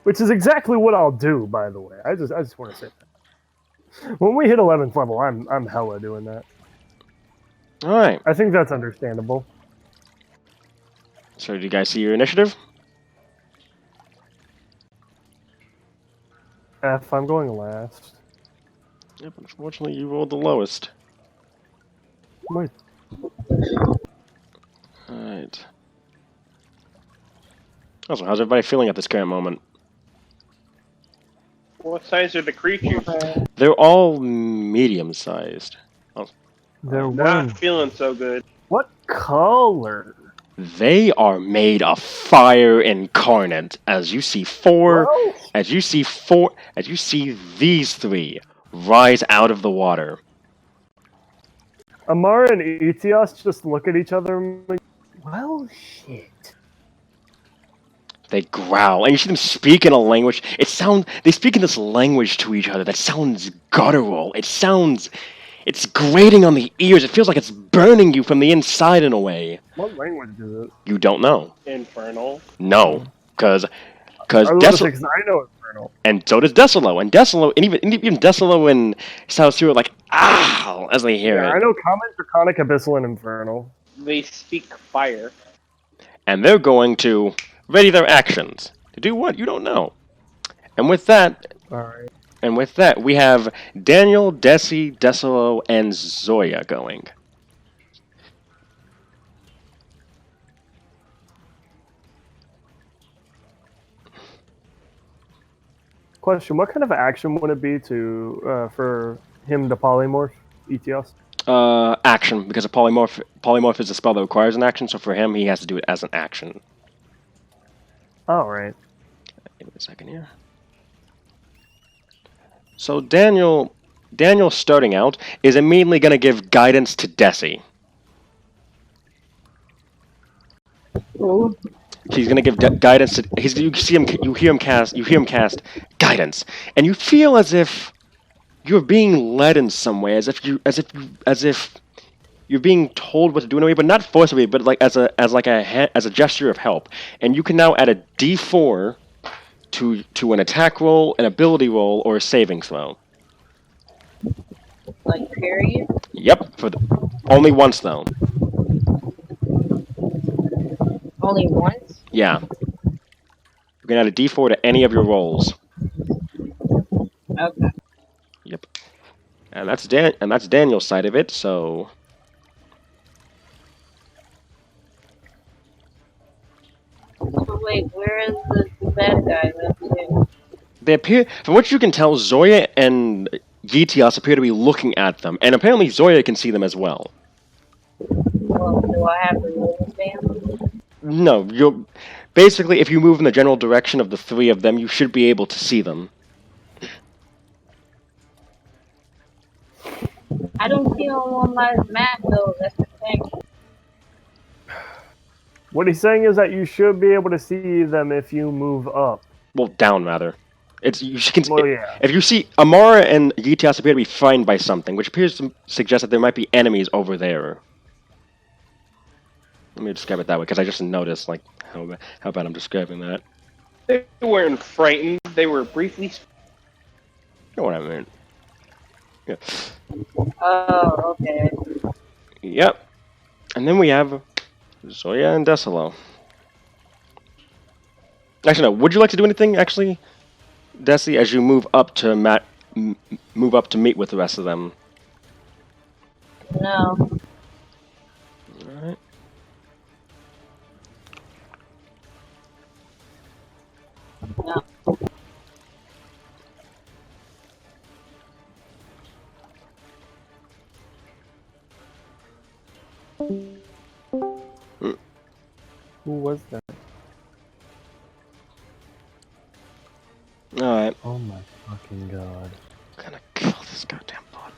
Which is exactly what I'll do, by the way. I just want to say that. When we hit 11th level, I'm hella doing that. Alright. I think that's understandable. So do you guys see your initiative? F, I'm going last. Yep, unfortunately you rolled the lowest. Wait. Alright. Also, how's everybody feeling at this current moment? What size are the creatures? They're all medium-sized. They're Not feeling so good. What color? They are made of fire incarnate. As you see Well, as you see these three rise out of the water. Amara and Etios just look at each other and like, well, shit. They growl, and you see them speak in a language. They speak in this language to each other that sounds guttural. It's grating on the ears. It feels like it's burning you from the inside in a way. What language is it? You don't know. Infernal. No, because I know Infernal. and so does Desolo, and even Desolo and South Sioux are like, ah, as they hear Yeah, it. I know Common, Draconic, Abyssal, and Infernal. They speak fire. And they're going to ready their actions. To do what? You don't know. And with that, Alright. we have Daniel, Desi, Desolo, and Zoya going. Question, what kind of action would it be for him to polymorph Etios? Action, because a polymorph is a spell that requires an action, so for him, he has to do it as an action. Alright. Give me a second here. So Daniel starting out, is immediately going to give guidance to Desi. Ooh. He's going to give guidance to. You hear him cast guidance, and you feel as if you're being led in some way, as if you're being told what to do in a way, but not forcibly, but like as a gesture of help. And you can now add a D4 to an attack roll, an ability roll, or a saving throw. Like, period? Yep, only once though. Only once? Yeah. You can add a D4 to any of your rolls. Okay. Yep. And that's Daniel's side of it, so So wait, where is the bad guy that's they appear, from what you can tell, Zoya and Yetios appear to be looking at them, and apparently Zoya can see them as well. Well, do I have to move them? No, Basically, if you move in the general direction of the three of them, you should be able to see them. I don't see them on my map though. That's the thing. What he's saying is that you should be able to see them if you move up. Well, down rather. It's you can. Well, yeah. If you see Amara and Gitias appear to be frightened by something, which appears to suggest that there might be enemies over there. Let me describe it that way, because I just noticed like how bad I'm describing that. They weren't frightened. They were briefly. You know what I mean? Yeah. Oh, okay. Yep. And then we have Zoya and Decilo. Actually, no. Would you like to do anything, actually, Desi, as you move up to move up to meet with the rest of them? No. All right. No. Who was that? All right. Oh my fucking god. I'm gonna kill this goddamn bot.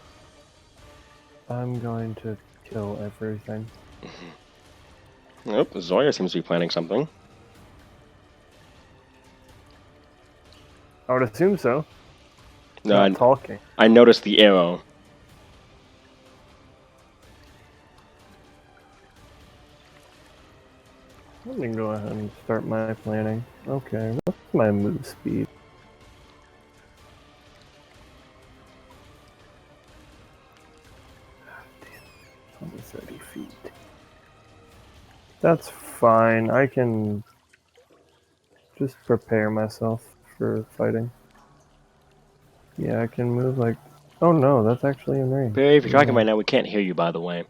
I'm going to kill everything. Nope. Zoya seems to be planning something. I would assume so. No, Not talking. I noticed the arrow. Let me go ahead and start my planning. Okay, what's my move speed? Damn, 30 feet. That's fine. I can just prepare myself for fighting. Yeah, I can move like... Oh no, that's actually in range. Barry, if you're talking right now, we can't hear you, by the way.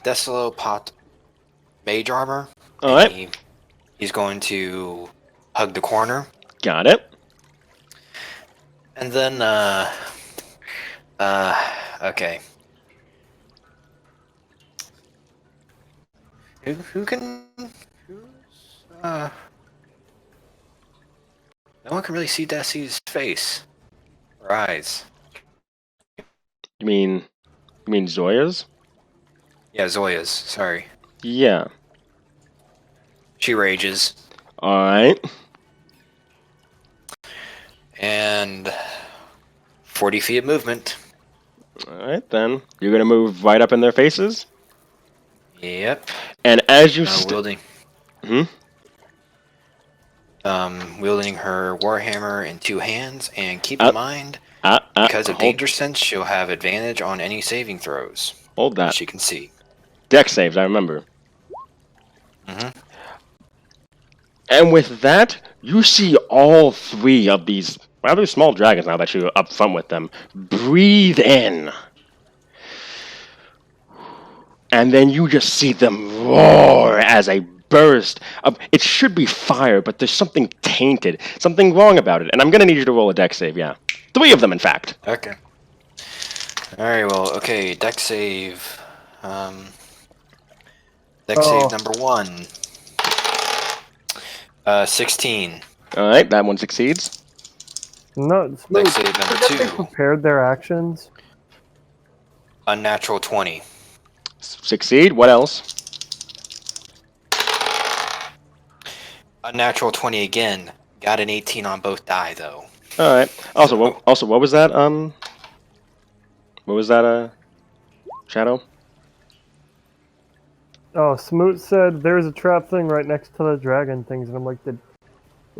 Decilo popped mage armor. All right. He's going to hug the corner. Got it. And then, okay. Who can, no one can really see Desi's face. Or eyes. You mean Zoya's? Yeah, Zoya's, sorry. Yeah. She rages. Alright. And 40 feet of movement. Alright then. You're gonna move right up in their faces? Yep. And as you wielding. Wielding her warhammer in two hands, and keep in mind, because of danger sense, she'll have advantage on any saving throws. Hold that. She can see. Deck saves, I remember. And with that, you see all three of these rather small dragons, now that you're up front with them, breathe in. And then you just see them roar as a burst of... It should be fire, but there's something tainted, something wrong about it. And I'm going to need you to roll a deck save, yeah. 3 of them, in fact. Okay. Alright, well, okay, deck save. Deck save number 1. 16. Alright, that one succeeds. No, deck save number 2. They prepared their actions. Unnatural 20. Succeed, what else? Unnatural 20 again. Got an 18 on both die, though. Alright. Also, what was that, What was that, Shadow? Oh, Smoot said there's a trap thing right next to the dragon things, and I'm like,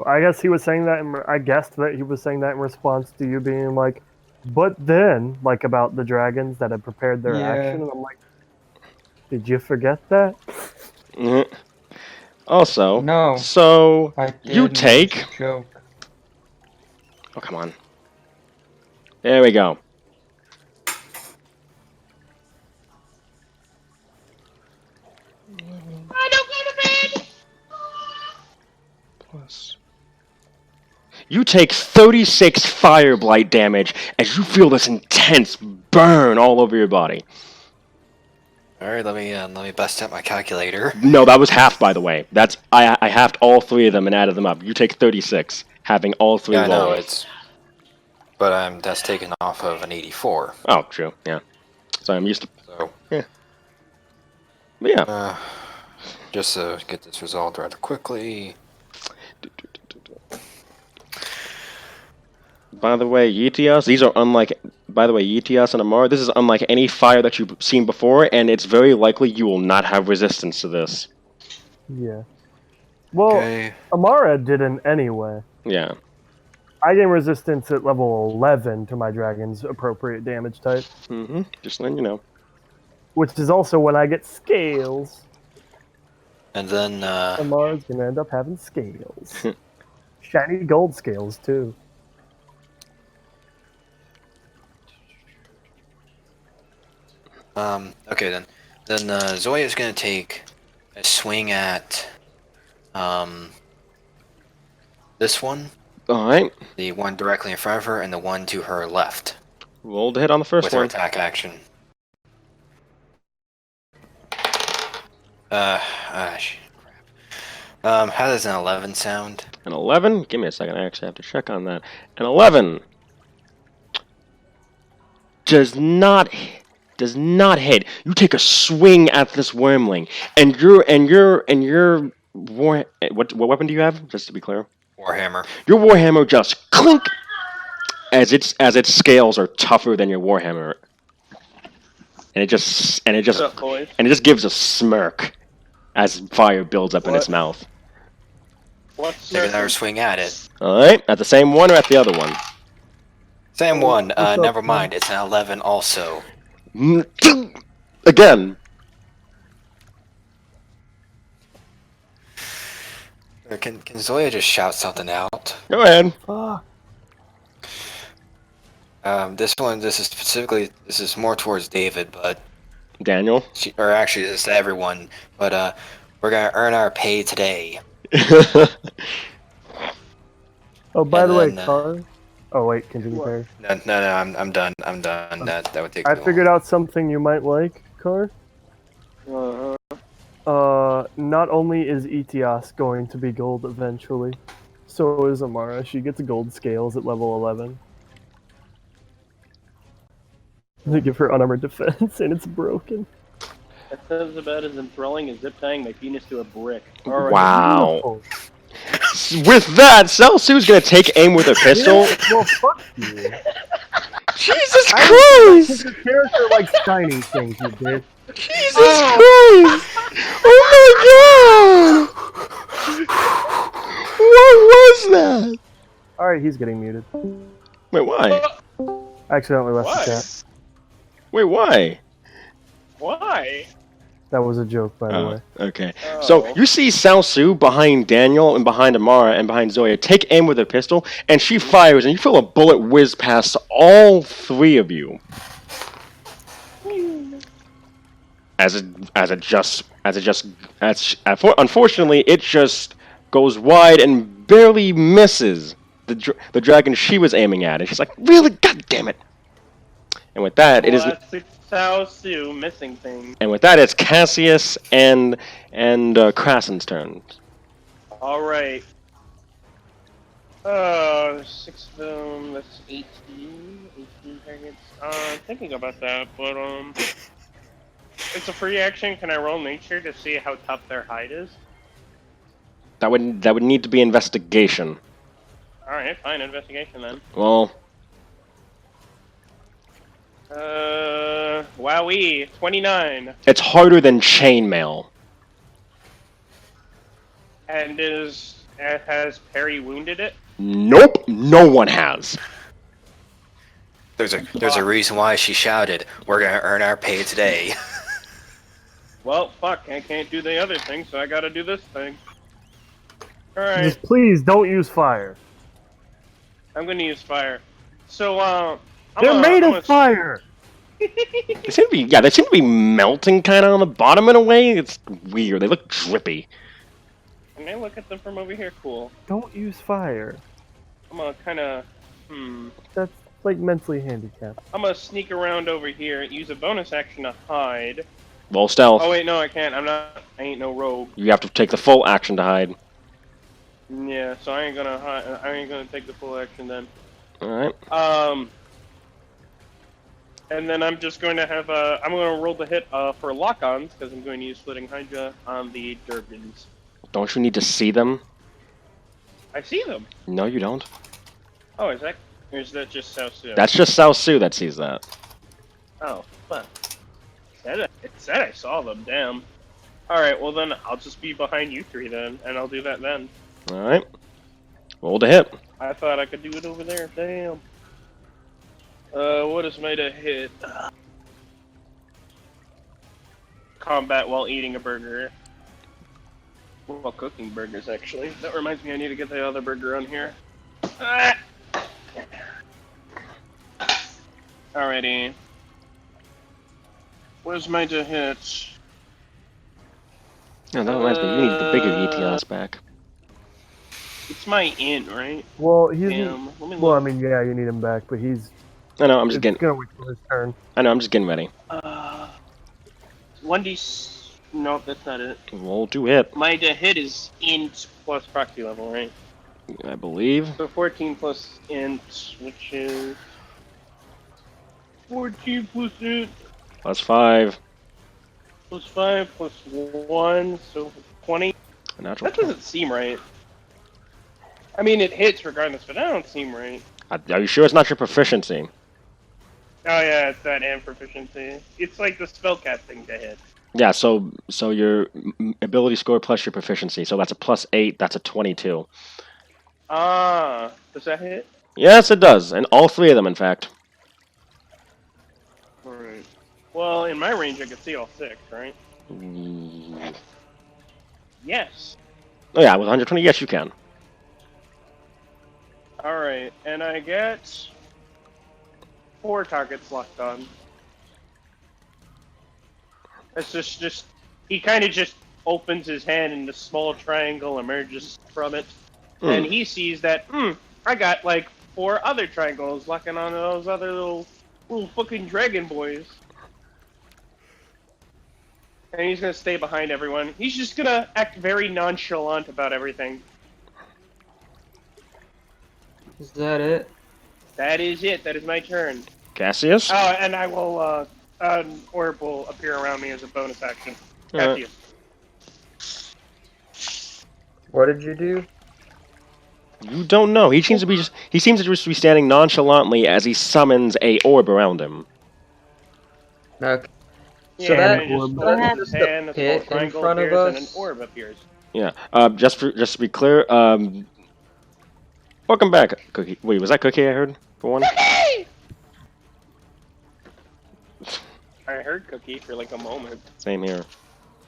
I guess he was saying that, I guessed that he was saying that in response to you being like, but then, like, about the dragons that had prepared their action, and I'm like, did you forget that? Also, No. So, you didn't. take... It's a joke. Oh, come on. There we go. You take 36 fire blight damage as you feel this intense burn all over your body. All right, let me bust out my calculator. No, that was half, by the way. That's I halved all 3 of them and added them up. You take 36, having all 3 Yeah, I know rolls. it's, but that's taken off of an 84. Oh, true. Yeah. So I'm used to. So Yeah. But yeah. Just to get this resolved rather quickly. By the way, Yetios, these are unlike. By the way, Yetios and Amara, this is unlike any fire that you've seen before, and it's very likely you will not have resistance to this. Yeah. Well, Okay. Amara didn't anyway. Yeah. I gain resistance at level 11 to my dragon's appropriate damage type. Mm-hmm. Just letting you know. Which is also when I get scales. And then Amara's gonna end up having scales. Shiny gold scales, too. okay then. Then Zoya's gonna take a swing at this one, Alright. the one directly in front of her, and the one to her left. Roll to hit on the first with her one. attack action. Crap. How does an 11 sound? An 11? Give me a second, I actually have to check on that. An 11 does not hit. You take a swing at this wormling, and your war. What weapon do you have? Just to be clear. Warhammer. Your warhammer just clink as its scales are tougher than your warhammer, and it just What's up, boys? gives a smirk as fire builds up in its mouth. What's Take another swing at it. All right, at the same one or at the other one? Same one. Never mind. It's an 11 also. Again. Can Zoya just shout something out? Go ahead. Fuck. This is more towards David, but Daniel. Actually, this is to everyone. But we're gonna earn our pay today. Oh, by the way, then, Car. Oh wait, continue, Perry. No, I'm done. I'm done. That would take. I too long. figured out something you might like, Car. Uh-huh. Not only is Etios going to be gold eventually, so is Amara. She gets gold scales at level 11. They give her unarmored defense, and it's broken. That sounds about as enthralling as zip tying my penis to a brick. All right. Wow. With that, Celsu's gonna take aim with a pistol. Well, fuck you. Jesus Because Christ! your character likes shiny things, you bitch. Jesus Christ! Oh my god! What was that? Alright, he's getting muted. Wait, why? I accidentally left Why? the chat. Wait, why? Why? That was a joke, by the way. Okay. Oh. So you see Celsu behind Daniel and behind Amara and behind Zoya take aim with a pistol, and she fires, and you feel a bullet whiz past all 3 of you. Unfortunately, it just goes wide and barely misses the dragon she was aiming at, and she's like, "Really? God damn it!" And with that, it is. That's Su missing thing. And with that, it's Cassius and Krassen's turn. All right. 6 of them. That's 18. 18 targets. Thinking about that, but it's a free action. Can I roll nature to see how tough their hide is? That would need to be investigation. All right, fine. Investigation then. Well. Wowee, 29. It's harder than chainmail. And has Perry wounded it? Nope, no one has. There's a reason why she shouted, "We're gonna earn our pay today." Well, fuck, I can't do the other thing, so I gotta do this thing. Alright, Just please don't use fire. I'm gonna use fire. So, They're made of fire! They seem to be melting kind of on the bottom in a way. It's weird. They look drippy. Can I look at them from over here? Cool. Don't use fire. I'm gonna kind of. That's like mentally handicapped. I'm gonna sneak around over here. Use a bonus action to hide. Roll stealth. Oh wait, no, I can't. I'm not. I ain't no rogue. You have to take the full action to hide. Yeah, so I ain't gonna hide. I ain't gonna take the full action then. All right. And then I'm just going to have I'm going to roll the hit for lock-ons because I'm going to use Flitting Hydra on the Durgans. Don't you need to see them? I see them. No, you don't. Oh, is that? Or is that just South Sioux? That's just South Sioux that sees that. Oh, fuck. It said I saw them. Damn. All right. Well then, I'll just be behind you three then, and I'll do that then. All right. Roll to hit. I thought I could do it over there. Damn. What is made a hit? Combat while eating a burger. While cooking burgers, actually. That reminds me, I need to get the other burger on here. Ah! Alrighty. Where's my to hit? No, that reminds me. You need the bigger ETS back. It's my int, right? Well, he's. Damn. Let me Well, I look. mean, yeah, you need him back, but he's. I know. I'm just It's getting. gonna wait till his turn. I know. I'm just getting ready. 1d. No, that's not it. Roll to hit. My to hit is int plus proxy level, right? I believe. So 14 plus int, which is 14 plus int Plus 5. plus 5 plus 1, so 20. A natural. That doesn't seem right. I mean, it hits regardless, but that don't seem right. Are you sure it's not your proficiency? Oh yeah, it's that and proficiency. It's like the spellcasting to hit. Yeah. So your ability score plus your proficiency. So that's a plus 8. That's a 22. Ah, does that hit? Yes, it does, and all 3 of them, in fact. Alright. Well, in my range, I can see all 6, right? Mm. Yes. Oh yeah, with 120, yes, you can. Alright, and I get 4 targets locked on. It's just he kind of just opens his hand and the small triangle emerges from it. And he sees that, I got like 4 other triangles locking on those other little fucking dragon boys. And he's gonna stay behind everyone. He's just gonna act very nonchalant about everything. Is that it? That is it. That is my turn. Cassius. Oh, and I will, an orb will appear around me as a bonus action. Alright. Cassius. What did you do? You don't know. He seems to just be standing nonchalantly as he summons a orb around him. Okay. Yeah, So that- and he just What pulls his happened? hand, a small Pit in triangle front of appears, and an us? orb appears. Yeah. Just to be clear, welcome back, Cookie. Wait, was that Cookie I heard for one? I heard Cookie for like a moment. Same here.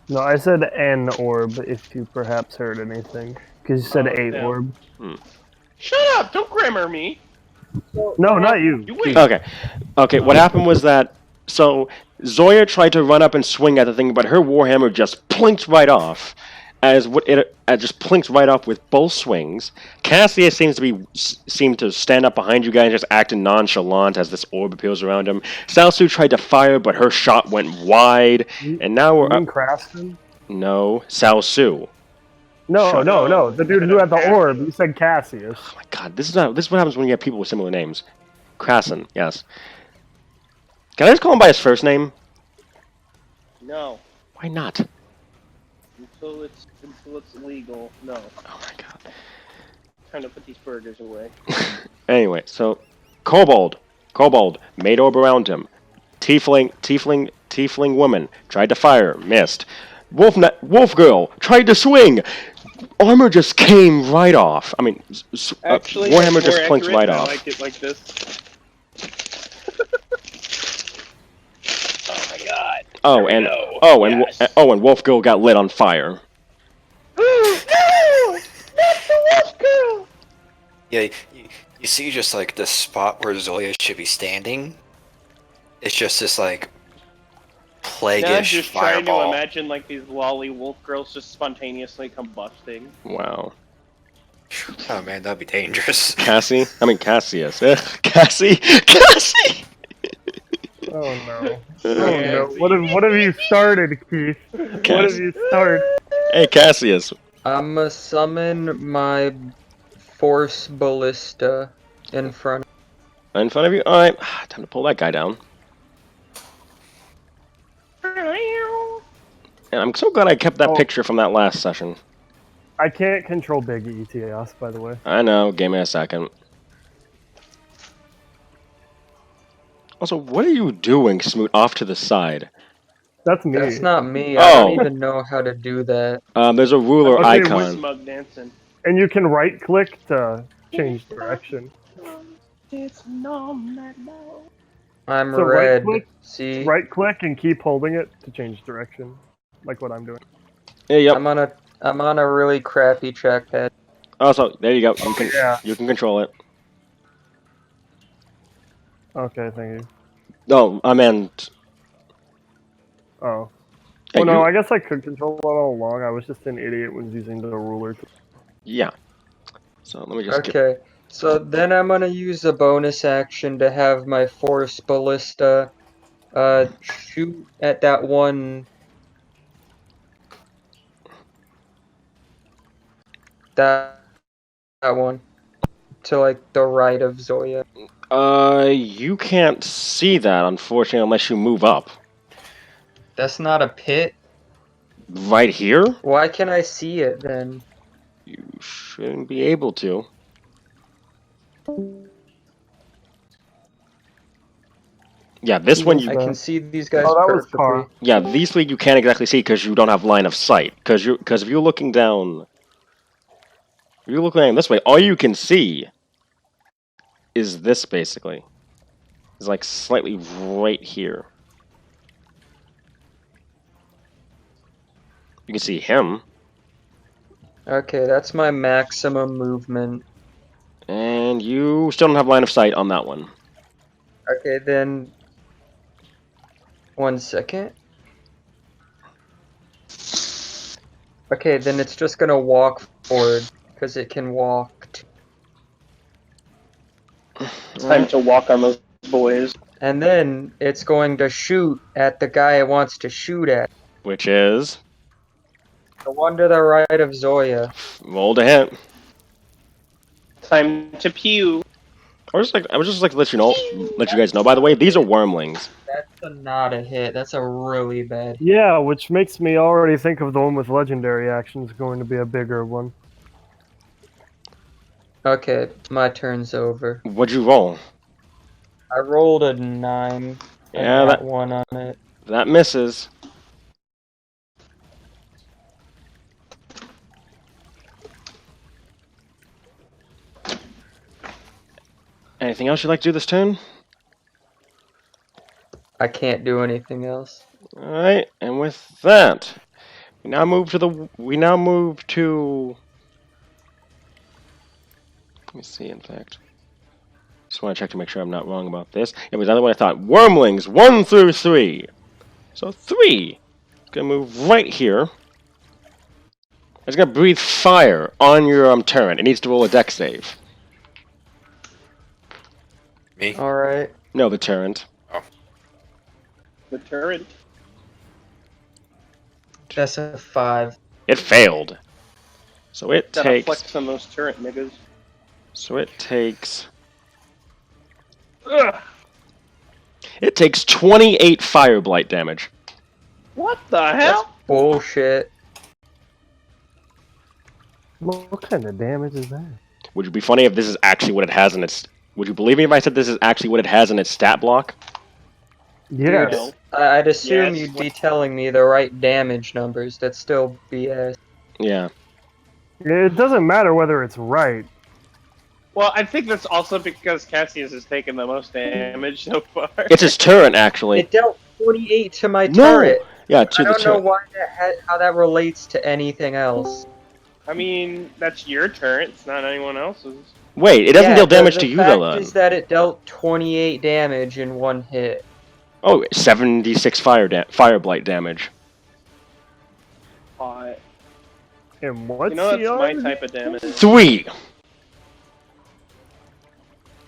No, I said an orb. If you perhaps heard anything, because you said Oh, a damn. orb. Shut up! Don't grammar me! No, not you. You wait. Okay. What happened was that Zoya tried to run up and swing at the thing, but her warhammer just plinked right off. It just plinks right off with both swings. Cassius seemed to stand up behind you guys, just acting nonchalant as this orb appears around him. Salsu tried to fire, but her shot went wide, and now You we're mean up. Craftsman? No, Salsu. No, Shut no. The dude who had the orb. You said Cassius. Oh my God, this is what happens when you have people with similar names. Krasen, yes. Can I just call him by his first name? No. Why not? Until it's legal. No. Oh my God. Trying to put these burgers away. Anyway, so Kobold made orb around him. Tiefling woman tried to fire, missed. Wolf girl tried to swing. Armor just came right off. I mean, Actually, warhammer that's just more plinks accurate, right I off. like it like this. Oh my God. Oh, There and we go. and Wolf girl got lit on fire. No! Not the wolf girl! Yeah, you see just like the spot where Zoya should be standing? It's just this like Now I'm plaguish just trying to fireball. imagine like these lolly wolf girls just spontaneously combusting. Wow. Oh man, that'd be dangerous. Cassius. Cassie. Oh no. Uh, Oh no. What have you started, Keith? What have you started? Hey, Cassius. I'm gonna summon my Force Ballista in front. In front of you? Alright, time to pull that guy down. And I'm so glad I kept that Oh. picture from that last session. I can't control Big ETS, by the way. I know, give me a second. Also, what are you doing, Smoot, off to the side? That's me. That's not me. Oh. I don't even know how to do that. There's a ruler Okay, icon. Smug dancing. And you can right click to change direction. I'm So red. right-click- See? Right click and keep holding it to change direction. Like what I'm doing. Yeah, yep. I'm on a really crappy trackpad. Also, there you go. Yeah. You can control it. Okay, thank you. No, I meant. Oh. Hey, Well, no, you- I guess I could control it all along. I was just an idiot when using the ruler. Yeah. So let me just get. Okay. So then I'm gonna use a bonus action to have my Force Ballista shoot at that one. That one. To like the right of Zoya. You can't see that, unfortunately, unless you move up. That's not a pit. Right here? Why can I see it then? You shouldn't be able to. Yeah, this one you. I can see these guys Oh, that was perfectly. Car. Yeah, these three you can't exactly see because you don't have line of sight. Because if you're looking down, if you're looking down this way, all you can see is this basically. It's like slightly right here. You can see him, Okay, that's my maximum movement. and you still don't have line of sight on that one. Okay, then 1 second. Okay, then it's just gonna walk forward because it can walk. Time to walk on those boys. And then it's going to shoot at the guy it wants to shoot at. Which is The one to the right of Zoya. roll to hit. Time to pew. I was just like to let you guys know. By the way, these are wormlings. That's not a hit. That's a really bad hit. Yeah, which makes me already think of the one with legendary actions going to be a bigger one. Okay, my turn's over. What'd you roll? I rolled a 9. Yeah, and that- got 1 on it. That misses. Anything else you'd like to do this turn? I can't do anything else. All right, and with that, we now move to. Let me see. In fact, just want to check to make sure I'm not wrong about this. It was the other one I thought. Wormlings 1 through 3. So 3 is gonna move right here. It's gonna breathe fire on your turret. It needs to roll a dex save. Me? Alright. No, the turret. The turret. That's a 5. It failed. So it Gotta takes. flex on those turret niggas. So it takes. Ugh. It takes 28 fire blight damage. What the hell? Bullshit. What kind of damage is that? Would it be funny if this is actually what it has in its? Would you believe me if I said this is actually what it has in its stat block? Yes. No. I'd assume Yes. you'd be telling me the right damage numbers. That's still BS. Yeah. It doesn't matter whether it's right. Well, I think that's also because Cassius has taken the most damage so far. It's his turret, actually. It dealt 28 to my No! turret. Yeah, I to the don't know turret. why how that relates to anything else. I mean, that's your turret. It's not anyone else's. Wait, it doesn't Yeah, deal damage the to you fact though. Then. is that it dealt 28 damage in 1 hit. Oh, 76 fire blight damage. Uh, And what's You know, he that's my on? type of damage. 3.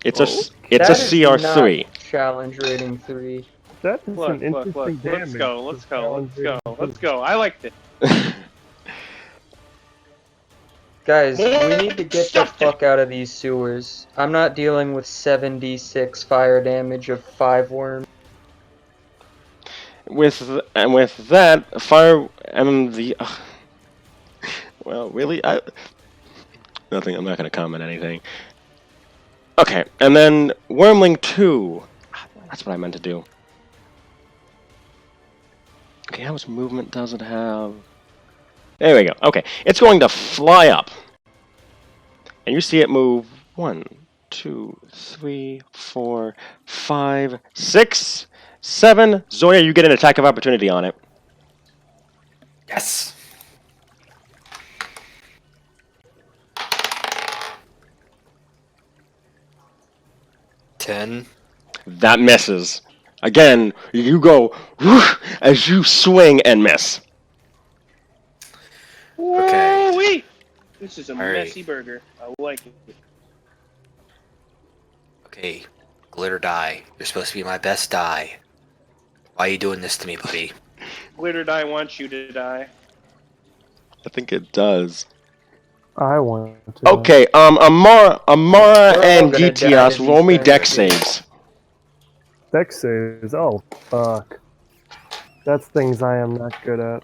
It's That a is CR3. not challenge rating 3. That is Look, an look, look. interesting damage. Let's go, let's for go, challenge let's go, rating let's two. go. I liked it. Guys, we need to get the Stuffed it. fuck out of these sewers. I'm not dealing with 7d6 fire damage of 5 worms. With that, fire and the. Well, really, nothing. I'm not gonna comment anything. Okay, and then Wormling 2. That's what I meant to do. Okay, how much movement does it have? There we go. Okay, it's going to fly up. And you see it move 1, 2, 3, 4, 5, 6, 7. Zoya, you get an attack of opportunity on it. Yes. Ten. That misses. Again, you go as you swing and miss. Okay. Woo-wee! This is a Alright. messy burger. I like it. Okay. Glitter die. You're supposed to be my best die. Why are you doing this to me, buddy? Glitter die wants you to die. I think it does. I want to. Okay, Amara all and gonna die Gitias, to roll these me things. deck saves. Dex saves. Oh, fuck. That's things I am not good at.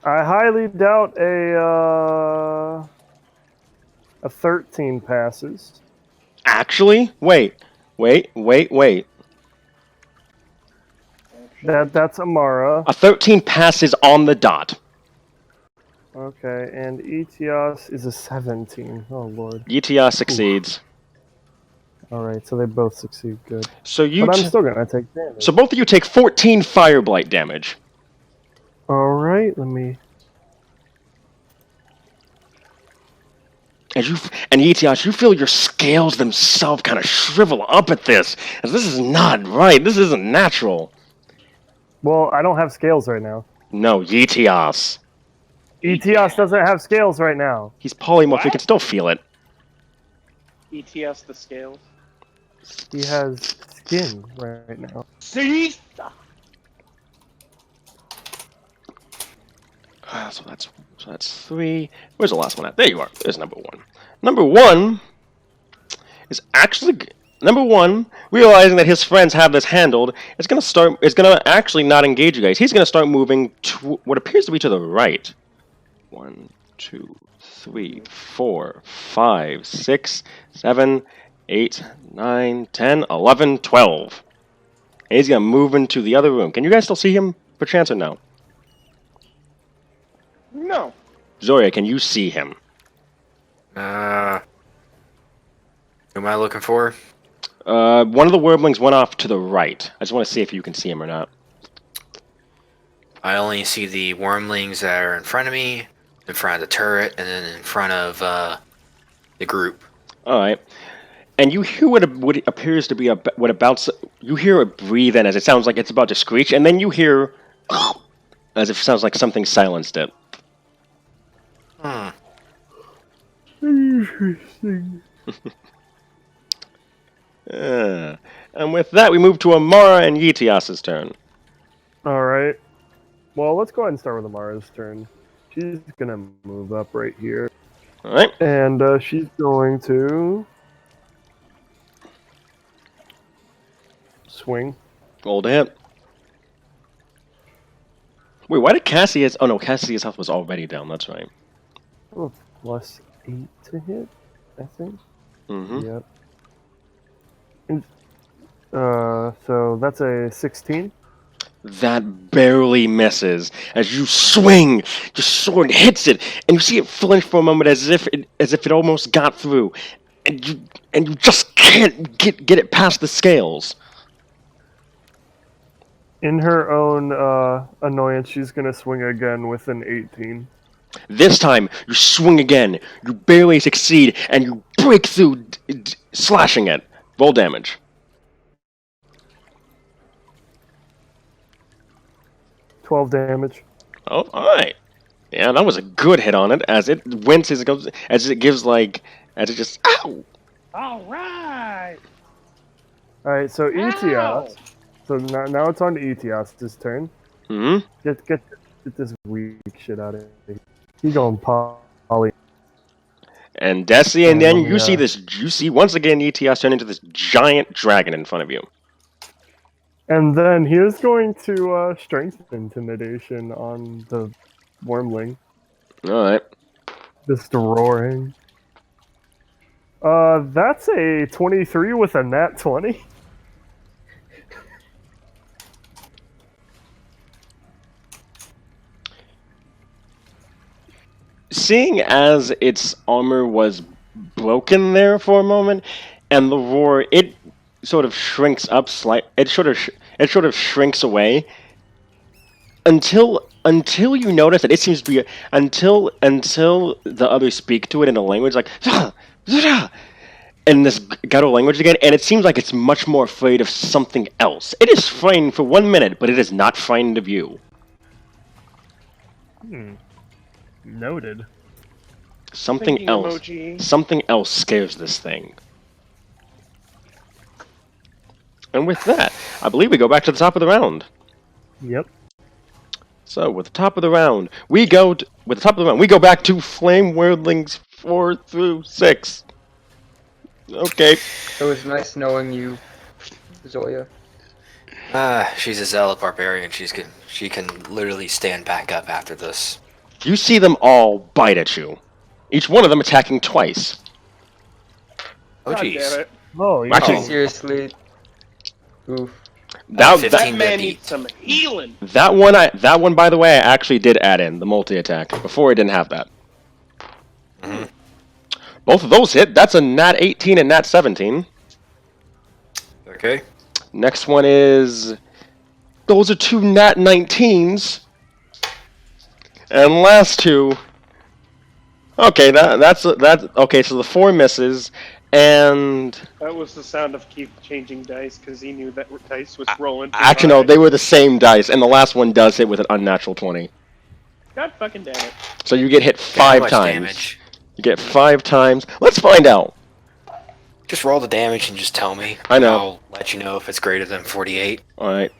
I highly doubt a 13 passes. Actually, wait. That's Amara. A 13 passes on the dot. Okay, and Etios is a 17. Oh lord. Gitias succeeds. Alright, so they both succeed. Good. So you. But I'm still gonna take damage. So both of you take 14 fire blight damage. Alright, let me. And Etios, you feel your scales themselves kind of shrivel up at this. As this is not right. This isn't natural. Well, I don't have scales right now. No, Etios. Etios doesn't have scales right now. He's polymorph. What? You can still feel it. ETS the scales. He has skin right now. See? So that's 3. Where's the last one at? There you are. There's number 1. Number 1 is actually number 1. Realizing that his friends have this handled, is gonna actually not engage you guys. He's gonna start moving to what appears to be to the right. 1, 2, 3, 4, 5, 6, 7, 8, 9, 10, 11, 12. And he's gonna move into the other room. Can you guys still see him, perchance, or no? No. Zoria, can you see him? Who am I looking for? One of the wormlings went off to the right. I just want to see if you can see him or not. I only see the wormlings that are in front of me, in front of the turret, and then in front of the group. All right. And you hear what appears to be you hear it breathe in as it sounds like it's about to screech, and then you hear as if it sounds like something silenced it. Interesting. And with that, we move to Amara and Yetias's turn. Alright. Well, let's go ahead and start with Amara's turn. She's gonna move up right here. All right. And she's going to swing. Roll to hit. Wait, why did Cassius... Oh, no, Cassius' health was already down. That's right. Oh, plus 8 to hit, I think. Mm-hmm. Yep. And, so that's a 16. That barely misses. As you swing, your sword hits it, and you see it flinch for a moment as if it almost got through. And you just can't get it past the scales. In her own annoyance, she's gonna swing again with an 18. This time, you swing again. You barely succeed, and you break through, slashing it. Roll damage. 12 damage. Oh, all right. Yeah, that was a good hit on it. As it winces, it goes, as it gives like, as it just ow. All right. All right, so Ow! Etios. So now it's on to Etios' turn. Hmm. Get this weak shit out of here. He's going poly. And Desi, and Yeah, then let me, you see this. You see once again ETS turn into this giant dragon in front of you. And then he is going to strength intimidation on the wormling. All right. Just roaring. That's a 23 with a nat 20. Seeing as its armor was broken there for a moment, and the roar, it sort of shrinks up it sort of shrinks away until you notice that it seems to be until the others speak to it in a language like in this guttural language again, and it seems like it's much more afraid of something else. It is frightened for 1 minute, but it is not frightened of you. Noted. Something Thinking else. emoji. Something else scares this thing. And with that, I believe we go back to the top of the round. Yep. So with the top of the round, we go back to Flame Worldlings 4 through 6. Okay. It was nice knowing you, Zoya. She's a zealot barbarian. She can literally stand back up after this. You see them all bite at you. Each one of them attacking twice. Oh God jeez. damn it. Oh, yeah. Actually, Seriously. Oof. That, 15 That to man beat. needs some healing. that one, by the way, I actually did add in the multi-attack. Before I didn't have that. Mhm. Both of those hit. That's a nat 18 and nat 17. Okay. Next one is... Those are two nat 19s. And last two... Okay, that's okay, so the 4 misses, and... That was the sound of Keith changing dice because he knew that dice was rolling. too Actually, no, high. they were the same dice, and the last one does hit with an unnatural 20. God fucking damn it. So you get hit How 5 much times. damage? You get 5 times. Let's find out. Just roll the damage and just tell me. I know. I'll let you know if it's greater than 48. Alright.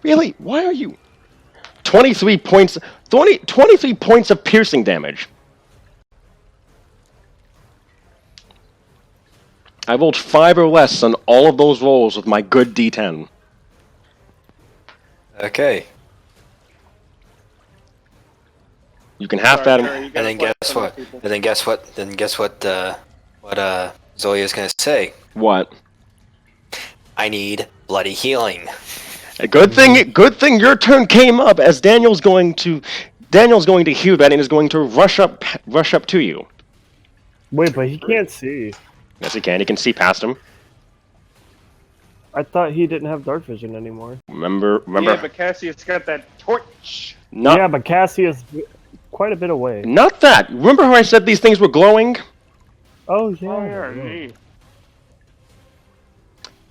Really? Why are you... 23 points... 23 points of piercing damage. I rolled 5 or less on all of those rolls with my good D10. Okay. You can half Sorry, that... Terry, you And gotta then flex guess on what? the people. And then guess what? Then guess what Zolia's gonna say. What? I need bloody healing. A good thing your turn came up, as Daniel's going to hear that and is going to rush up to you. Wait, but he can't see. Yes, he can. He can see past him. I thought he didn't have dark vision anymore. Remember. Yeah, but Cassius got that torch. Not, Yeah, but Cassie is quite a bit away. not that. Remember how I said these things were glowing? Oh, yeah. Oh, yeah.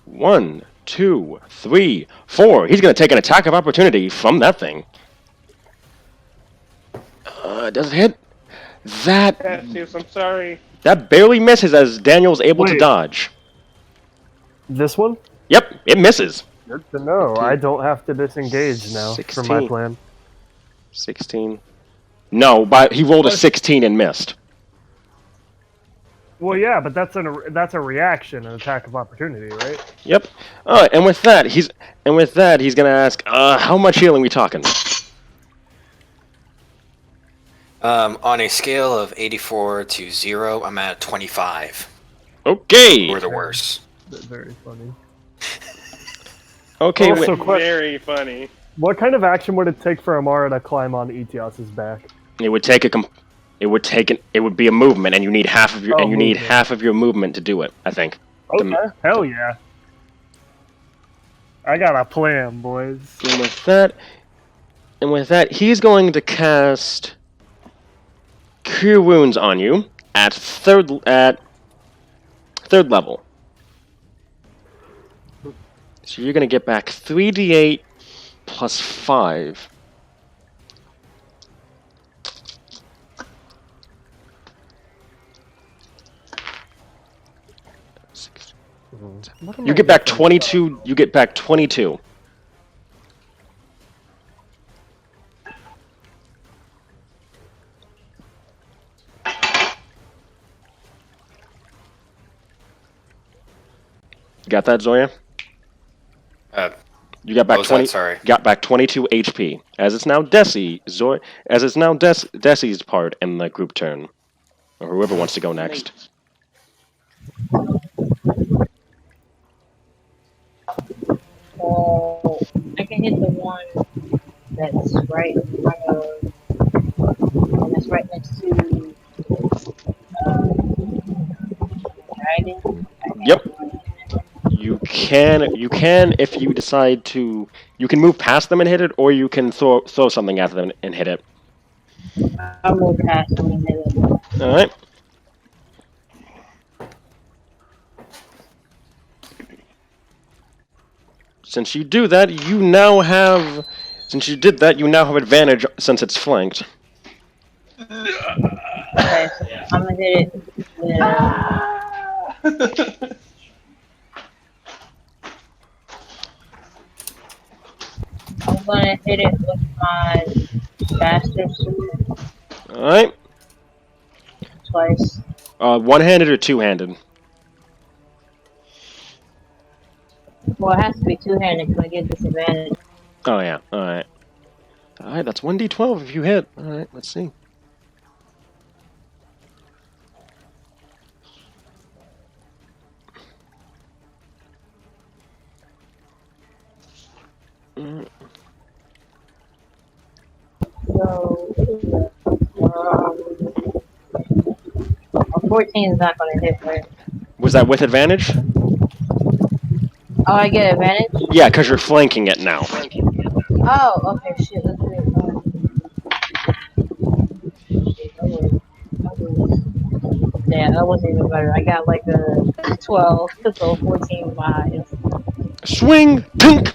1, 2, 3, 4. He's going to take an attack of opportunity from that thing. Does it hit? Cassius, I'm sorry. That barely misses as Daniel's able to Wait. dodge. This one? Yep, it misses. Good to know. I don't have to disengage now from my 16. plan. 16. No, but he rolled a 16 and missed. Well, yeah, but that's a reaction, an attack of opportunity, right? Yep. And with that, he's gonna ask, how much healing we talking? On a scale of 84 to 0, I'm at 25. Okay. Or the worse. That's very funny. Okay. Also, Very funny. what kind of action would it take for Amara to climb on Etios's back? It would be a movement, and you need half of your half of your movement to do it. I think. Okay, hell yeah. I got a plan, boys. And with that, he's going to cast Cure Wounds on you at third level. So you're gonna get back 3d8 plus 5. What am You I get back missing? 22. You get back 22. You got that, Zoya? You got back what was 20. that? Sorry. Got back 22 HP. As it's now Desi's part in the group turn, or whoever wants to go next. Oh, I can hit the one that's right in front of, and that's right next to dragon. Yep. You can if you decide to. You can move past them and hit it, or you can throw something at them and hit it. I'll move past them and hit it. All right. Since you do that, you now have. Since you did that, you now have advantage since it's flanked. Okay, so I'm gonna hit it with, I'm gonna hit it with my bastard sword All right. twice. One-handed or two-handed? Well, it has to be two-handed because I get disadvantage. Oh yeah. All right. All right. That's 1d12 if you hit. All right. Let's see. So, a 14 is not gonna hit, right? Was that with advantage? Oh, I get advantage? Yeah, because you're flanking it now. Oh, okay, shit, let's do it. Yeah, that wasn't even better. I got like a 12, so 14 miles. Swing, pink.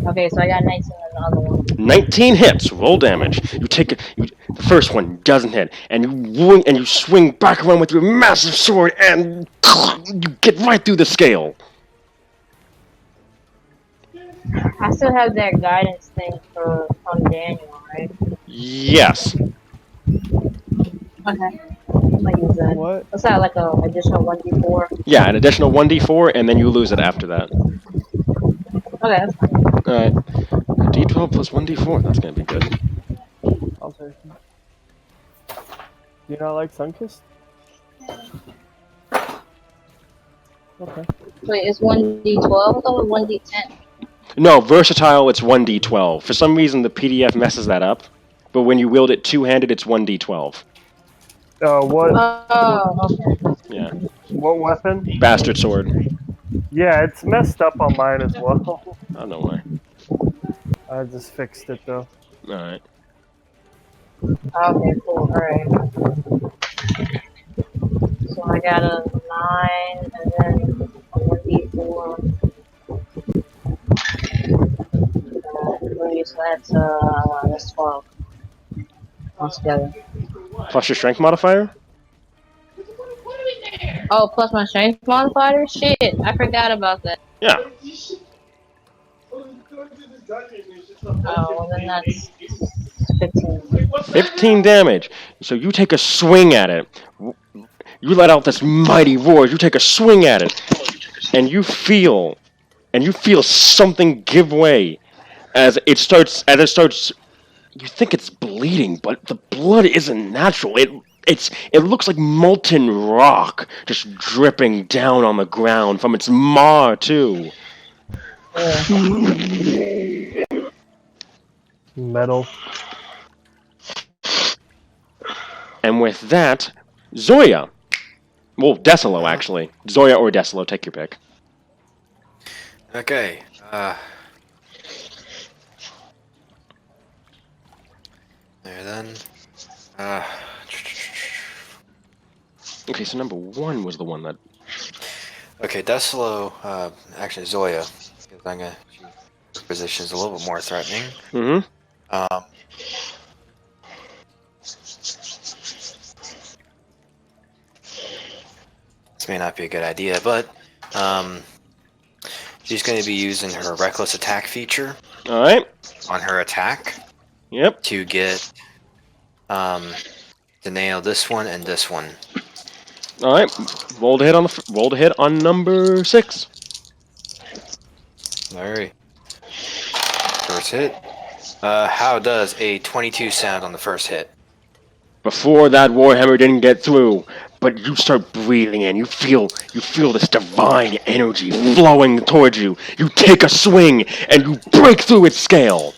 Okay, so I got 19 on the other one. 19 hits. Roll damage. The first one doesn't hit, and you swing back around with your massive sword, and you get right through the scale. I still have that guidance thing from Daniel, right? Yes. Okay. Like use that. What? What's that, like a additional 1d4? Yeah, an additional 1d4, and then you lose it after that. Okay, that's fine. Alright. D12 plus 1d4. That's gonna be good. I'll take it. Do you not like Sunkist? Okay. Wait, it's 1d12? I thought it was 1d10. No, versatile, it's 1d12. For some reason, the PDF messes that up. But when you wield it two-handed, it's 1d12. What? Oh, okay. Yeah. What weapon? Bastard sword. Yeah, it's messed up on mine as well. I don't know why. I just fixed it though. Alright. Okay, cool, alright. So I got a 9 and then a 1d4. 3, so that's 12 altogether. Plus your strength modifier? Oh, plus my strength modifier? Shit, I forgot about that. Yeah. Oh, well then that's 15. 15 damage. So you take a swing at it. You let out this mighty roar. You take a swing at it. And you feel something give way as it starts you think it's bleeding, but the blood isn't natural. It looks like molten rock just dripping down on the ground from its maw too. Metal. And with that, Zoya, Well, Decilo, actually. Zoya or Decilo, take your pick. Okay. There then. Okay, so number 1 was the one that... Okay, Decilo, actually Zoya, because I'm gonna, her position is a little bit more threatening. Mm-hmm. This may not be a good idea, but she's going to be using her reckless attack feature. All right. On her attack. Yep. To get to nail this one and this one. All right. Roll to hit on number 6. All right. First hit. How does a 22 sound on the first hit? Before that Warhammer didn't get through, but you start breathing in. You feel this divine energy flowing towards you. You take a swing and you break through its scale.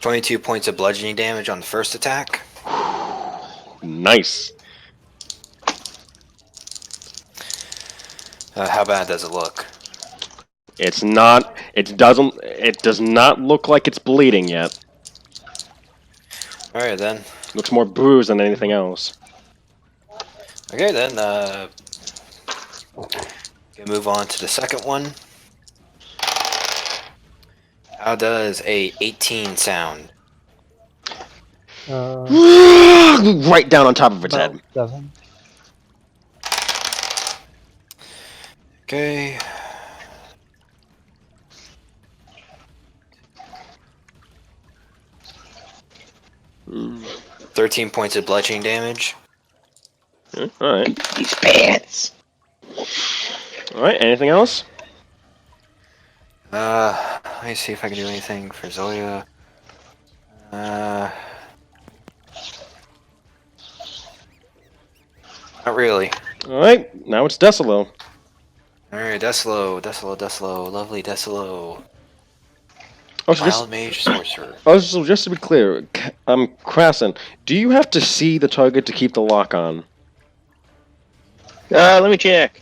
22 points of bludgeoning damage on the first attack. Nice. How bad does it look? It's not. It does not look like it's bleeding yet. All right then. Looks more bruised than anything else. Okay then. Gonna move on to the second one. How does a 18 sound? Right down on top of its head. 7. Okay. Mm. 13 points of bludgeoning damage. Alright. These pants. Alright, anything else? Let me see if I can do anything for Zoya. Not really. Alright, now it's Decilo. Alright, Decilo, lovely Decilo. Also, Wild Mage Sorcerer. Also, just to be clear, Krasen, do you have to see the target to keep the lock on? Let me check.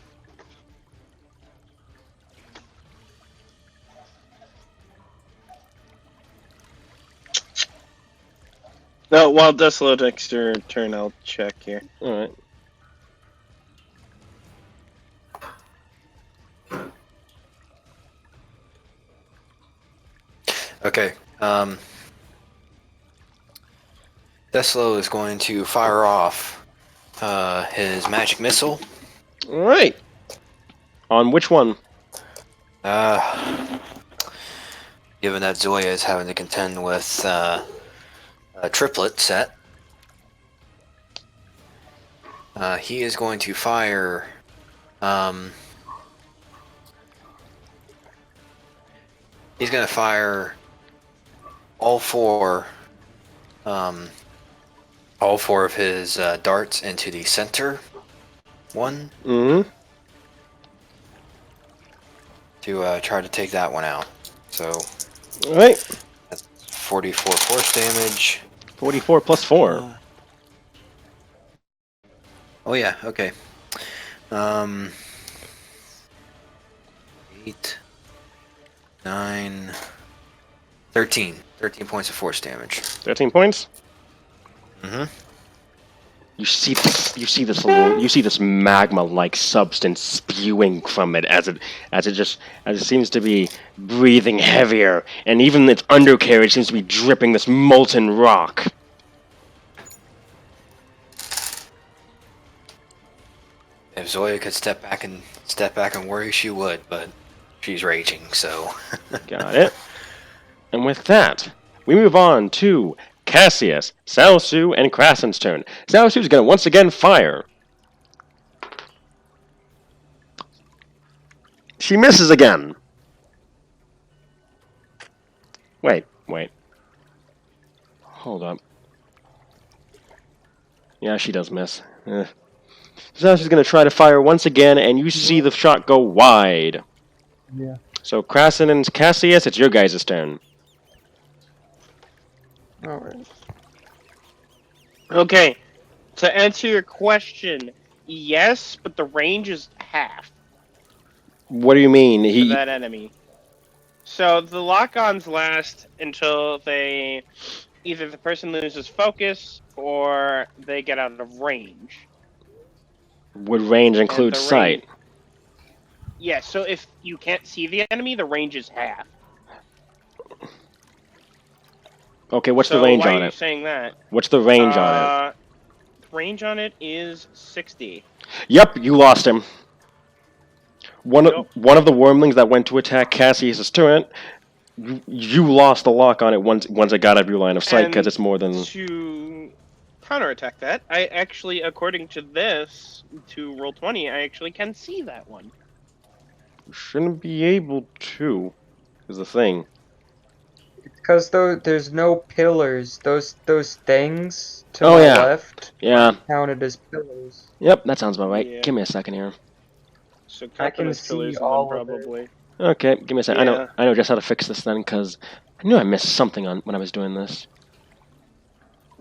No, while Decilo takes your turn, I'll check here. Alright. Okay, Decilo is going to fire off his magic missile. Alright. On which one? Given that Zoya is having to contend with a triplet set, he is going to fire. He's going to fire all four of his darts into the center one. Mm-hmm. To try to take that one out. So. Alright. That's 44 force damage. 44 plus 4. Oh yeah, okay. 8, 9, 13. 13 points of force damage. 13 points? Mm-hmm. You see this magma-like substance spewing from it as it seems to be breathing heavier, and even its undercarriage seems to be dripping this molten rock. If Zoya could step back and worry, she would, but she's raging, so. Got it. And with that, we move on to Cassius, Salsu, and Krasen's turn. Salsu's going to once again fire. She misses again. Wait. Hold up. Yeah, she does miss. Salsu's going to try to fire once again, and you see the shot go wide. Yeah. So Krasen and Cassius, it's your guys' turn. Alright. Okay, to answer your question, yes, but the range is half What do you mean? for that enemy. So the lock-ons last until either the person loses focus or they get out of range. Would range And include the sight? range, yeah, so if you can't see the enemy, the range is half. Okay, what's the So range why on are you it? saying that? What's the range on it? The range on it is 60. Yep, you lost him. One Yup. of the wormlings that went to attack Cassius's turret, you lost the lock on it once it got out of your line of sight because And it's more than. to counterattack that, I actually, according to this, to Roll20, I actually can see that one. You shouldn't be able to. Is the thing. Because there's no pillars. Those things to Oh my yeah, left yeah. aren't counted as pillars. Yep, that sounds about right. Yeah. Give me a second here. So I count them can as pillars see and then all of it. probably. Okay, give me a second. Yeah. I know just how to fix this then because I knew I missed something on when I was doing this.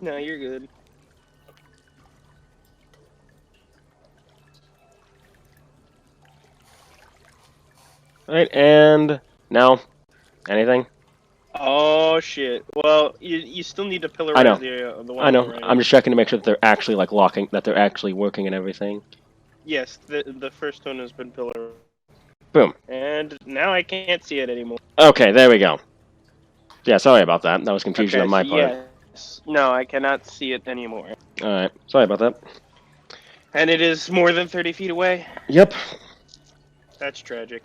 No, you're good. All right, and now, anything? Oh shit. Well, you still need to I know. pillarize the one I on the know. right. I'm just checking to make sure that they're actually like locking, that they're actually working and everything. Yes, the first one has been pillarized. Boom. And now I can't see it anymore. Okay, there we go. Yeah, sorry about that. That was confusion Okay, on my so part. yes. No, I cannot see it anymore. All right, sorry about that. And it is more than 30 feet away. Yep. That's tragic.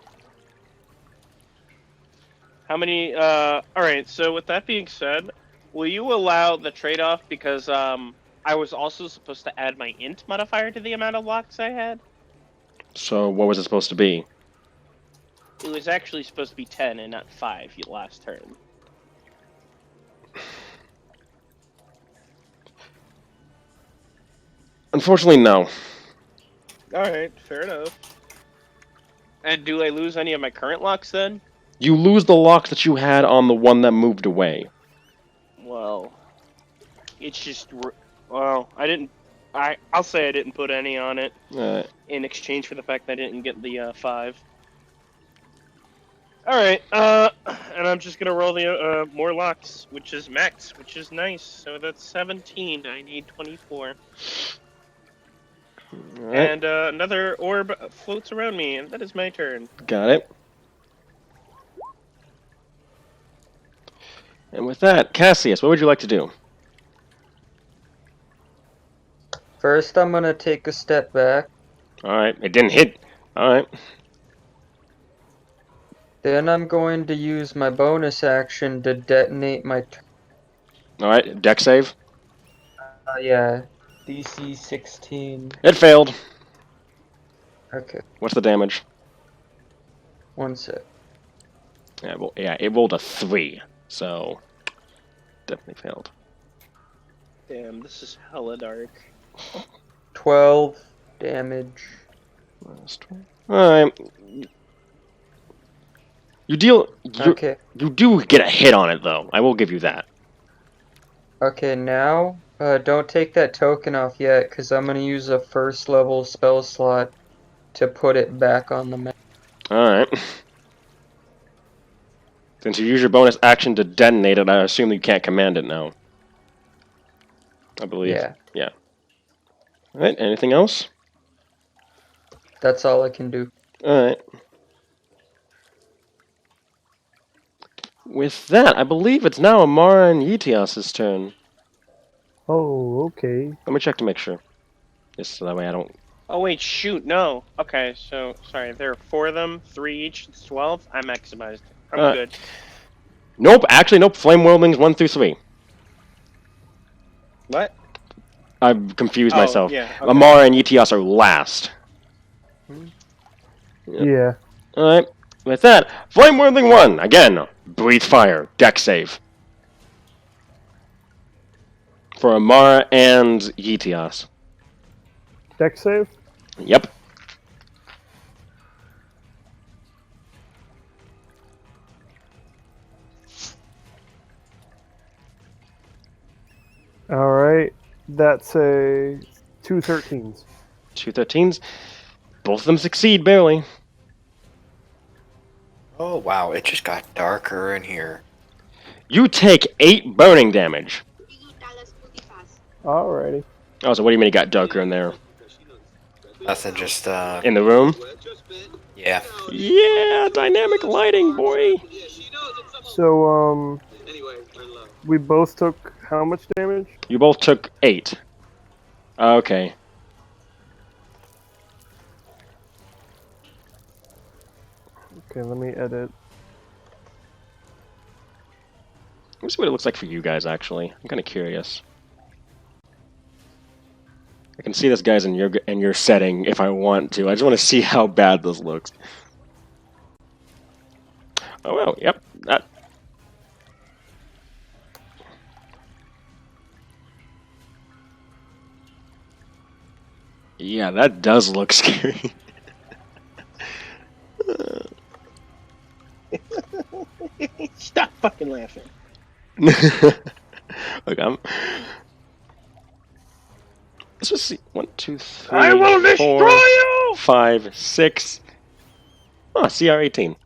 How many, alright, so with that being said, will you allow the trade-off because, I was also supposed to add my int modifier to the amount of locks I had? So what was it supposed to be? It was actually supposed to be 10 and not 5 last turn. Unfortunately, no. Alright, fair enough. And do I lose any of my current locks then? You lose the lock that you had on the one that moved away. Well, it's just, well, I'll say I didn't put any on it in exchange for the fact that I didn't get the 5. Alright, and I'm just gonna roll the more locks, which is max, which is nice. So that's 17. I need 24. Alright, And another orb floats around me, and that is my turn. got it. And with that, Cassius, what would you like to do? First, I'm gonna take a step back. Alright, it didn't hit. Alright. Then I'm going to use my bonus action to detonate my. Alright, deck save. Yeah, DC 16. It failed. Okay, What's the damage? 1 sec. Yeah, well, yeah, it rolled a 3, so definitely failed. Damn, this is hella dark. 12 damage. Alright. Okay. You do get a hit on it, though. I will give you that. Okay, now, don't take that token off yet, because I'm gonna use a first level spell slot to put it back on the map. Alright. Since you use your bonus action to detonate it, I assume you can't command it now. I believe. Yeah. Alright, anything else? That's all I can do. Alright. With that, I believe it's now Amara and Yetios's turn. Oh, okay. Let me check to make sure. Just so that way I don't... Oh wait, shoot, no. Okay, so, sorry, there are 4 of them, 3 each, it's 12. I maximized. I'm good. Nope, actually, nope. Flame Whirlwings 1 through 3. What? I've confused myself. Yeah, okay. Amara and Yetios are last. Yeah. Alright, with that, Flame Whirling 1. Again, breathe fire. Deck save. For Amara and Yetios. Deck save? Yep. That's a 2 13s. 2 13s. Both of them succeed, barely. Oh wow, it just got darker in here. You take 8 burning damage. Alrighty. Oh, so what do you mean it got darker in there? Nothing, just In the room? yeah. Yeah, dynamic lighting, boy. So, we both took how much damage? You both took 8. Okay. Okay, let me edit. Let's see what it looks like for you guys, actually. I'm kind of curious. I can see this guy's in your setting if I want to. I just want to see how bad this looks. Oh well, yep. That. Yeah, that does look scary. Stop fucking laughing. Look, let's just see. 1, 2, 3. I will 4, destroy you! 5, 6. Oh, CR18.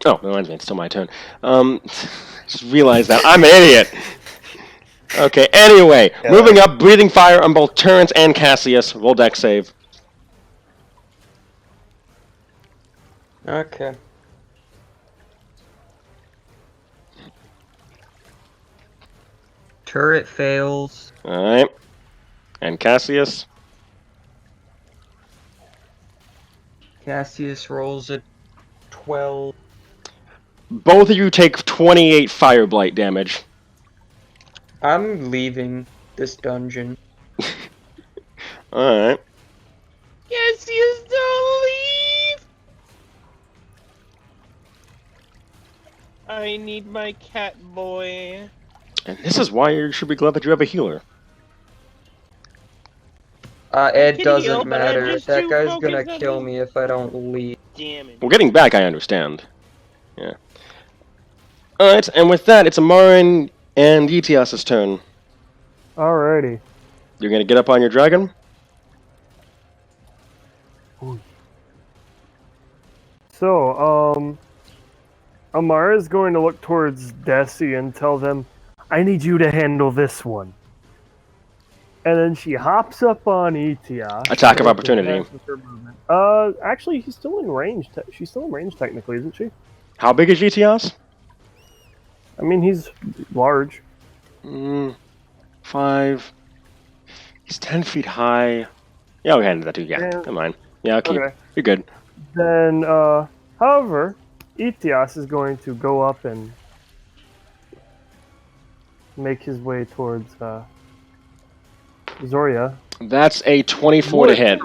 Oh, that reminds me, it's still my turn. Just realized that I'm an idiot. Okay, anyway, moving up, breathing fire on both Terrence and Cassius. Roll deck save. Okay. Turret fails. Alright. And Cassius. Cassius rolls a 12. Both of you take 28 fire blight damage. I'm leaving this dungeon. Alright. Yes, you don't leave. I need my cat boy. And this is why you should be glad that you have a healer. It can doesn't heal, but I'm matter. just That too guy's focused gonna on kill him. me if I don't leave. Damn it. Well, getting back, I understand. Yeah. Alright, and with that, it's Amarin and Yetias's turn. Alrighty. You're gonna get up on your dragon? So, Amara is going to look towards Desi and tell them, I need you to handle this one. And then she hops up on Itia. Attack of opportunity. Actually, he's still in range. She's still in range technically, isn't she? How big is Yetias? I mean, he's large. 5. He's 10 feet high. Yeah, we handed that to you. Yeah, never mind. Yeah, okay. You're good. Then, however, Itias is going to go up and make his way towards Zoria. That's a 24 to hit.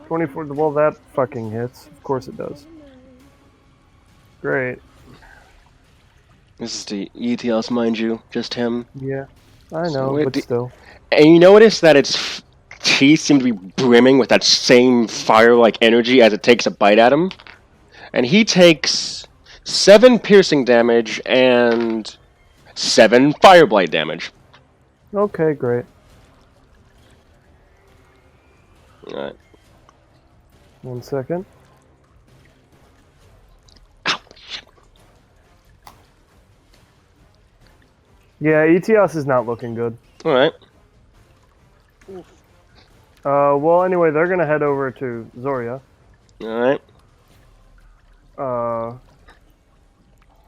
24. Well, that fucking hits. Of course it does. Great. This is the ETLs, mind you, just him. Yeah, I know, So but still. And you notice that its teeth seem to be brimming with that same fire-like energy as it takes a bite at him. And he takes 7 piercing damage and 7 fire blight damage. Okay, great. Alright. 1 second. Yeah, ETS is not looking good. Alright. Well, anyway, they're gonna head over to Zoria. Alright.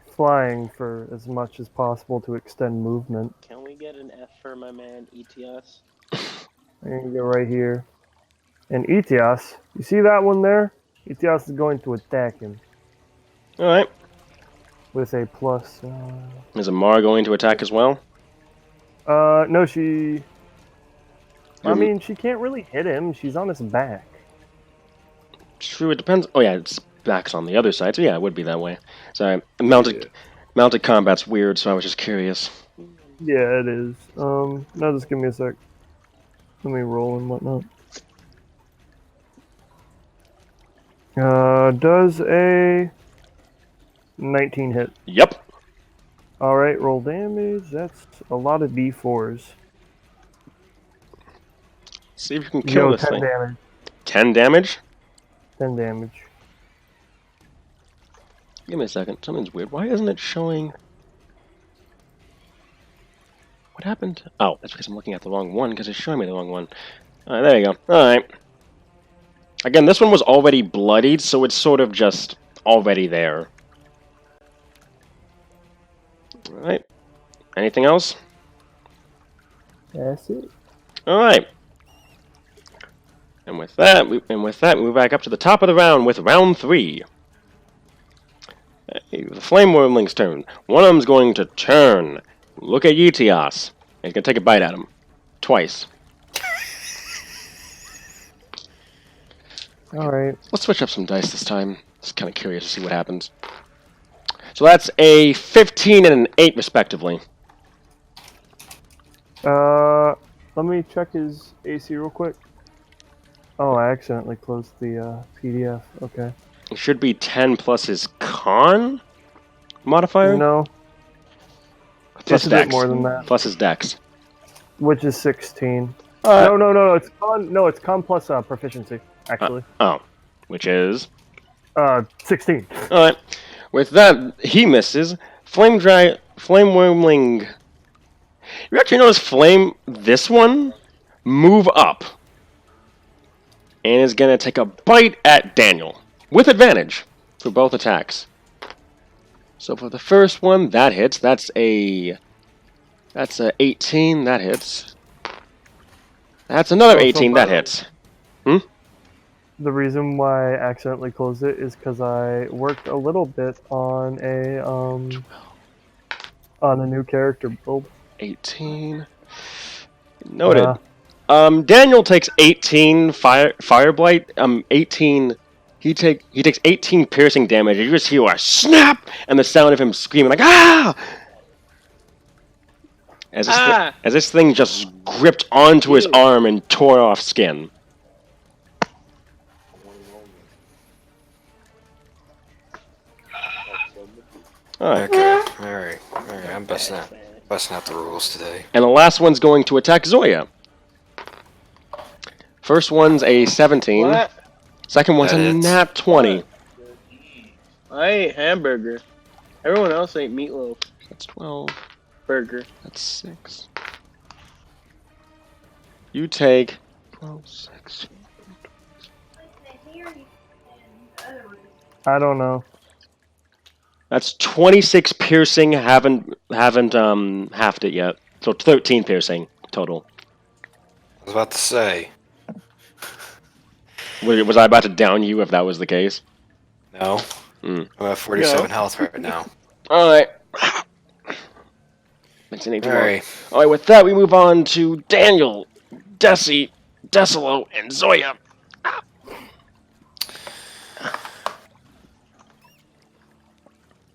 Flying for as much as possible to extend movement. Can we get an F for my man ETS? I'm gonna go right here. And ETS, you see that one there? ETS is going to attack him Alright. with a plus. Is Amara going to attack as well? No, she. I mean, she can't really hit him. She's on his back. True, it depends. Oh yeah, its back's on the other side, so yeah, it would be that way. Sorry, mounted combat's weird, so I was just curious. Yeah, it is. No, just give me a sec. Let me roll and whatnot. Does a 19 hit. Yep. Alright, roll damage. That's a lot of d4s. See if you can kill Yo, this 10 thing. damage. 10 damage? 10 damage. Give me a second. Something's weird. Why isn't it showing... What happened? Oh, that's because I'm looking at the wrong one, because it's showing me the wrong one. Alright, there you go. Alright. Again, this one was already bloodied, so it's sort of just already there. Alright. Anything else? That's it. Alright. And with that, we move back up to the top of the round with round 3. Hey, the Flame Wormling's turn. One of them's going to turn. Look at Yetios. He's going to take a bite at him. Twice. Alright. Let's switch up some dice this time. Just kind of curious to see what happens. So that's a 15 and an 8, respectively. Let me check his AC real quick. Oh, I accidentally closed the PDF. Okay. It should be 10 plus his con modifier? No, Plus it's a dex. bit more than that. Plus his dex. Which is 16. No. It's con. No, it's con plus proficiency. Actually. Oh. Which is? 16. Alright. With that, he misses. Flame Wormling. You actually notice this one, move up. And is going to take a bite at Daniel. With advantage for both attacks. So for the first one, that hits. That's a 18. That hits. That's another 18. That hits. The reason why I accidentally closed it is because I worked a little bit on a new character build. 18. Noted. Daniel takes 18 fire blight. 18. He takes 18 piercing damage. You just hear a snap and the sound of him screaming like ah! As this thing just gripped onto his arm and tore off skin. Alright. Okay. Alright. I'm busting out the rules today. And the last one's going to attack Zoya. First one's a 17. What? Second one's a nat 20. I ate hamburger. Everyone else ate meatloaf. That's 12. Burger. That's 6. You take 12, 6. I don't know. That's 26 piercing. Haven't halved it yet. So 13 piercing total. I was about to say. Was I about to down you if that was the case? No. I'm at 47 health right now. Alright. Alright, with that we move on to Daniel, Desi, Decilo, and Zoya.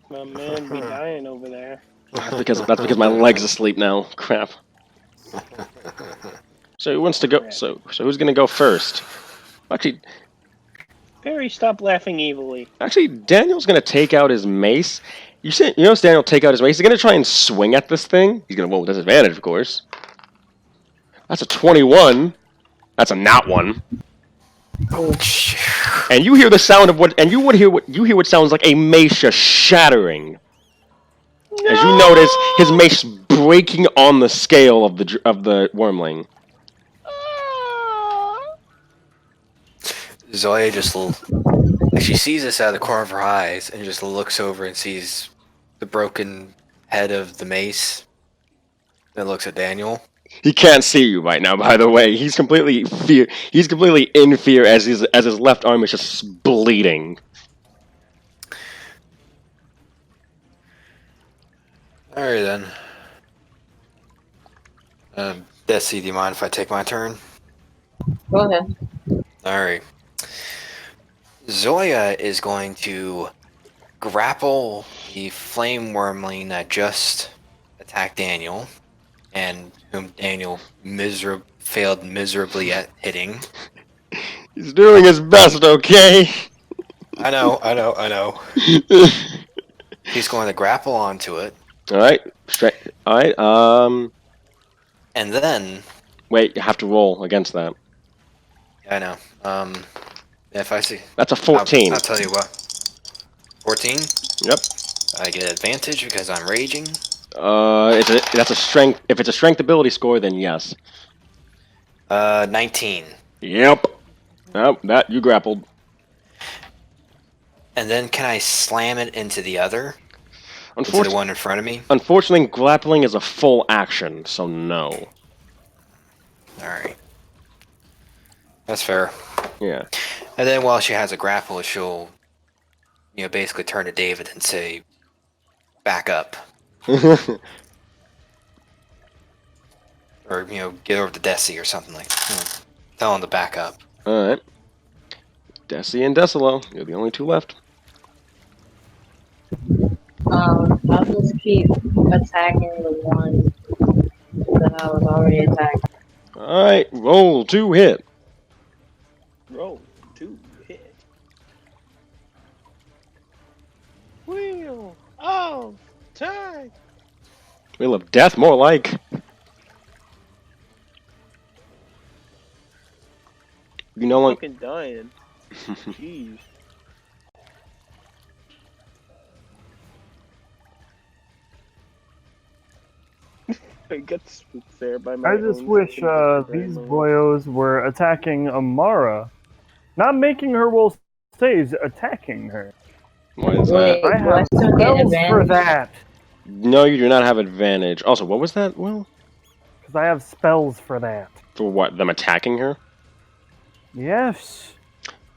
My man be dying over there. That's because my leg's asleep now. Crap. So who wants to go? So who's gonna go first? Actually, Barry, stop laughing evilly. Daniel's gonna take out his mace. You notice Daniel take out his mace. He's gonna try and swing at this thing. He's gonna roll with disadvantage, of course. That's a 21. That's a not one. Oh shit. And you hear the sound of what? And you hear what sounds like a mace just shattering. No! As you notice his mace breaking on the scale of the wormling. Zoya she sees this out of the corner of her eyes and just looks over and sees the broken head of the mace. Then looks at Daniel. He can't see you right now, by the way. He's completely in fear as his left arm is just bleeding. Alright then. Desi, do you mind if I take my turn? Go ahead. Alright. Zoya is going to grapple the flame wormling that just attacked Daniel, and whom Daniel failed miserably at hitting. He's doing his best, okay? I know. He's going to grapple onto it, All right. All right. and then Wait. You have to roll against that. I know. If I see, That's a 14. I'll tell you what. 14. Yep. I get advantage because I'm raging. That's a strength. If it's a strength ability score, then yes. 19. Yep. Oh, that you grappled. And then can I slam it into the other? Into the Unfortunately, one in front of me? Unfortunately, grappling is a full action, so no. Alright. That's fair. Yeah. And then while she has a grapple, she'll, basically turn to David and say, back up. Or, get over to Desi or something like that. Tell him to back up. Alright. Desi and Decilo, you're the only two left. I'll just keep attacking the one that I was already attacking. Alright, roll to hit. Roll 2 hit. Wheel of time. Wheel of death, more like. You no longer. Fucking dying. Jeez. I got spooked there by my I just own wish fucking grandma. these boyos were attacking Amara. Not making her roll saves, attacking her. Why is Wait, that? I have do I still get spells for advantage? that. No, you do not have advantage. Also, what was that, Will? Because I have spells for that. For what? Them attacking her? Yes.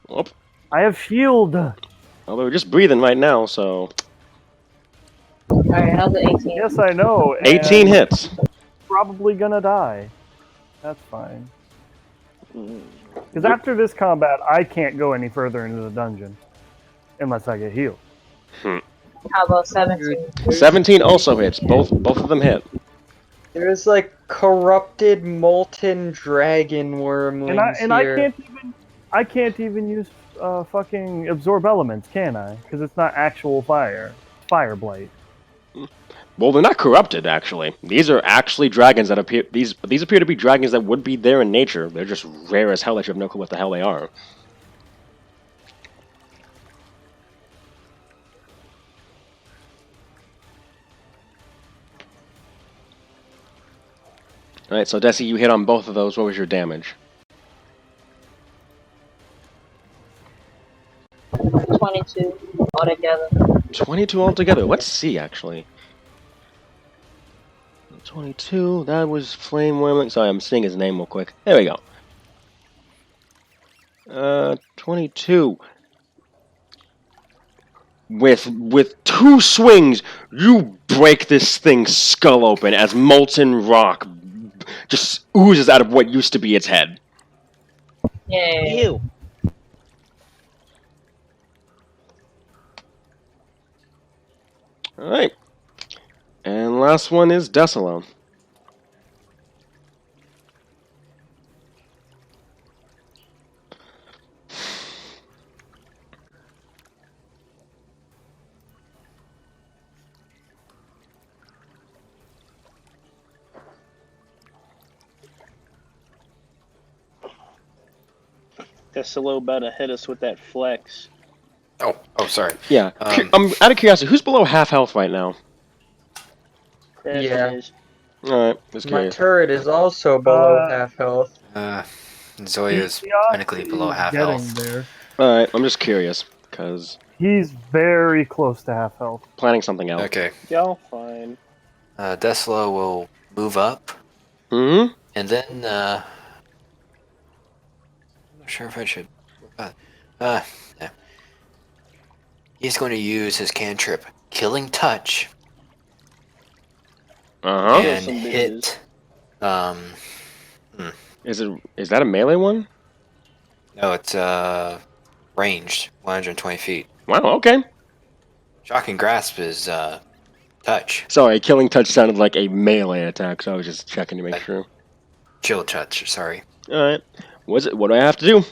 Whoop. I have shield. Well, they're just breathing right now, so. Alright, how's the 18? Yes, I know. 18 and hits. Probably gonna die. That's fine. Because after this combat, I can't go any further into the dungeon. Unless I get healed. How about 17? 17 also hits. Both of them hit. There's like corrupted molten dragon wormlings And here. I can't even use fucking absorb elements, can I? Because it's not actual fire blight. Well, they're not corrupted, actually. These are actually dragons that appear. These appear to be dragons that would be there in nature. They're just rare as hell that you have no clue what the hell they are. Alright, so Desi, you hit on both of those. What was your damage? 22 altogether. 22 altogether. Let's see, actually. 22, that was Flame Wormling. Sorry, I'm seeing his name real quick. There we go. 22. With two swings, you break this thing's skull open as molten rock just oozes out of what used to be its head. Yay. Ew. Alright. And last one is Decilo. Decilo about to hit us with that flex. Oh, sorry. Yeah. I'm out of curiosity, who's below half health right now? That Yeah. is- Alright, just My curious. turret is also below half health. Zoya's technically below half getting health. there. Alright, I'm just curious, because He's very close to half health. planning something else. Okay. Y'all fine. Decilo will move up, Mm-hmm. and then, I'm not sure if I should. Yeah. He's going to use his cantrip, Killing Touch, Uh-huh. and Some hit. Is that a melee one? No, it's ranged, 120 feet. Wow, okay. Shocking Grasp is touch. Sorry, Killing Touch sounded like a melee attack, so I was just checking to make sure. Chill Touch, sorry. Alright. What do I have to do?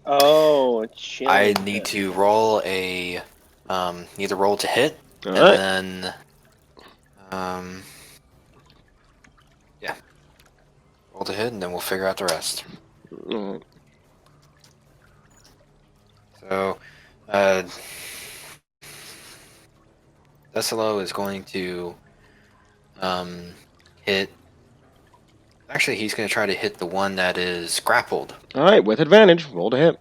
Oh, chill. I need to roll a either roll to hit All and right. then, yeah, roll to hit, and then we'll figure out the rest. All right. So, Decelo is going to hit. Actually, he's going to try to hit the one that is grappled. All right, with advantage, roll to hit.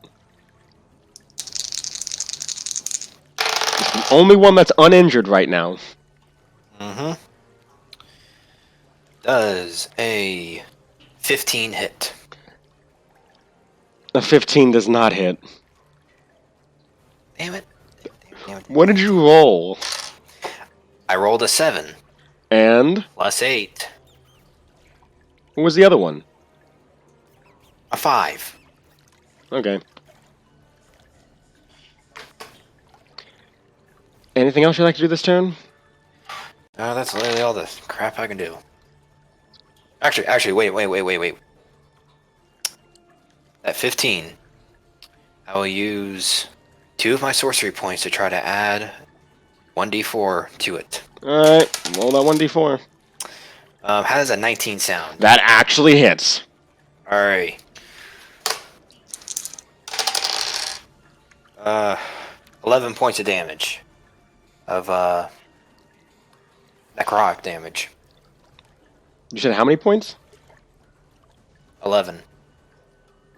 It's the only one that's uninjured right now. Mm-hmm. Does a 15 hit? A 15 does not hit. Damn it. Damn it. What did you roll? I rolled a 7 And plus 8. what was the other one? A 5. Okay. Anything else you'd like to do this turn? That's literally all the crap I can do. Actually, wait. At 15, I will use 2 of my sorcery points to try to add 1d4 to it. Alright, roll that 1d4. How does a 19 sound? That actually hits. Alright. 11 points of damage. Of, necrotic damage. You said how many points? 11.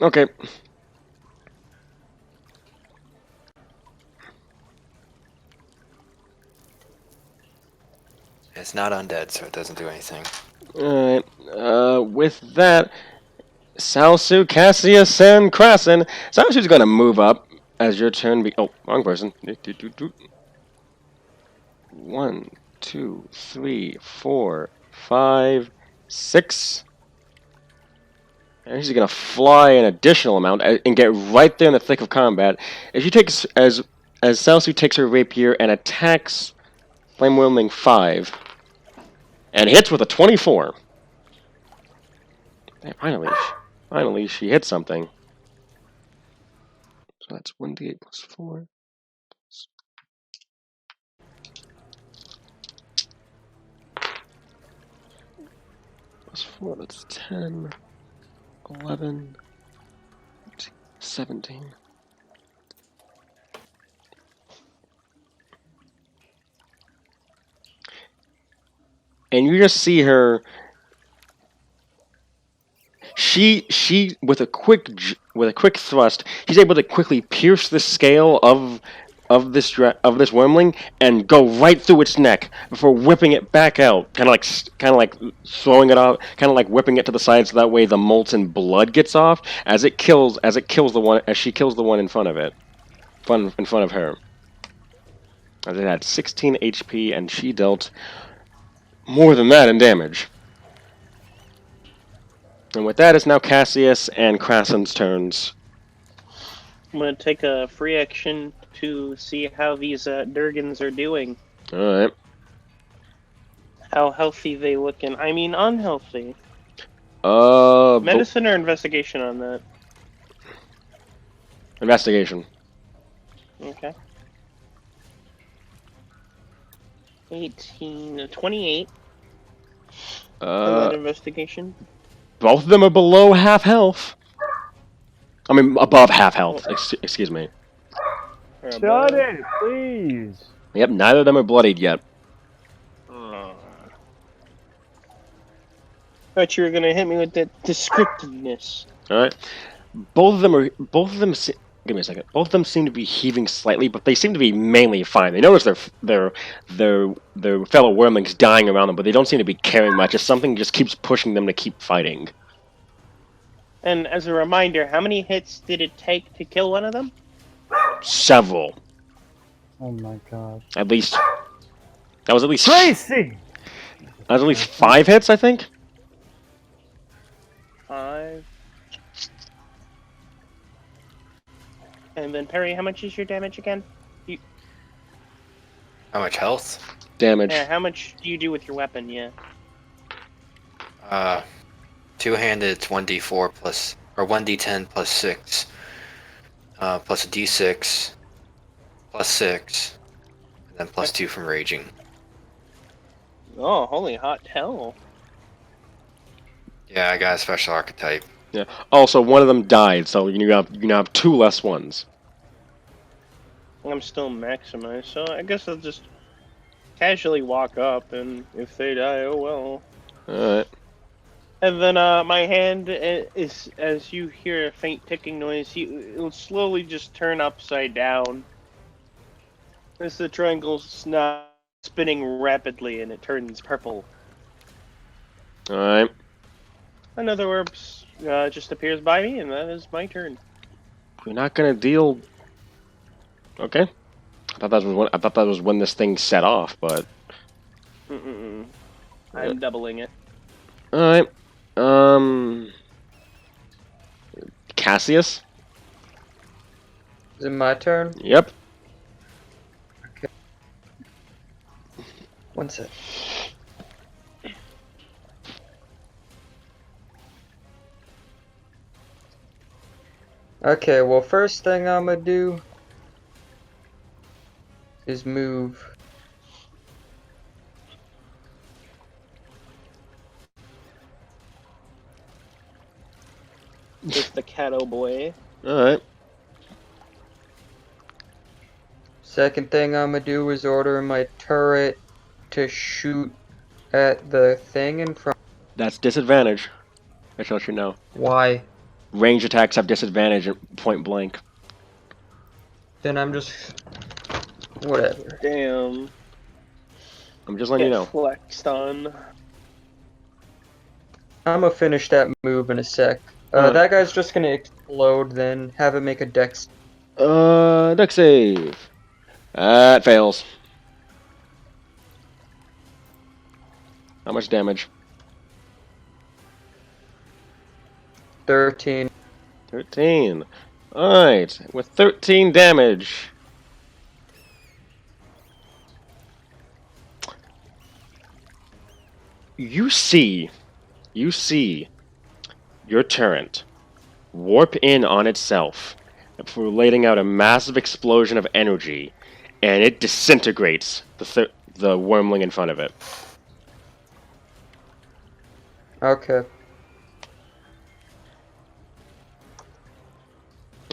Okay. It's not undead, so it doesn't do anything. Alright. With that, Salsu, Cassius, and Krasen. Salsu's gonna move up as your turn oh, wrong person. 1, 2, 3, 4, 5, 6. And she's gonna fly an additional amount and get right there in the thick of combat. As she takes as Salsu takes her rapier and attacks Flame Wielding 5 and hits with a 24. Hey, finally she hits something. So that's 1d8 plus 4. Plus 4, that's 10, 11, 17. And you just see her. She with a quick thrust, she's able to quickly pierce the scale of this wormling and go right through its neck before whipping it back out, kind of like throwing it off, kind of like whipping it to the side so that way the molten blood gets off as she kills the one in front of it, in front of her. As it had 16 HP and she dealt more than that in damage. And with that, it's now Cassius and Krasen's turns. I'm gonna take a free action to see how these Durgans are doing. Alright. How healthy they looking. I mean, unhealthy. Medicine Medicine or investigation on that? Investigation. Okay. 28. On that investigation. Both of them are below half health. I mean, above half health. Excuse me. Shut it, please. Yep, neither of them are bloodied yet. Thought you were gonna hit me with that descriptiveness. All right. Both of them. Give me a second. Both of them seem to be heaving slightly, but they seem to be mainly fine. They notice their fellow wormlings dying around them, but they don't seem to be caring much. If something just keeps pushing them to keep fighting. And as a reminder, how many hits did it take to kill one of them? Several. Oh my god. At least. That was at least. Tracy! That was at least 5 hits, I think. 5. And then Perry, how much is your damage again? How much health? Damage. Yeah, how much do you do with your weapon? Yeah. Two-handed, it's 1d4 plus, or 1d10 plus 6, plus a d6 plus 6, and then +2 from raging. Oh, holy hot hell! Yeah, I got a special archetype. Yeah. Also, one of them died, so you have 2 less ones. I'm still maximized, so I guess I'll just casually walk up, and if they die, oh well. All right. And then my hand is, as you hear a faint ticking noise, it'll slowly just turn upside down. As the triangle's now spinning rapidly, and it turns purple. All right. Another orb just appears by me, and that is my turn. We're not gonna deal. Okay. I thought that was when this thing set off, but. I'm doubling it. All right. Cassius. Is it my turn? Yep. One sec. Okay, well, first thing I'm gonna do is move. With the Cato boy. All right. Second thing I'm gonna do is order my turret to shoot at the thing in front. That's disadvantage. I shall let you know. Why? Range attacks have disadvantage at point blank. Then I'm just... whatever. Damn. I'm just letting you know. Flexed on. I'm gonna finish that move in a sec. That guy's just gonna explode, then have him make a dex. Dex save. That fails. How much damage? 13. 13. Alright, with 13 damage. You see your turret warp in on itself, letting out a massive explosion of energy, and it disintegrates the wormling in front of it. Okay.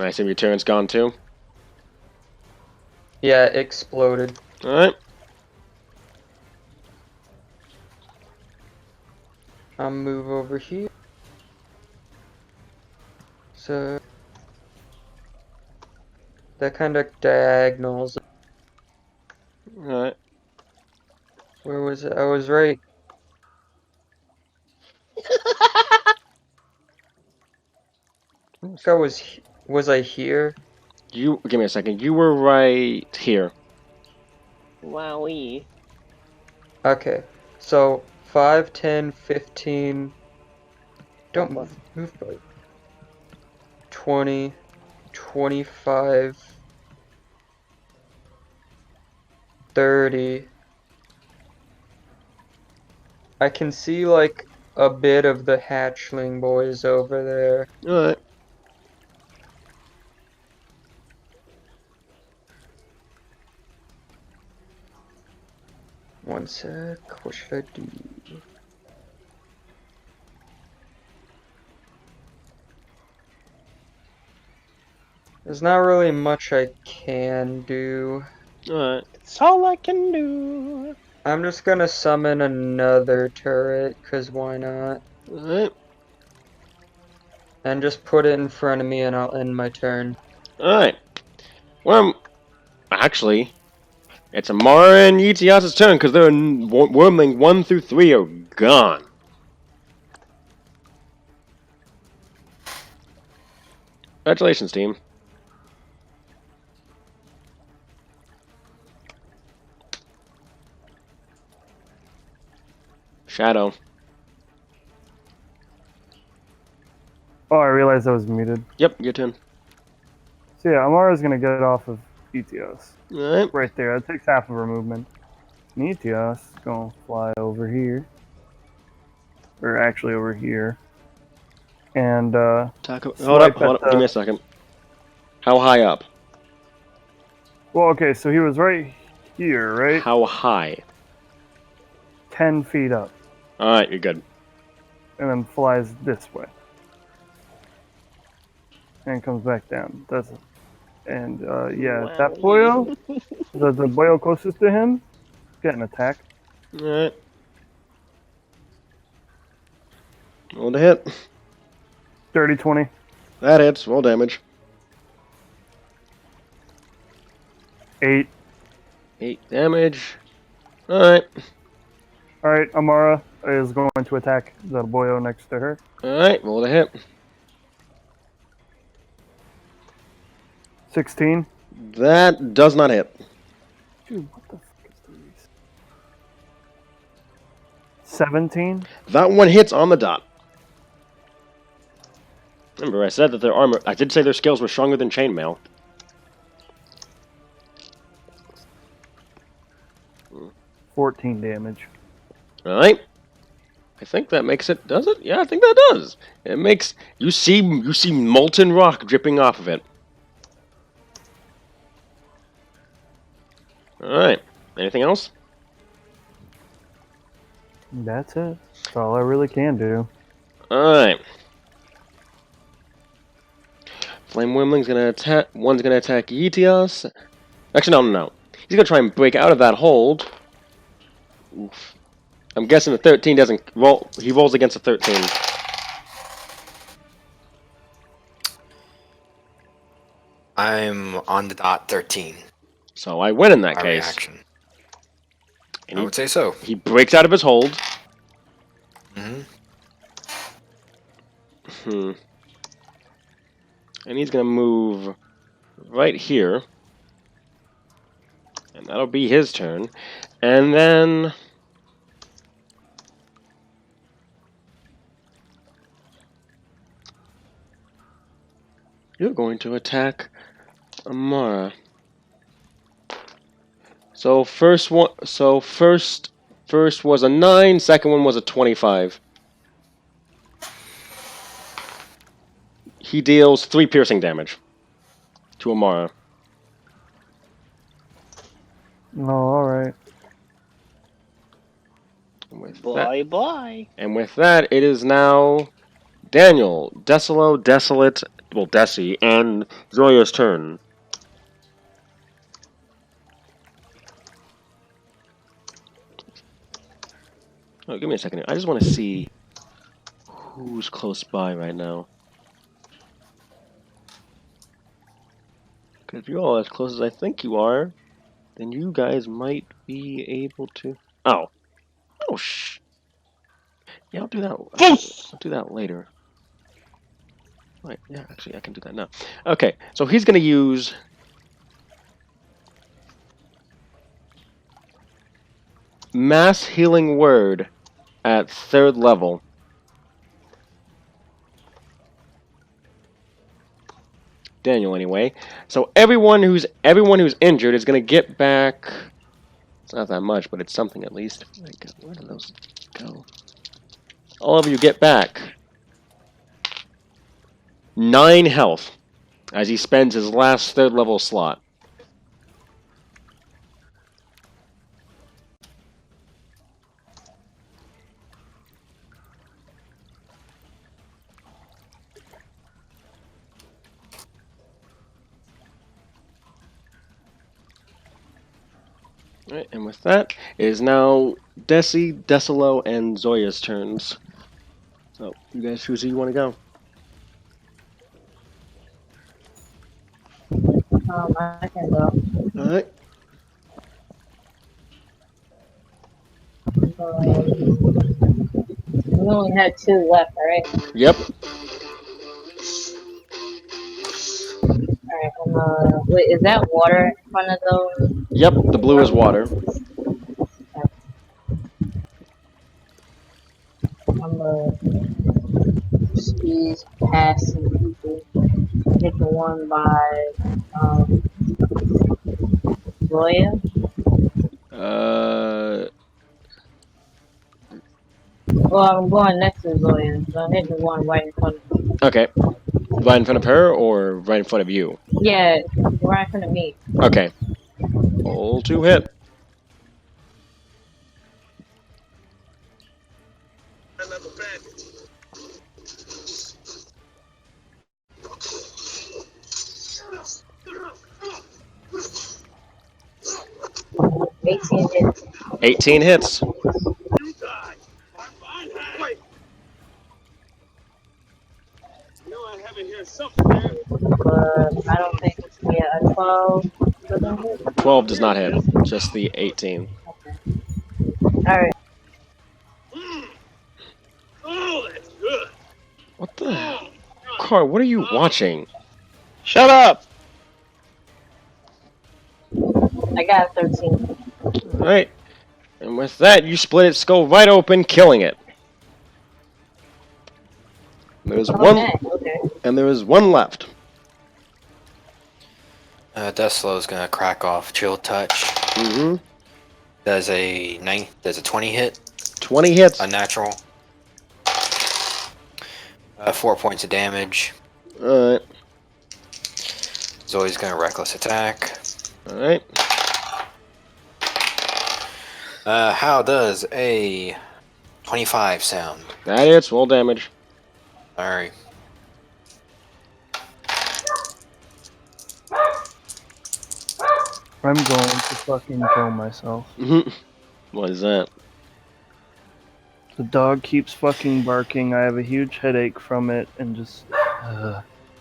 I assume your turret's gone too? Yeah, it exploded. Alright. I'll move over here. So... that kind of diagonals. Alright. Where was it? I was right. I was I here? You give me a second. You were right here. Wowee. Okay. So 5, 10, 15. Don't move. Move, buddy. 20, 25, 30. I can see like a bit of the hatchling boys over there. Alright. One sec. What should I do? There's not really much I can do. Alright. It's all I can do. I'm just gonna summon another turret, cause why not? Alright. And just put it in front of me and I'll end my turn. Alright. Well, actually, it's Amara and Yitias's turn because their wormling 1 through 3 are gone. Congratulations, team. Shadow. Oh, I realized I was muted. Yep, your turn. So yeah, Amara's gonna get off of Etios. Alright. Right there. That takes half of her movement. And Etios is gonna fly over here. Or actually over here. And Taco. Swipe Hold at up. Give me a second. How high up? well, okay, so he was right here, right? How high? 10 feet up, Alright, you're good. and then flies this way, and comes back down. That's it. And yeah, that boyo, the boyo closest to him, getting attacked. Alright. Roll to hit. Dirty 20. That hits. Roll damage. 8. 8 damage. Alright. Alright, Amara is going to attack the boyo next to her. Alright, roll to hit. 16. That does not hit. Dude, what the fuck is these? 17. That one hits on the dot. Remember, I said that their armor... I did say their skills were stronger than chainmail. Hmm. 14 damage. Alright. I think that makes it... Does it? Yeah, I think that does. It makes... You see molten rock dripping off of it. Alright. Anything else? That's it. That's all I really can do. Alright. Flame Wyrmling's gonna attack... One's gonna attack Yetios. Actually, no. He's gonna try and break out of that hold. Oof. I'm guessing the 13 doesn't roll. He rolls against a 13. I'm on the dot 13. So I win in that My case. reaction. And I would say so. he breaks out of his hold. Hmm. And he's gonna move right here. And that'll be his turn. And then... You're going to attack Amara. So first was a 9, second one was a 25. He deals 3 piercing damage to Amara. No, alright. Bye. And with that, it is now Daniel, Desolate, well, Desi, and Zoya's turn. Oh, give me a second here. I just want to see who's close by right now. Because if you're all as close as I think you are, then you guys might be able to... Oh, shh. Yeah, I'll do that. I'll do that later. Right, yeah, actually, I can do that now. Okay, so he's going to use... Mass Healing Word at 3rd level. Daniel, anyway. So everyone who's injured is going to get back... It's not that much, but it's something at least. Where do those go? All of you get back 9 health as he spends his last 3rd level slot. Alright, and with that, it is now Desi, Desolo, and Zoya's turns. So, you guys choose who you want to go. I can go. Alright. We only had 2 left, right? Yep. Alright, wait, is that water in front of those? Yep, the blue is water. I'm gonna squeeze past some people. Hit the one by, Zoya. Well, I'm going next to Zoya, so I'm hitting the one right in front of me. Okay. Right in front of her, or right in front of you? Yeah, right in front of me. Okay. Roll to hit. 18 hits. 18 hits. But I don't think it's me a 12 doesn't hit. 12 does not hit. Just the 18. Alright. What the? Car, what are you watching? Shut up! I got a 13. Alright. And with that, you split its skull right open, killing it. There's one, Okay. and there is one left. Deathslow's gonna crack off Chill Touch. Mm-hmm. Does a 20 hit? 20 hits. Unnatural. 4 points of damage. Alright. Zoe's gonna reckless attack. Alright. How does a 25 sound? That hits. Roll damage. Alright. I'm going to fucking kill myself. What is that? The dog keeps fucking barking. I have a huge headache from it, and just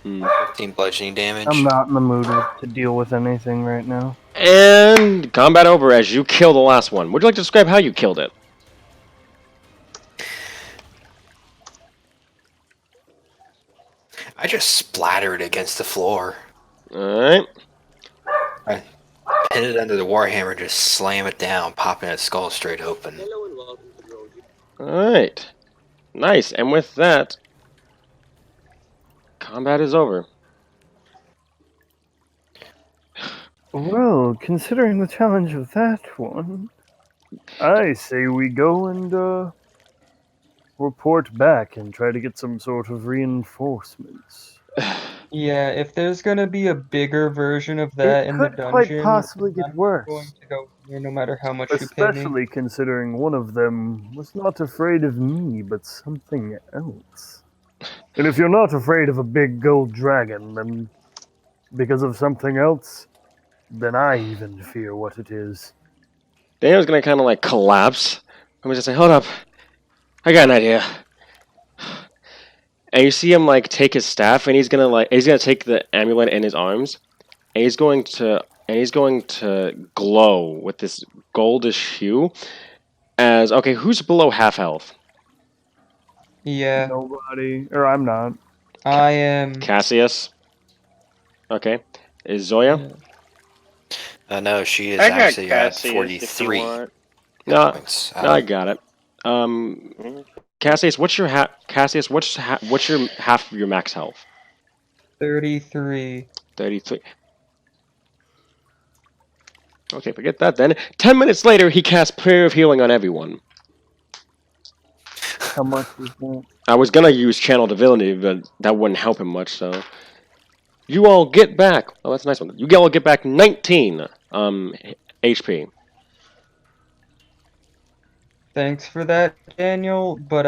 15 bludgeoning damage. I'm not in the mood to deal with anything right now. And combat over as you kill the last one. Would you like to describe how you killed it? I just splattered against the floor. Alright. I pin it under the warhammer, just slam it down, popping its skull straight open. Alright. Nice. And with that, combat is over. Well, considering the challenge of that one, I say we go and report back and try to get some sort of reinforcements. Yeah, if there's gonna be a bigger version of that It in the could dungeon, quite possibly I'm get going worse. to go there no matter how much you pay me. Especially considering one of them was not afraid of me, but something else. And if you're not afraid of a big gold dragon, then because of something else, then I even fear what it is. Daniel's gonna kind of like collapse. I'm gonna just say, hold up. I got an idea. And you see him like take his staff, and he's gonna take the amulet in his arms, and he's going to glow with this goldish hue. As okay, who's below half health? Yeah, Nobody, or I'm not. I am. Cassius. Okay, is Zoya? No, she is I got actually at Cassius if you 43 want. No, points. I got it. Cassius, what's your Cassius, what's your half of your max health? 33. 33. Okay, forget that then. 10 minutes later, he casts Prayer of Healing on everyone. How much is that? I was gonna use Channel Divinity, but that wouldn't help him much, so... You all get back... Oh, that's a nice one. You all get back 19 HP. Thanks for that, Daniel, but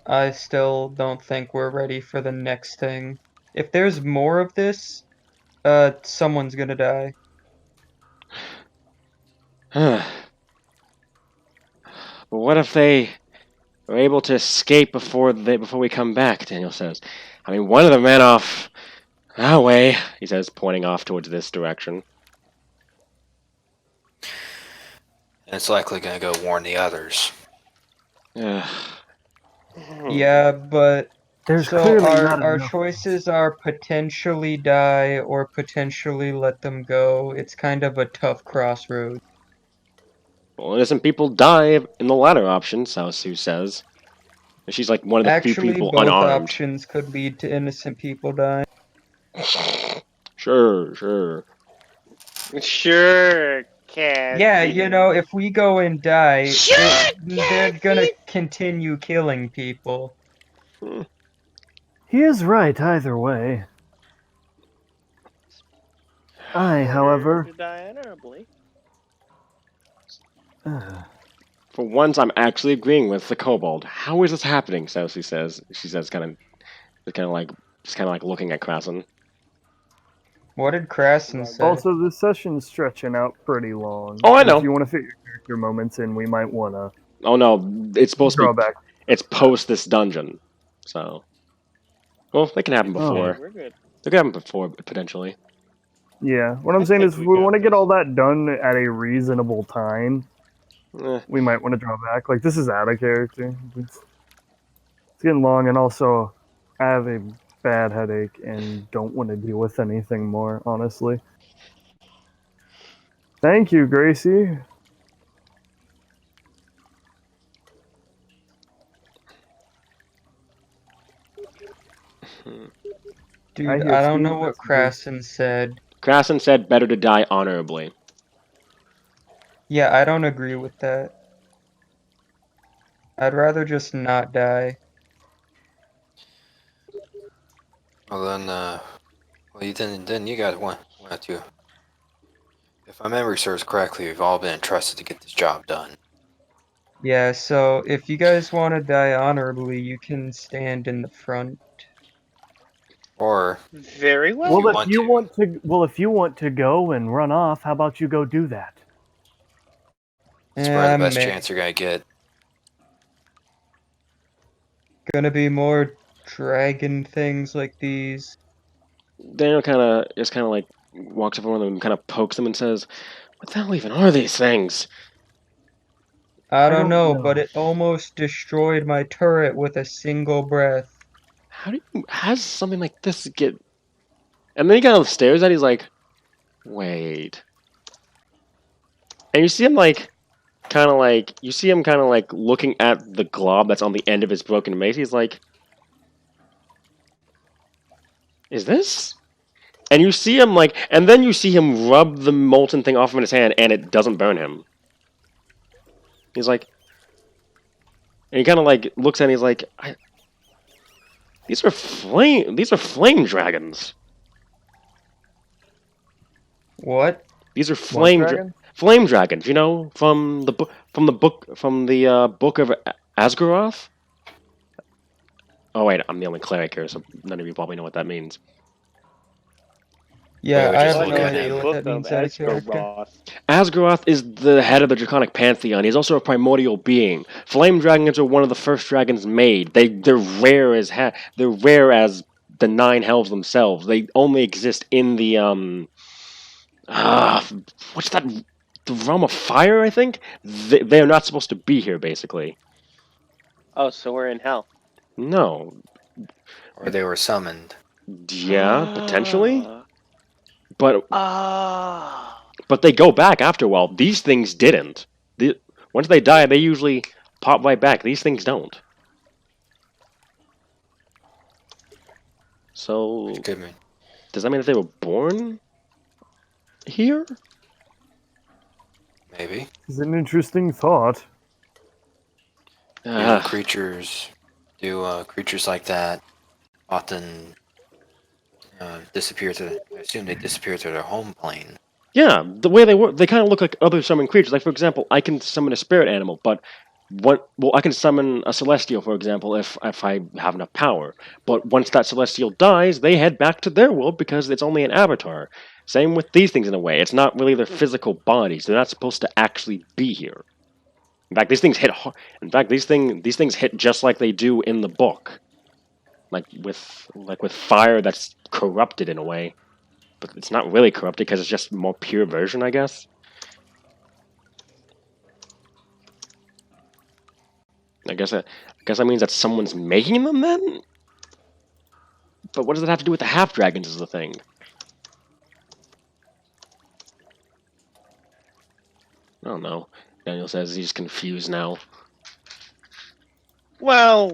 I still don't think we're ready for the next thing. If there's more of this, someone's gonna die. But what if they are able to escape before we come back, Daniel says. I mean, one of them ran off that way, he says, pointing off towards this direction. And it's likely going to go warn the others. Yeah, but There's so clearly not our enough. choices are potentially die or potentially let them go. It's kind of a tough crossroad. Well, innocent people die in the latter option, Saosu says. And she's like one of the few Actually, people both unarmed. options could lead to innocent people dying. Sure. Sure, Cassie. Yeah, you know, if we go and die, they're gonna continue killing people. He is right either way. I, however, To die honorably. For once, I'm actually agreeing with the kobold. How is this happening? So she says. She says, kind of like looking at Krasen. What did Krasen say? Also, this session's stretching out pretty long. Oh, I and know. If you want to fit your character moments in, we might want to Oh no, it's supposed to draw be. back. It's post this dungeon, so. Well, they can happen Oh. before. We're good. They can happen before potentially. Yeah, what I'm I saying think is, we if we got want to get this. all that done at a reasonable time, Eh. we might want to draw back. Like, this is out of character. It's getting long, and also, I have a bad headache and don't want to deal with anything more, honestly. Thank you, Gracie. Dude, I hear I don't Steve's know what messages. Krasen said. Krasen said, "Better to die honorably." Yeah, I don't agree with that. I'd rather just not die. Well then, well then you guys want to. If my memory serves correctly, we've all been entrusted to get this job done. Yeah, so if you guys want to die honorably, you can stand in the front. Or Very well. Well, want to. if you want to go and run off, how about you go do that? It's probably the best meh. chance you're gonna get. Gonna be more dragon things like these. Daniel kind of like walks up to one of them, kind of pokes them, and says, "What the hell even are these things?" I don't don't know, know. but it almost destroyed my turret with a single breath. How does something like this get? And then he kind of stares at. He's like, "Wait," and you see him kind of like looking at the glob that's on the end of his broken mace. He's like, "Is this?" And you see him like, and then you see him rub the molten thing off of his hand, and it doesn't burn him. He's like, and he kind of like looks at it. And he's like, These are flame dragons. What? These are Dragon? flame dragons. You know, from the book of Asgaroth. Oh wait, I'm the only cleric here, so none of you probably know what that means. Yeah, would I just have look no at idea him. what that means out of character. Asgaroth is the head of the Draconic Pantheon. He's also a primordial being. Flame dragons are one of the first dragons made. They're rare as they're rare as the nine hells themselves. They only exist in the what's that? The realm of fire, I think. They're not supposed to be here, basically. Oh, so we're in hell. No. Or they were summoned. Yeah, potentially. But Ah. but they go back after a while. These things didn't. Once they die, they usually pop right back. These things don't. So Good man. does that mean that they were born here? Maybe. It's an interesting thought. Creatures like that often disappear to. I assume they disappear to their home plane. Yeah, the way they work, they kind of look like other summoned creatures. Like, for example, I can summon a spirit animal, but I can summon a celestial, for example, if I have enough power. But once that celestial dies, they head back to their world because it's only an avatar. Same with these things in a way. It's not really their physical bodies. They're not supposed to actually be here. In fact, these things hit. In fact, these things hit just like they do in the book, like with fire that's corrupted in a way. But it's not really corrupted because it's just a more pure version, I guess. I guess that means that someone's making them then. But what does it have to do with the half dragons? Is the thing. I don't know. Daniel says he's confused now. Well,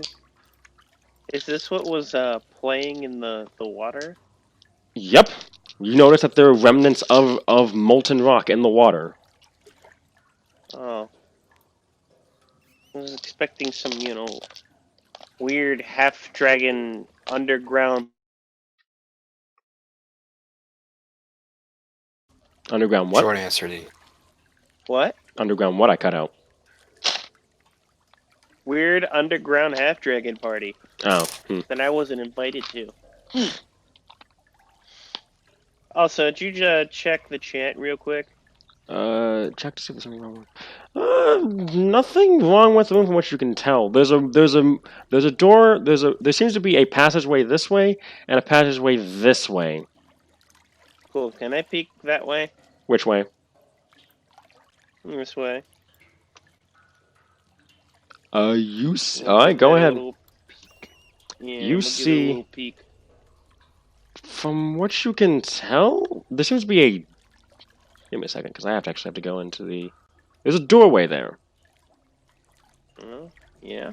is this what was playing in the water? Yep. You notice that there are remnants of molten rock in the water. Oh. I was expecting some, weird half-dragon underground. Underground what? Short answer, D. What? Underground what? I cut out. weird underground half dragon party Oh. that I wasn't invited to. Also, did you check the chat real quick? Check to see if there's something wrong. Nothing wrong with the room from what you can tell. There's a door. There seems to be a passageway this way and a passageway this way. Cool. Can I peek that way? Which way? This way. You. Alright, go ahead. Yeah, You we'll see- give it a little peek. From what you can tell, there seems to be a. Give me a second, because I actually have to go into the. There's a doorway there. Yeah.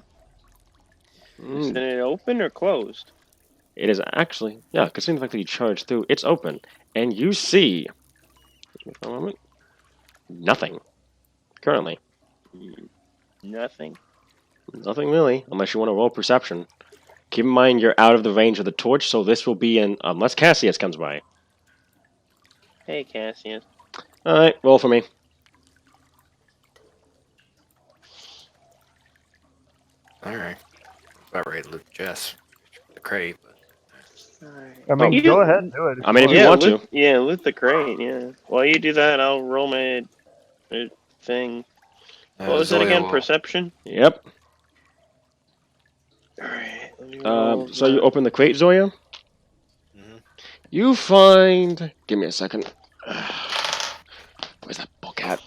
Is it open or closed? It is actually, yeah, considering the fact that you charge through, it's open, and you see. Give me for a moment. Nothing. Currently. Nothing. Nothing really, unless you want to roll perception. Keep in mind you're out of the range of the torch, so this will be in unless Cassius comes by. Hey, Cassius. Alright, roll for me. Alright. About ready to loot Jess. The crate. I mean, Oh. go ahead and do it. I mean, if you want to. Yeah, loot the crate, yeah. While you do that, I'll roll my thing. What was it again? Perception? Yep. Alright. So you open the crate, Zoya? Mhm. You find. Give me a second. Where's that book at?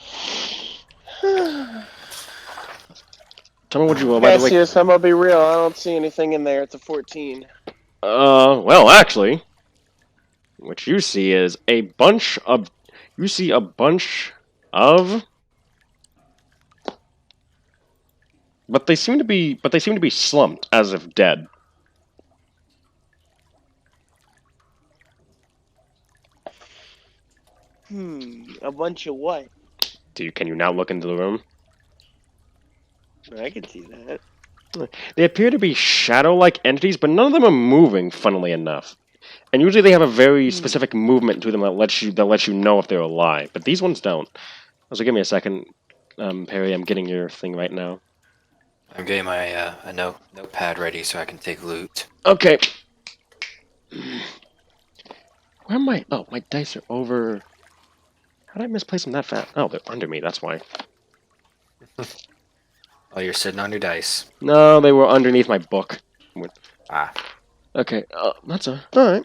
Tell me what you will, by the way. Cassius, I'm gonna be real. I don't see anything in there. It's a 14. Well, actually, what you see is a bunch of. You see a bunch of. But they seem to be slumped, as if dead. A bunch of what? Can you now look into the room? I can see that. They appear to be shadow-like entities, but none of them are moving, funnily enough. And usually they have a very specific movement to them that lets you know if they're alive. But these ones don't. So give me a second, Perry. I'm getting your thing right now. I'm getting my a notepad ready so I can take loot. Okay. Where am I? Oh, my dice are over. How did I misplace them that fast? Oh, they're under me. That's why. Oh, you're sitting on your dice. No, they were underneath my book. Ah. Okay, that's all right.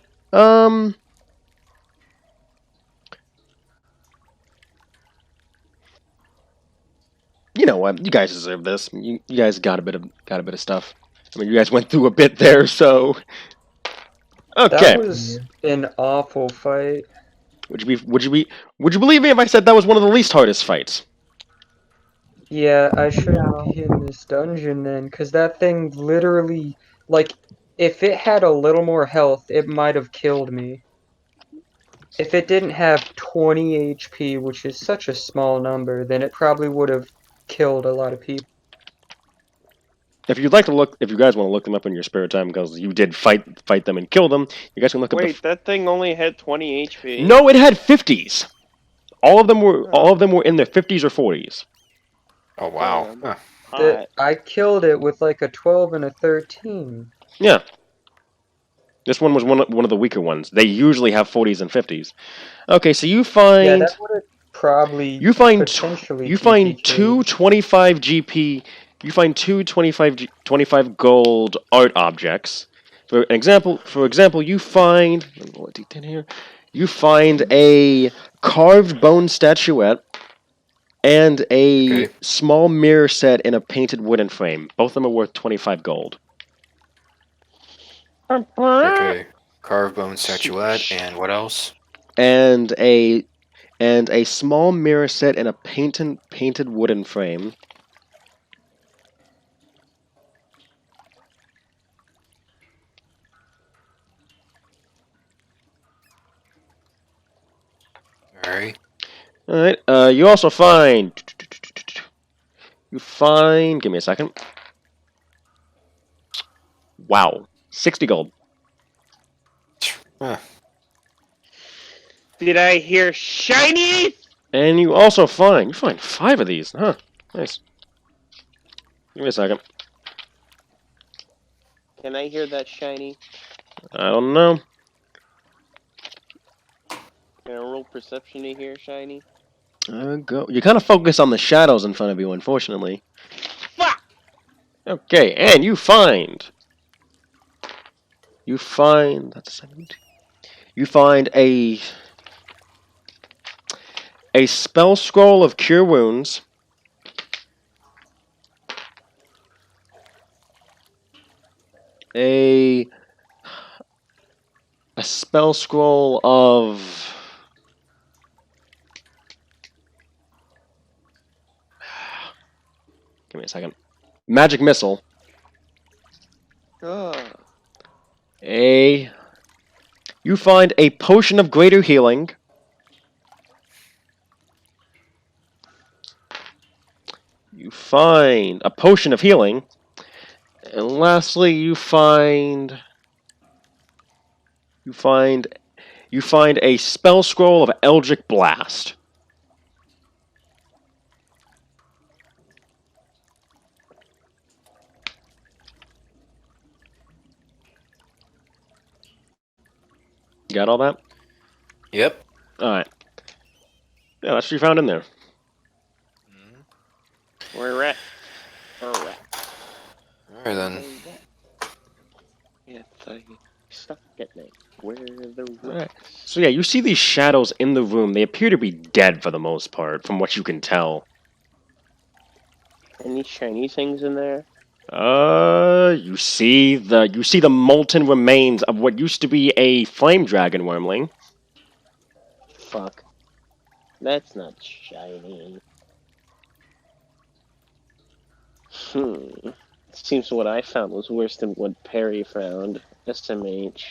You know what? You guys deserve this. You guys got a bit of stuff. I mean, you guys went through a bit there, so. Okay. That was an awful fight. Would you believe me if I said that was one of the least hardest fights? Yeah, I shouldn't be in this dungeon then, because that thing literally, like, if it had a little more health, it might have killed me. If it didn't have 20 HP, which is such a small number, then it probably would have killed a lot of people. If you guys want to look them up in your spare time, because you did fight them and kill them, you guys can look up. Wait, that thing only had 20 HP. No, it had 50s. All of them were in their 50s or 40s. Oh wow. Huh. I killed it with like a 12 and a 13. Yeah. This one was one of the weaker ones. They usually have 40s and 50s. Okay, so you find. Yeah, that would have probably. You find potentially. You find TPK'd. two 25 GP. You find two 25 gold art objects. For example, you find. Let me roll a D10 here. You find a carved bone statuette and a small mirror set in a painted wooden frame. Both of them are worth 25 gold. Okay. Carved bone statuette and what else? And a small mirror set in a painted wooden frame. Alright. Alright, you also find. Give me a second. Wow. 60 gold. Huh. Did I hear shiny? And you also find. You find 5 of these. Huh. Nice. Give me a second. Can I hear that shiny? I don't know. Can I roll perception to hear shiny? Go. You kind of focus on the shadows in front of you, unfortunately. Fuck! Okay, and you find. That's a 17. You find a spell scroll of cure wounds. A spell scroll of give me a second. Magic missile. You find a potion of greater healing. You find a potion of healing. And lastly, you find a spell scroll of Eldritch Blast. You got all that? Yep. Alright. Yeah, that's what you found in there. We're at. Alright. Alright then. Yeah, stop getting it. Where are the Alright. So yeah, you see these shadows in the room. They appear to be dead for the most part, from what you can tell. Any shiny things in there? You see the molten remains of what used to be a flame dragon wormling. Fuck. That's not shiny. Seems what I found was worse than what Perry found. SMH.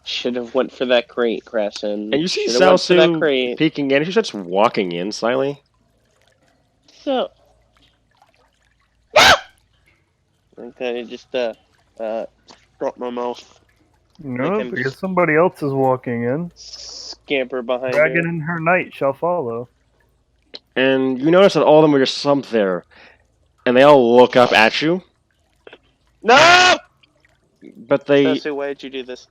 Should have went for that crate, Crescent. And you see Should have went for that Salsu crate. peeking in. She starts walking in slightly. So. I kind of just dropped my mouth. No, Like I'm because just- somebody else is walking in. Scamper behind Dragon her. in her night shall follow. And you notice that all of them are just slumped there. And they all look up at you. No! But they Chelsea, why did you do this?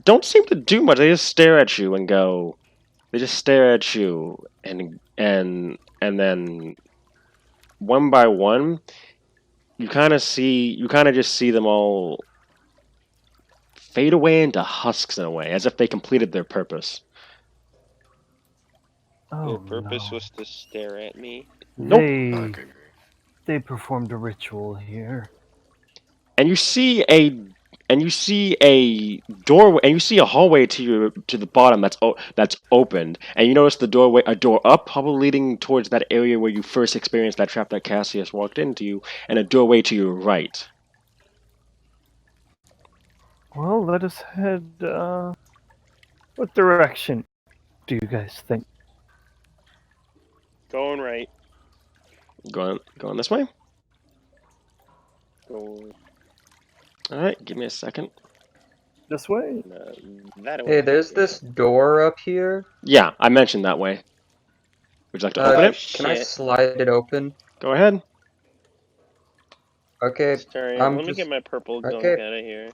don't seem to do much. They just stare at you and go. They just stare at you and then one by one, you kind of just see them all fade away into husks in a way, as if they completed their purpose. Oh, Their purpose no. was to stare at me. Nope. They performed a ritual here. And you see a doorway, and you see a hallway to the bottom that's opened, and you notice a door up, probably leading towards that area where you first experienced that trap that Cassius walked into, and a doorway to your right. Well, let us head, what direction do you guys think? Going right. Going this way. Going All right, give me a second. This way? that way. Hey, there's this door up here. Yeah, I mentioned that way. Would you like to open Oh, it? Can I shit. slide it open? Go ahead. Okay, Sorry, I'm let me just- get my purple gunk okay. out of here.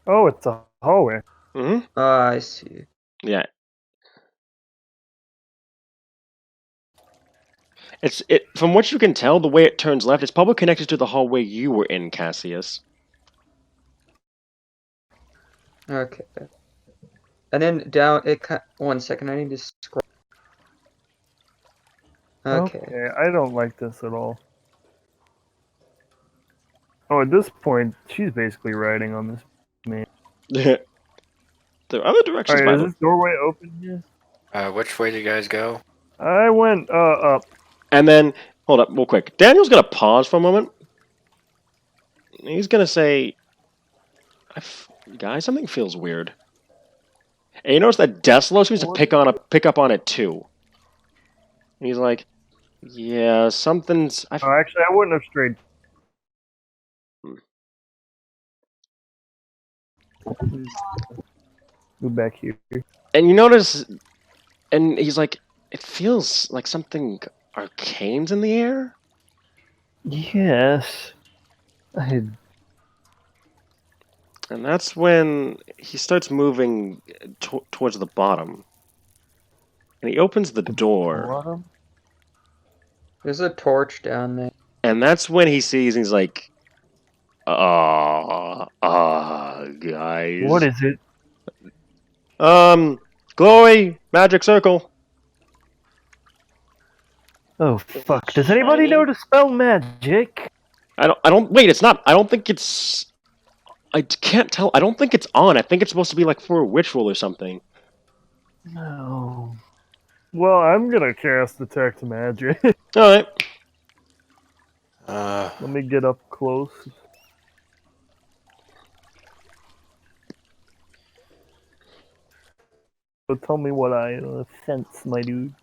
Oh, it's a hallway. Mm-hmm. I see. Yeah. From what you can tell, the way it turns left, it's probably connected to the hallway you were in, Cassius. Okay. And then down, one second, I need to scroll. Okay. I don't like this at all. Oh, at this point, she's basically riding on this man. There are other directions, Alright, by is the this doorway open here? Which way did you guys go? I went, up. And then, hold up, real quick. Daniel's gonna pause for a moment. He's gonna say, "Guys, something feels weird." And you notice that Deslo seems to pick up on it too. And he's like, "Yeah, something's." Oh, actually, I wouldn't have strayed. Move back here. And you notice, and he's like, "It feels like something arcane's in the air." Yes. I And that's when he starts moving towards the bottom. And he opens the door. bottom. There's a torch down there. And that's when he sees, and he's like, guys. What is it? Glory, magic circle. Oh Is fuck! it Does anybody know shiny? to spell magic? Wait, it's not, I don't think it's, I can't tell, I don't think it's on. I think it's supposed to be like for a ritual or something. No. Well, I'm gonna cast detect magic. Alright. Let me get up close. So tell me what I sense, my dude.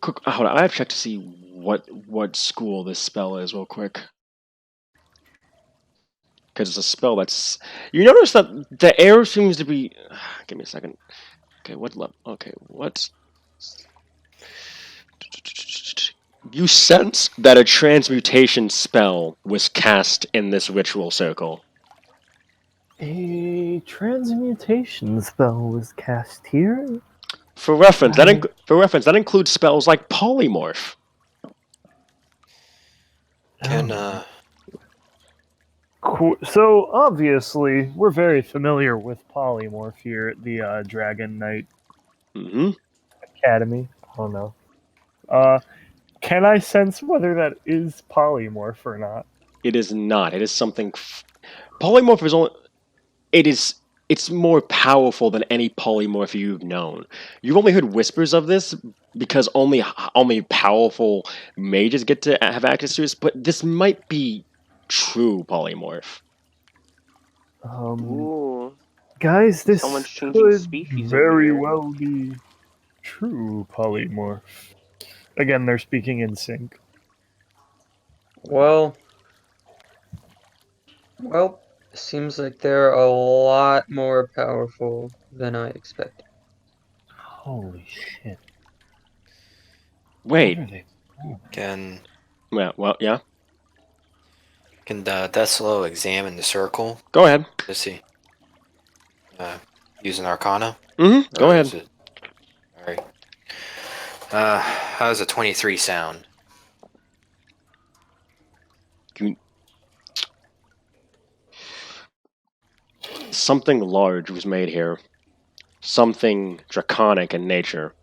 Hold on, I have to check to see what school this spell is real quick. Because it's a spell that's... You notice that the air seems to be... Give me a second. Okay, what level? Okay, what... You sense that a transmutation spell was cast in this ritual circle. A transmutation spell was cast here. For reference, that includes spells like polymorph. Can So obviously, we're very familiar with polymorph here at the Dragon Knight Mm-hmm. Academy. Oh no. Can I sense whether that is polymorph or not? It is not. It is something... Polymorph is only... It's more powerful than any polymorph you've known. You've only heard whispers of this because only powerful mages get to have access to this, but this might be true polymorph. Ooh. Guys, this Someone's changing could species over very here. well be true polymorph. Again, they're speaking in sync. Well, seems like they're a lot more powerful than I expected. Holy shit. Wait. What are they? can Yeah. can Deslo examine the circle Go ahead. to see? Use an Arcana. Mm-hmm. Go Or ahead. is it- All right. How does a 23 sound? Something large was made here. Something draconic in nature.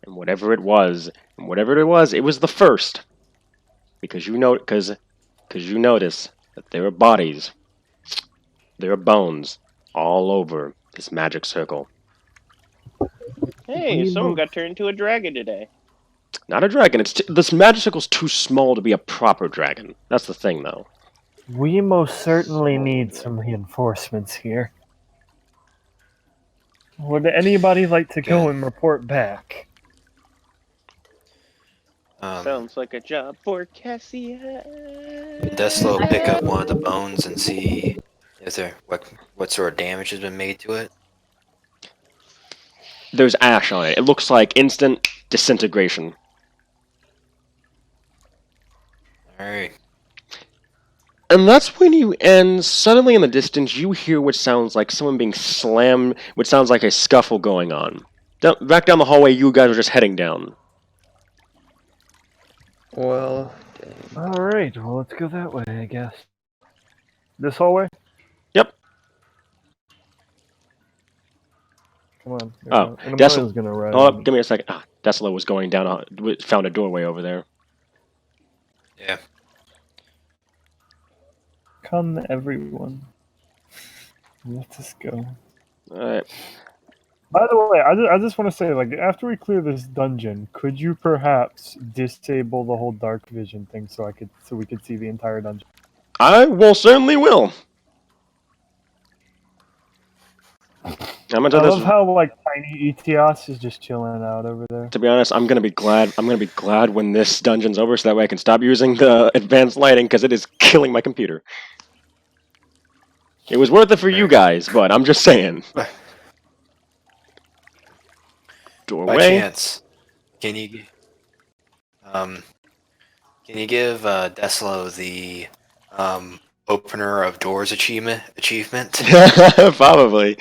And whatever it was, it was the first. Because you notice that there are bodies, there are bones all over this magic circle. Hey, someone got turned into a dragon today. Not a dragon. This magic circle's too small to be a proper dragon. That's the thing, though. We most certainly need some reinforcements here. Would anybody like to go and report back? Sounds like a job for Cassia. Did Deslo pick up one of the bones and see if there what sort of damage has been made to it? There's ash on it. It looks like instant disintegration. Alright. And that's when suddenly in the distance, you hear what sounds like someone being slammed, what sounds like a scuffle going on. Back down the hallway, you guys are just heading down. Well, Alright, well, let's go that way, I guess. This hallway? Yep. Come on. Oh, Amelia's gonna ride. Oh, give me a second. Deslo was going down, found a doorway over there. Yeah. Come, everyone. Let us go. Alright. By the way, I just want to say, like, after we clear this dungeon, could you perhaps disable the whole dark vision thing so we could see the entire dungeon? I will certainly will. I love how like tiny Etios is just chilling out over there. To be honest, I'm gonna be glad when this dungeon's over, so that way I can stop using the advanced lighting because it is killing my computer. It was worth it for you guys, but I'm just saying. Doorway. By chance, can Can you give Deslo the opener of doors achievement? Probably.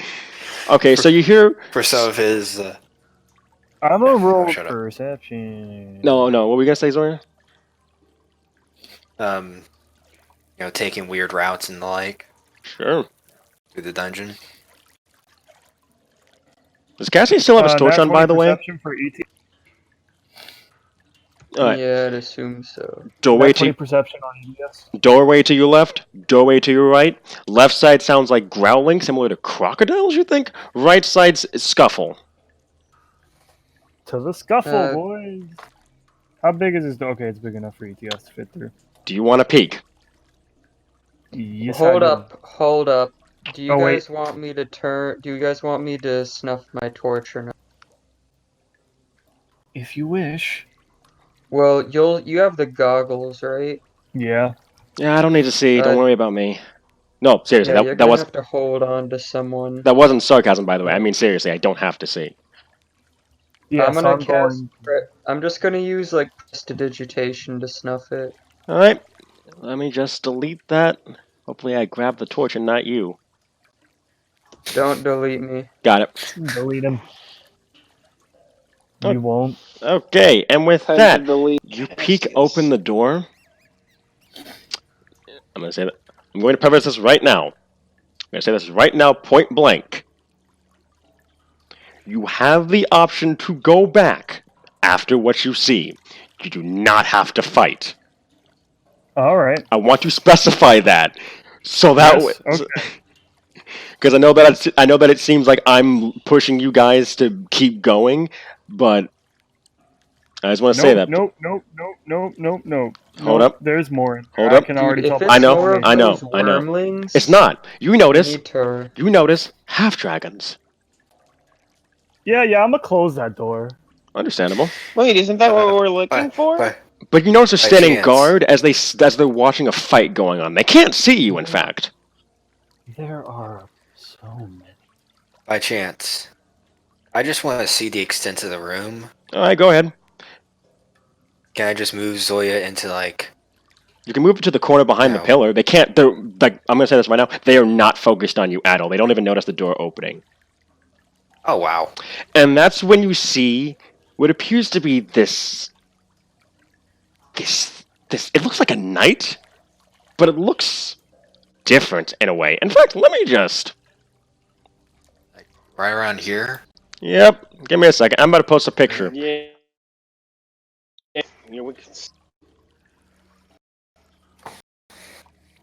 Okay, so you hear. For some of his. I'm gonna roll shut up. perception. No. What were we gonna say, Zoria? Taking weird routes and the like Sure. through the dungeon. Does Cassie still have his torch Nat on, by 20 the way? perception for ET. Alright. Yeah, I'd assume so. Doorway Nat 20 to perception on EDS. doorway to your left. Doorway to your right. Left side sounds like growling, similar to crocodiles. You think? Right side's scuffle. To the scuffle, Uh, boys. How big is this door? Okay, it's big enough for ETS to fit through. Do you want to peek? Yes, hold I do. up. Do you Oh, wait. guys want me to Do you guys want me to snuff my torch or not? If you wish. Well, you have the goggles, right? Yeah. Yeah, I don't need to see. Don't worry about me. No, seriously, Yeah, you're that gonna was have to hold on to someone. that wasn't sarcasm, by the way. I mean seriously. I don't have to see. Yeah, I'm gonna so I'm cast. going. I'm just gonna use like prestidigitation to snuff it. All right. Let me just delete that. Hopefully, I grabbed the torch and not you. Don't delete me. Got it. Delete him. Oh. You won't. Okay, and with Time that, to delete you peek Cassius. open the door. I'm going to say that. I'm going to preface this right now. I'm going to say this right now, point blank. You have the option to go back after what you see. You do not have to fight. All right. I want to specify that, so that Yes, okay. because I know that it seems like I'm pushing you guys to keep going, but I just want to say that. Nope. Hold up. There's more. Hold I up. can already Dude, tell if by it's I know, more of I know, those I know. wormlings, It's not. You I notice. need to. You notice half dragons. Yeah, I'm gonna close that door. Understandable. Wait, isn't that what we're looking for? But you notice they're By standing chance. guard as they're watching a fight going on. They can't see you, in fact. There are so many. By chance, I just want to see the extent of the room. All right, go ahead. Can I just move Zoya into like? You can move it to the corner behind the No. pillar. They can't. They're like. I'm gonna say this right now. They are not focused on you at all. They don't even notice the door opening. Oh wow! And that's when you see what appears to be this. It looks like a knight, but it looks different in a way. In fact, let me just. Right around here. Yep. Give me a second. I'm about to post a picture. Yeah. Yeah, we can.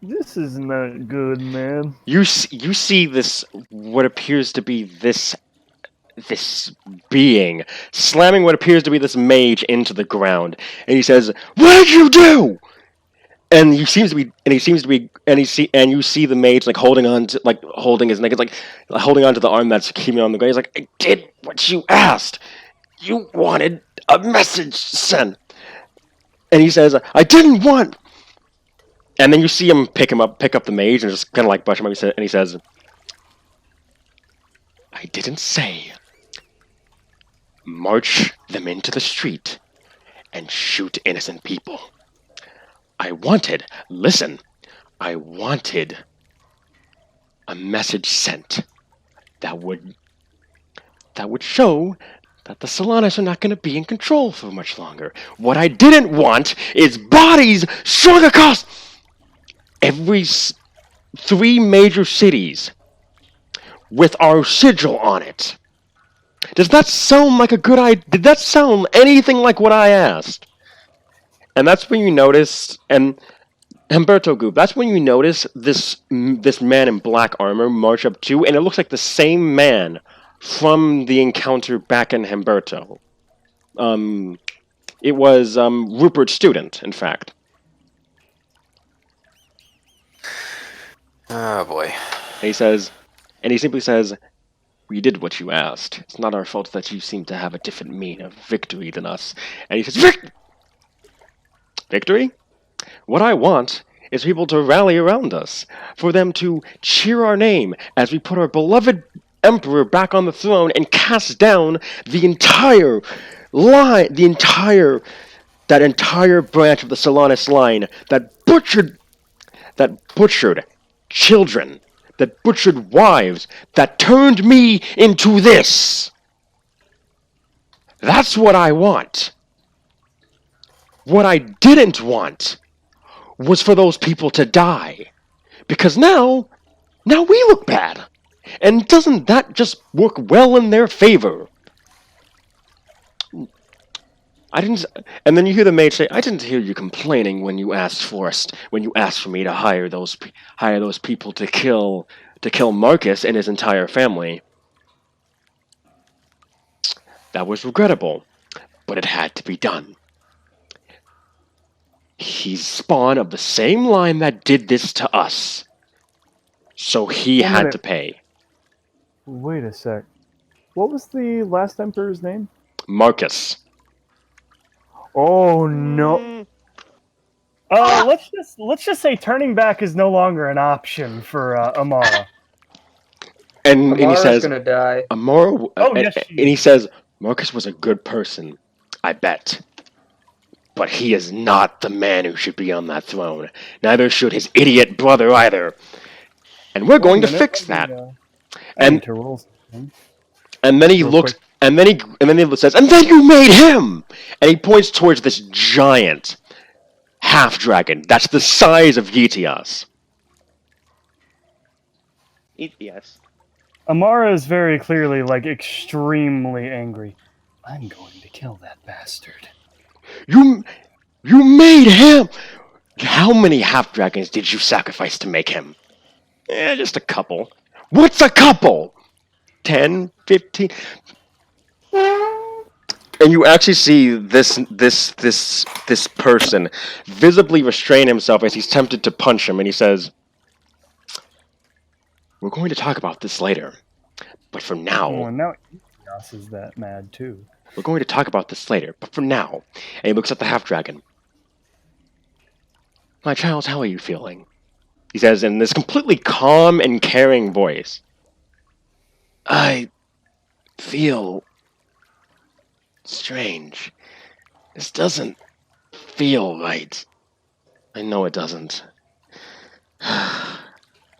This is not good, man. You see this what appears to be this being slamming what appears to be this mage into the ground, and he says, "What did you do?" And he seems to be, and you see the mage like holding his neck, it's like holding on to the arm that's keeping on the ground. He's like, "I did what you asked. You wanted a message sent." And he says, "I didn't want." And then you see him pick up the mage, and just kind of like brush him up. And he says, "I didn't say march them into the street and shoot innocent people. I wanted a message sent that would show that the Solanas are not going to be in control for much longer. What I didn't want is bodies strung across every 3 major cities with our sigil on it. Does that sound like a good idea? Did that sound anything like what I asked?" And that's when you notice, and Humberto Goop, that's when you notice this man in black armor march up to, and it looks like the same man from the encounter back in Humberto. It was Rupert's student, in fact. Oh boy. And he simply says, "We did what you asked. It's not our fault that you seem to have a different mean of victory than us." And he says, "Victory? What I want is people to rally around us, for them to cheer our name as we put our beloved emperor back on the throne and cast down the entire that entire branch of the Solanas line that butchered children, that butchered wives, that turned me into this. That's what I want. What I didn't want was for those people to die. Because now we look bad. And doesn't that just work well in their favor? I didn't. And then you hear the mage say, "I didn't hear you complaining when you asked for me to hire those people to kill Marcus and his entire family. That was regrettable, but it had to be done. He's spawn of the same line that did this to us, so he had to pay." Wait a sec. What was the last emperor's name? Marcus. Oh no. Let's just say turning back is no longer an option for Amara. And he Amara's says, gonna die. Amara, yes, and he says, Marcus was a good person, I bet. But he is not the man who should be on that throne. Neither should his idiot brother either. And we're going to fix that. And then he looks, and then he says, and then you made him! And he points towards this giant half-dragon that's the size of Yetias. Yes. Amara is very clearly, extremely angry. I'm going to kill that bastard. You made him! How many half-dragons did you sacrifice to make him? Just a couple. What's a couple? 10, 15? And you actually see this person visibly restrain himself as he's tempted to punch him, and he says, "We're going to talk about this later. But for now..." Oh, and now Yas is that mad too. "We're going to talk about this later, but for now..." And he looks at the half-dragon. "My child, how are you feeling?" He says in this completely calm and caring voice. "I feel strange. This doesn't feel right." "I know it doesn't.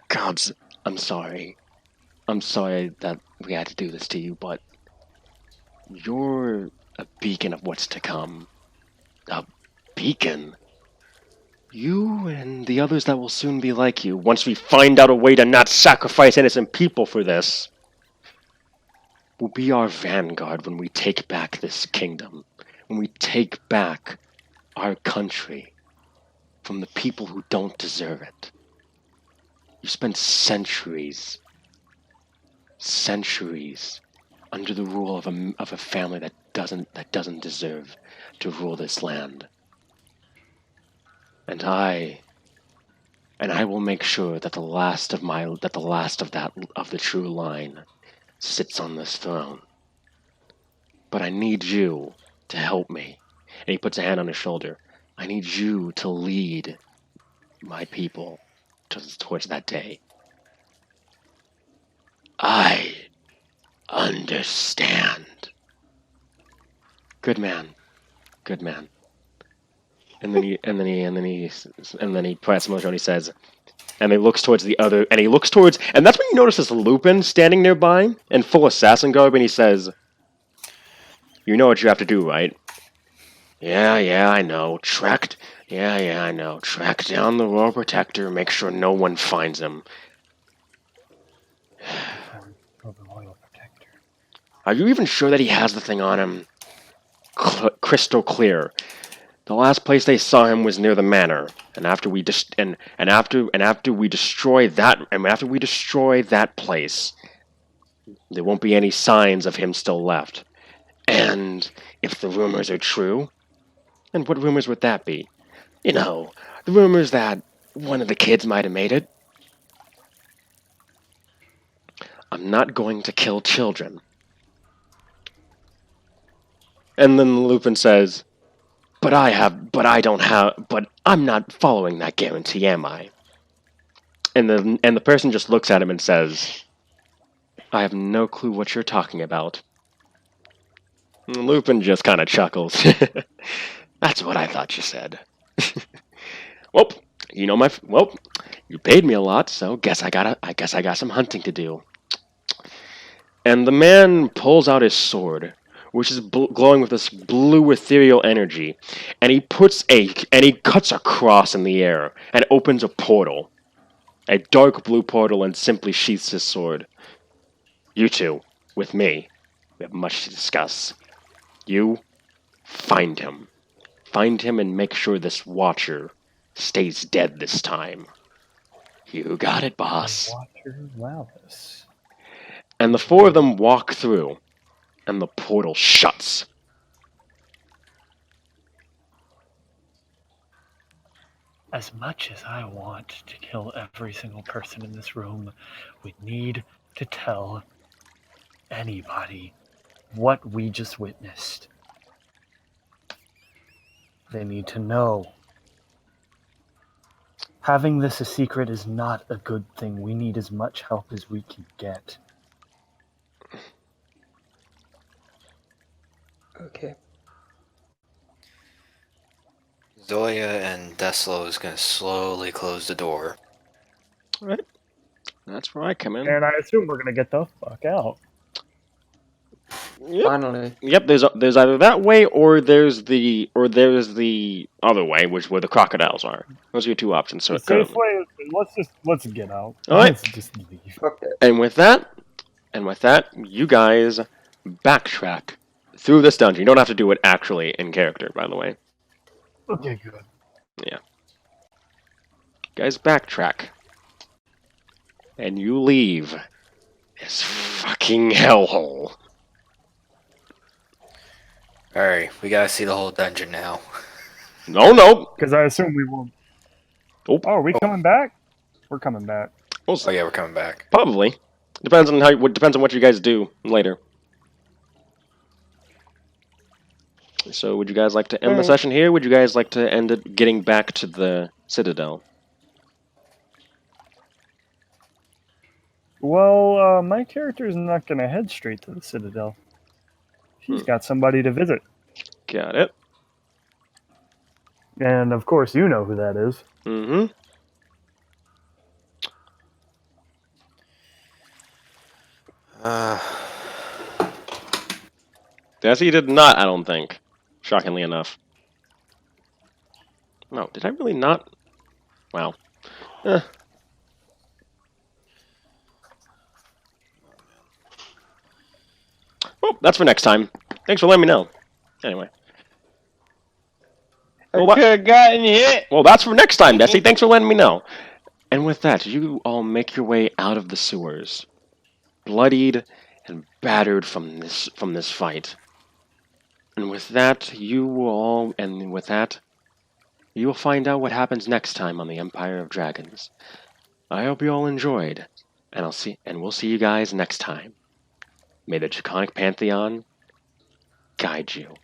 Gods, I'm sorry. I'm sorry that we had to do this to you, but you're a beacon of what's to come. A beacon? You and the others that will soon be like you, once we find out a way to not sacrifice innocent people for this, will be our vanguard when we take back this kingdom, when we take back our country from the people who don't deserve it. You spent centuries under the rule of a family that doesn't deserve to rule this land. And I will make sure that the last of the true line sits on this throne. But I need you to help me." And he puts a hand on his shoulder. "I need you to lead my people towards that day." "I understand." Good man. Good man. And then he press motion. He says, and he looks towards the other, and that's when you notice this Lupin standing nearby in full assassin garb, and he says, "You know what you have to do, right?" Yeah, I know. Track down the Royal Protector, make sure no one finds him. Are you even sure that he has the thing on him? Crystal clear. The last place they saw him was near the manor, and after we destroy that place, there won't be any signs of him still left. And if the rumors are true, and what rumors would that be? You know, the rumors that one of the kids might have made it. I'm not going to kill children." And then Lupin says, but I'm not following that guarantee, am I?" And the person just looks at him and says, "I have no clue what you're talking about." And Lupin just kind of chuckles. That's what I thought you said. Well, you know well, you paid me a lot, so I guess I got some hunting to do. And the man pulls out his sword, which is glowing with this blue ethereal energy, and he cuts a cross in the air and opens a portal, a dark blue portal, and simply sheaths his sword. You two, with me, we have much to discuss. You find him. Find him and make sure this Watcher stays dead this time. You got it, boss. Watcher Wallace. And the four of them walk through, and the portal shuts. As much as I want to kill every single person in this room, we need to tell anybody what we just witnessed. They need to know. Having this a secret is not a good thing. We need as much help as we can get. Okay. Zoya and Deslo is going to slowly close the door. Alright. That's where I come in. And I assume we're gonna get the fuck out. Yep. Finally. Yep, there's either that way or there's the other way, where the crocodiles are. Those are your two options. So The safe way is let's get out. Alright. Let's just leave. Okay. And with that, you guys backtrack through this dungeon. You don't have to do it actually in character, by the way. Okay, good. Yeah. You guys backtrack. And you leave this fucking hellhole. Alright, we gotta see the whole dungeon now. No. Because I assume we won't. Oh, are we coming back? We're coming back. We'll Oh yeah, we're coming back. probably. Depends on what you guys do later. So, would you guys like to end the Alright. session here? Would you guys like to end it getting back to the Citadel? Well, my character is not going to head straight to the Citadel. He's got somebody to visit. Got it. And of course, you know who that is. Mm-hmm. Desi did not, I don't think. Shockingly enough. No, did I really not? Wow. Eh. Well, that's for next time. Thanks for letting me know. Anyway. Well, I could have gotten hit. well, that's for next time, Desi. Thanks for letting me know. And with that, you all make your way out of the sewers, bloodied and battered from this fight. And with that, you will find out what happens next time on the Empire of Dragons. I hope you all enjoyed, and we'll see you guys next time. May the Draconic Pantheon guide you.